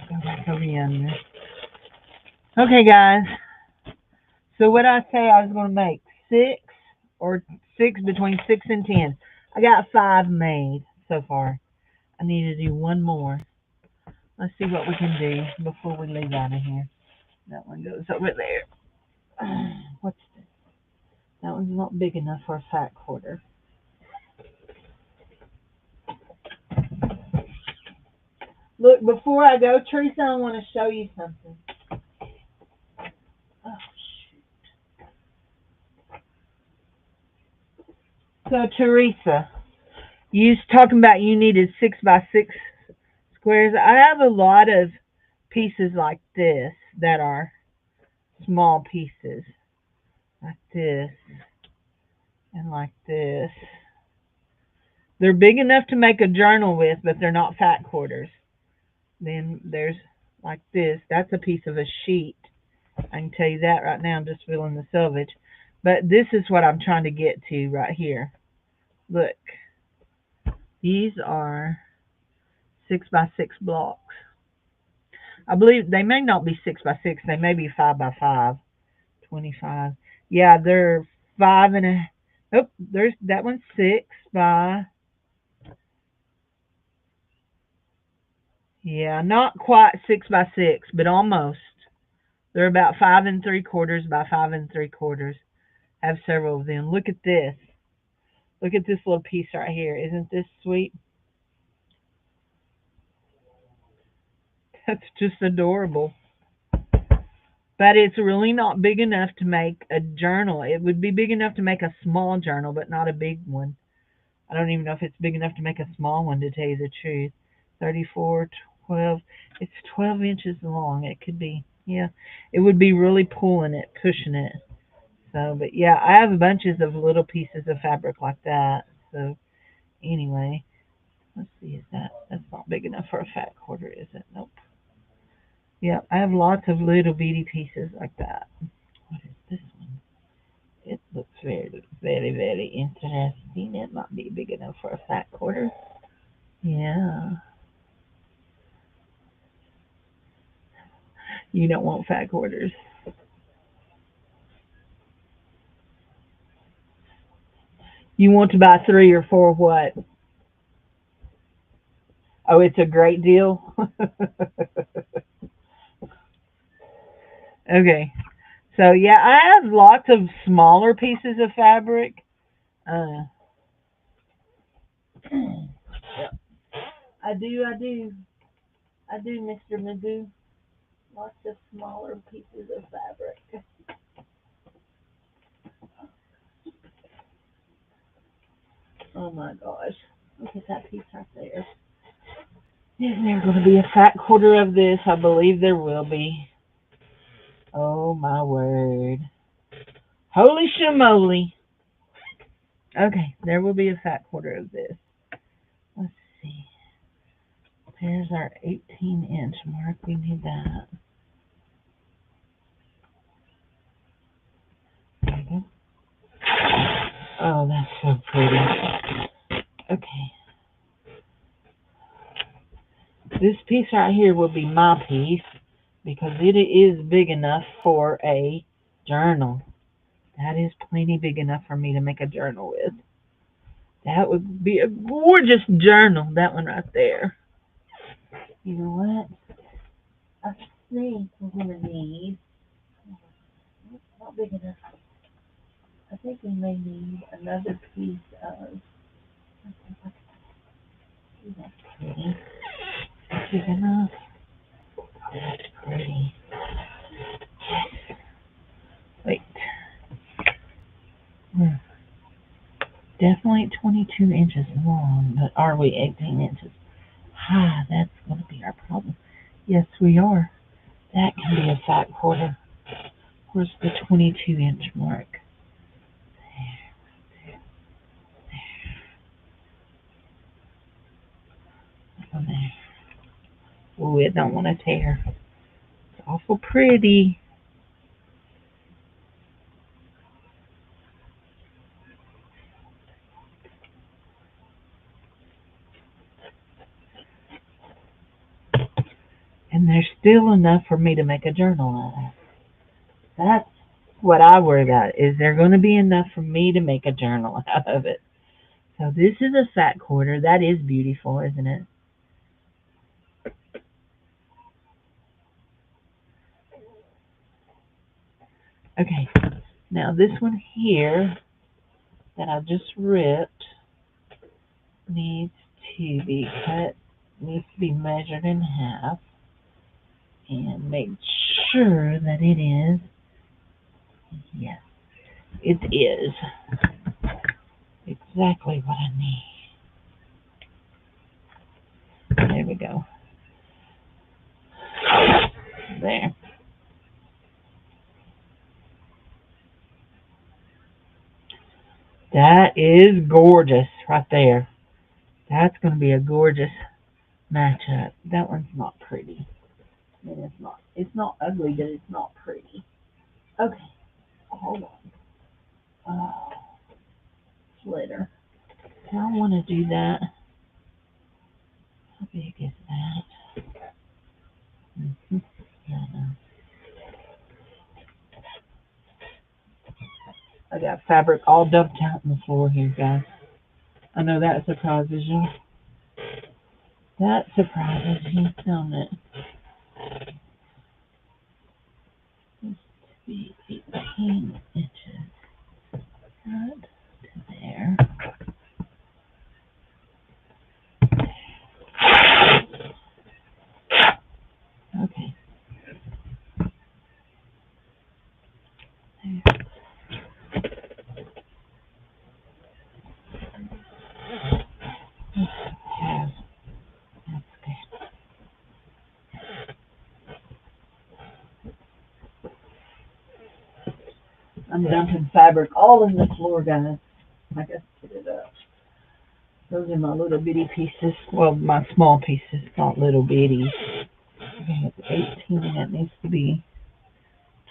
[SPEAKER 1] Go back over yonder. Okay, guys. So what I say I was going to make 6 between 6 and 10. I got 5 made so far. I need to do one more. Let's see what we can do before we leave out of here. That one goes over there. What's this? That one's not big enough for a fat quarter. Look, before I go, Teresa, I want to show you something. Oh, shoot. So, Teresa, you was talking about you needed 6 by 6 squares. I have a lot of pieces like this that are small pieces. Like this. And like this. They're big enough to make a journal with, but they're not fat quarters. Then there's like this. That's a piece of a sheet. I can tell you that right now. I'm just feeling the selvage. But this is what I'm trying to get to right here. Look. These are 6 by 6 blocks. I believe they may not be 6 by 6. They may be 5 by 5. 25. Yeah, they're 5 and a... Oh, there's that one's 6 by... Yeah, not quite 6 by 6, but almost. They're about 5 3/4 by 5 3/4. I have several of them. Look at this. Look at this little piece right here. Isn't this sweet? That's just adorable. But it's really not big enough to make a journal. It would be big enough to make a small journal, but not a big one. I don't even know if it's big enough to make a small one, to tell you the truth. 34, 12. It's 12 inches long. It could be, yeah. It would be really pulling it, pushing it. So, but yeah, I have bunches of little pieces of fabric like that. So, anyway, let's see, that's not big enough for a fat quarter, is it? Nope. Yeah, I have lots of little bitty pieces like that. What is this one? It looks very, very, very interesting. It might be big enough for a fat quarter. Yeah. You don't want fat quarters. You want to buy 3 or 4 what? Oh, it's a great deal. Okay. So yeah, I have lots of smaller pieces of fabric. Uh, yeah, I do, Mr. Magoo. Lots of smaller pieces of fabric. Oh my gosh. Look at that piece right there. Is there going to be a fat quarter of this? I believe there will be. Oh my word. Holy shamoly. Okay, there will be a fat quarter of this. Let's see. There's our 18-inch mark. We need that. There we go. Oh, that's so pretty. Okay. This piece right here will be my piece because it is big enough for a journal. That is plenty big enough for me to make a journal with. That would be a gorgeous journal, that one right there. You know what? I think we're going to need, not big enough. I think we may need another piece of, that's pretty. Big enough. That's pretty. Wait. Hmm. Definitely 22 inches long, but are we 18 inches high? That's going to be our problem. Yes, we are. That can be a fat quarter. Where's the 22-inch mark? There, there. Oh, it don't want to tear. It's awful pretty. And there's still enough for me to make a journal out of. That's what I worry about. Is there going to be enough for me to make a journal out of it? So this is a fat quarter. That is beautiful, isn't it? Okay. Now this one here that I just ripped needs to be cut, needs to be measured in half and make sure that it is, yes, it is exactly what I need. There we go. There. That is gorgeous right there. That's going to be a gorgeous matchup. That one's not pretty. I mean, it's not ugly, but it's not pretty. Okay, hold on. Oh, slitter. I want to do that. How big is that? Mm-hmm. Yeah, no. I got fabric all dumped out on the floor here, guys. I know that surprises you. That surprises you, don't it? This to be 18 inches. Cut to there. Okay. I'm dumping fabric all in the floor, guys. I got to get it up. Those are my little bitty pieces. Well, my small pieces, not little bitties. Okay, it's 18. That needs to be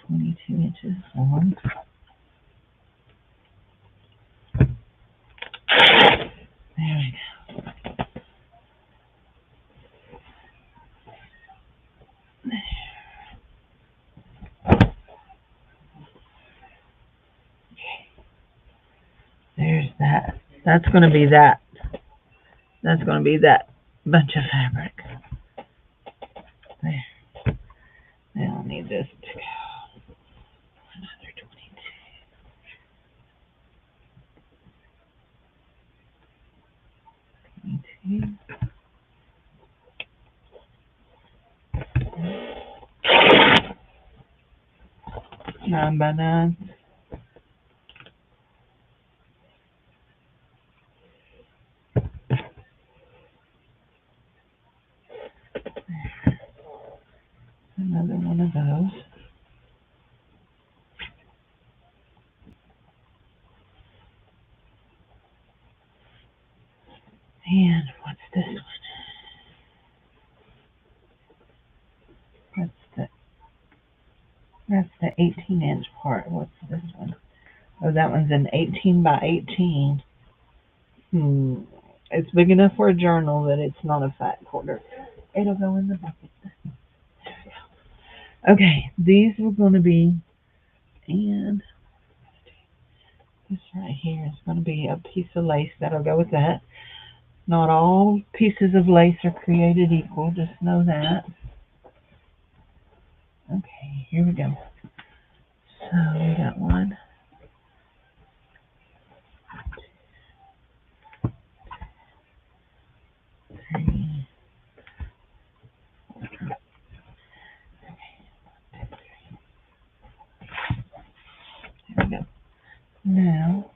[SPEAKER 1] 22 inches long. There we go. There's that. That's going to be that. That's going to be that bunch of fabric. There. Now I'll need this to go. Another 22. 9 by 9. Another one of those. And what's this one? That's the 18-inch part. What's this one? Oh, that one's an 18 by 18. It's big enough for a journal, but it's not a fat quarter. It'll go in the bucket. Okay, these were going to be, and this right here is going to be a piece of lace that'll go with that. Not all pieces of lace are created equal, just know that. Okay, here we go. So we got 1, 2, 3, 4. There we go. Now,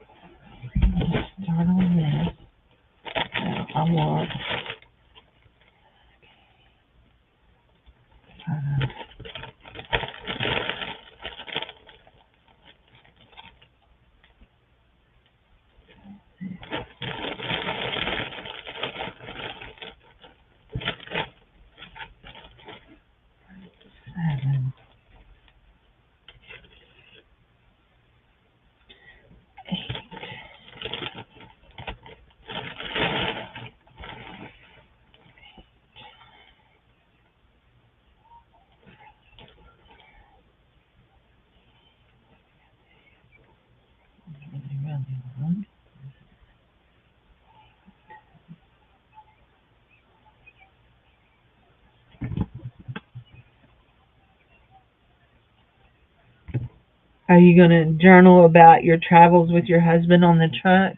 [SPEAKER 1] let's start on this. Now, I want 7, 8. Really long. Are you going to journal about your travels with your husband on the truck?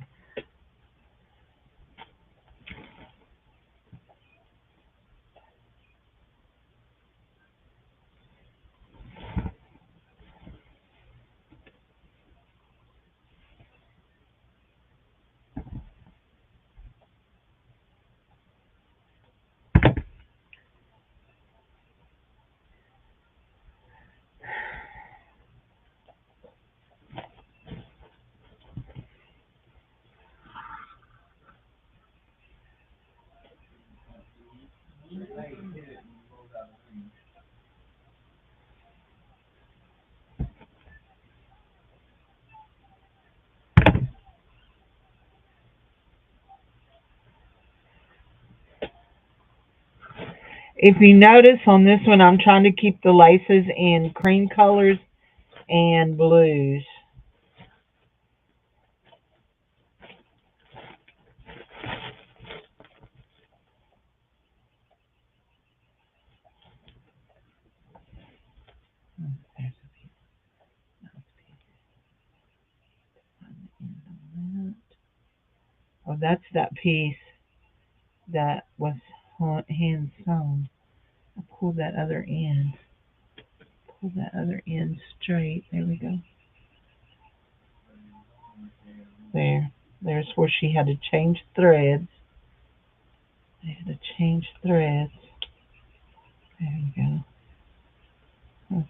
[SPEAKER 1] If you notice on this one, I'm trying to keep the laces in cream colors and blues. Oh, that's that piece that was hand sewn. I pulled that other end. Pull that other end straight. There we go. There. There's where she had to change threads. I had to change threads. There you go.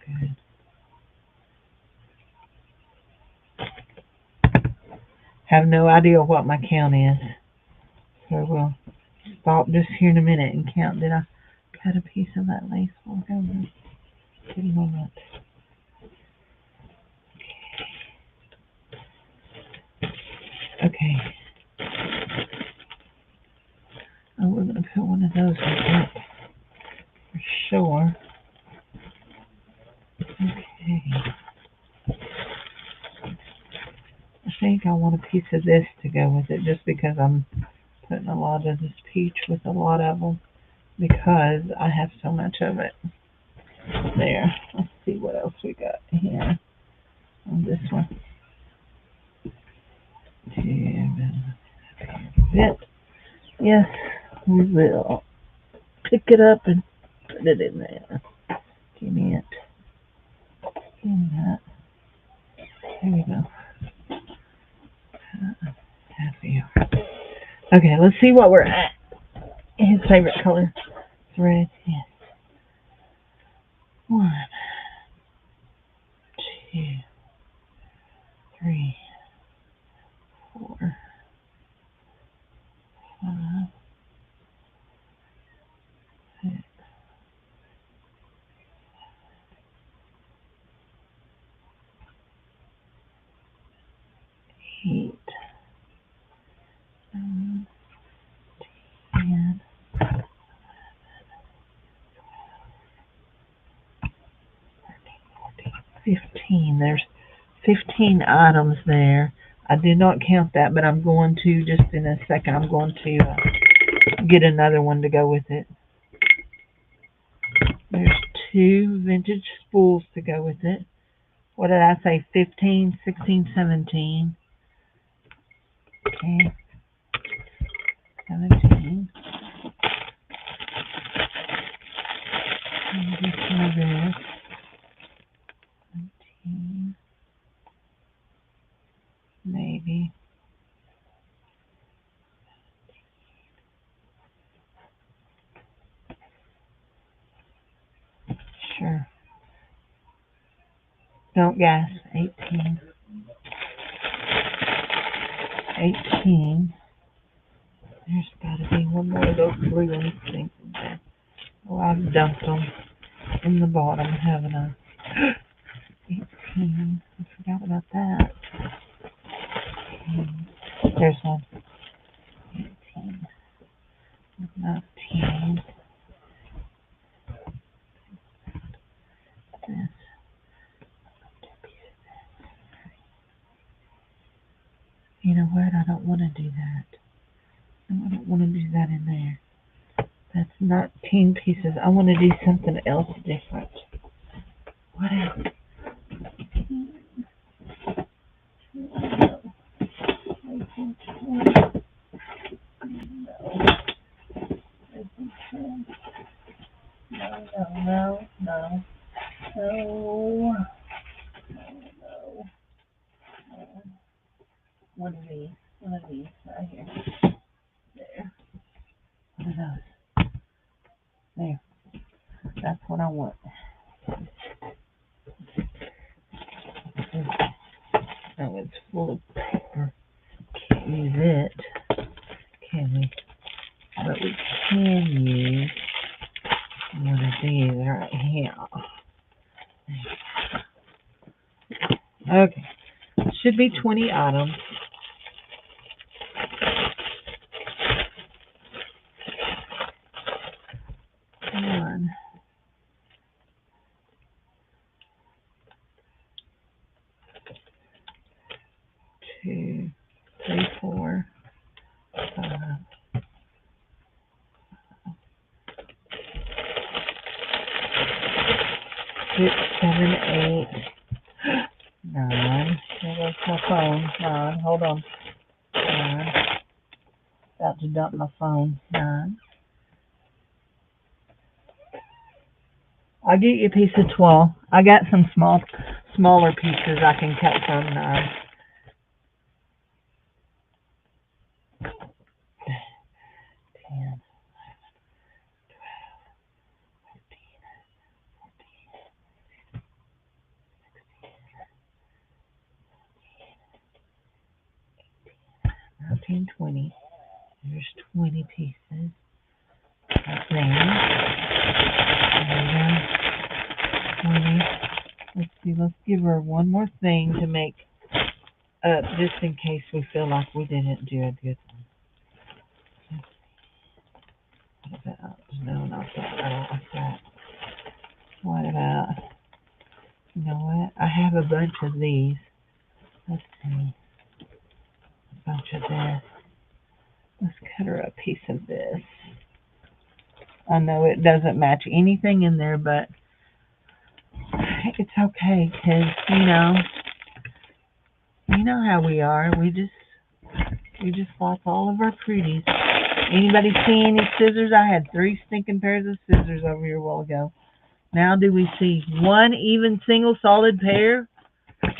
[SPEAKER 1] good. Have no idea what my count is. So we'll stop just here in a minute and count. Did I cut a piece of that lace? We'll go with a moment. Okay. Oh, we're going to put one of those in it for sure. Okay. I think I want a piece of this to go with it just because I'm putting a lot of this peach with a lot of them because I have so much of it. There. Let's see what else we got here on this one. It. Yes, we will pick it up and put it in there. Give me it. Give me that. There we go. Happy. Okay, let's see what we're at. His favorite color. Red. Yes. 1, 2, 3, 4, 5, 6, 8, 9, 10, 15. There's 15 items there. I did not count that, but I'm going to, just in a second, I'm going to get another one to go with it. There's 2 vintage spools to go with it. What did I say? 15, 16, 17. Okay. 17. And just one of this. 17. Maybe. Sure. Don't gas. 18. 18. There's got to be one more of those blue ones things in there. Oh, I've dumped them in the bottom, haven't I? 18. I forgot about that. 18. There's one. 18. 19. This. You know what? I don't want to do that. No, I don't want to do that in there. That's not 10 pieces. I want to do something else different. What else? No. One of these right here. There. One of those. There. That's what I want. Oh, it's full of paper. Can't use it, can we? But we can use one of these right here. Okay. Should be 20 items. One. 2, 3, 4, 5, 6, 7, 8, 9. There goes my phone. 9. Hold on. 9. About to dump my phone. 9. I'll get you a piece of 12. I got some smaller pieces I can cut from 9. 10, 12, 13, 14, 14, 20. There's 20 pieces. Right there. 20. Let's see, let's give her one more thing to make up just in case we feel like we didn't do a good one. What about, no, not that, I don't like that. What about, you know what, I have a bunch of these. Let's see, a bunch of this. Let's cut her a piece of this. I know it doesn't match anything in there, but it's okay, because, you know how we are. We just like all of our pretties. Anybody see any scissors? I had 3 stinking pairs of scissors over here a while ago. Now do we see one even single solid pair?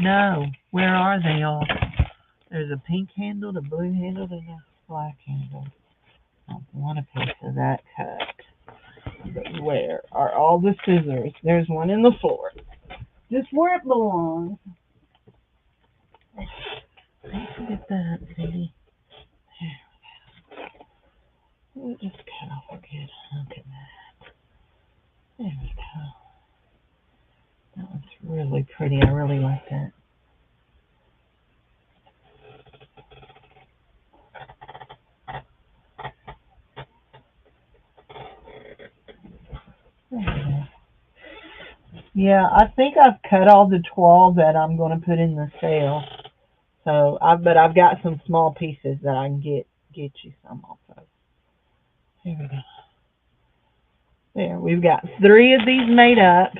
[SPEAKER 1] No. Where are they all? There's a pink handled, a blue handled, and a black handled. I want a piece of that cut. But where are all the scissors? There's one in the floor. Just where it belongs. Get that, Sadie. There we go. We'll just cut off a good hunk of that. There we go. That one's really pretty. I really like that. There we go. Yeah, I think I've cut all the 12 that I'm going to put in the sale. So, but I've got some small pieces that I can get you some also. Here we go. There, we've got 3 of these made up.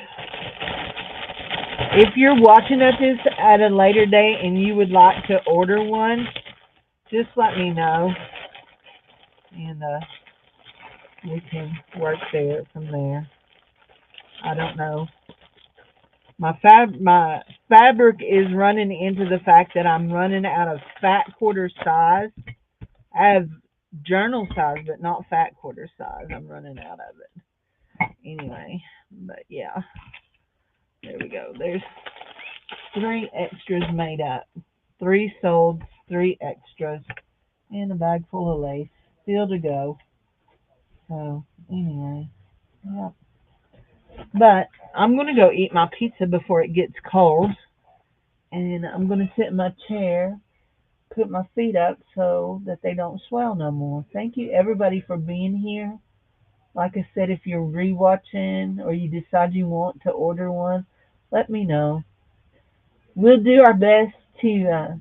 [SPEAKER 1] If you're watching this at a later date and you would like to order one, just let me know, and we can work there from there. I don't know. My fabric is running into the fact that I'm running out of fat quarter size. I have journal size, but not fat quarter size. I'm running out of it. Anyway, but yeah. There we go. There's 3 extras made up. 3 sold, 3 extras, and a bag full of lace. Still to go. So, anyway, yeah. But I'm going to go eat my pizza before it gets cold. And I'm going to sit in my chair, put my feet up so that they don't swell no more. Thank you, everybody, for being here. Like I said, if you're rewatching or you decide you want to order one, let me know. We'll do our best to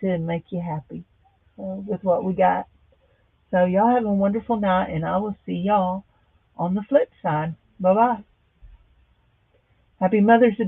[SPEAKER 1] make you happy with what we got. So y'all have a wonderful night, and I will see y'all on the flip side. Bye-bye. Happy Mother's Day.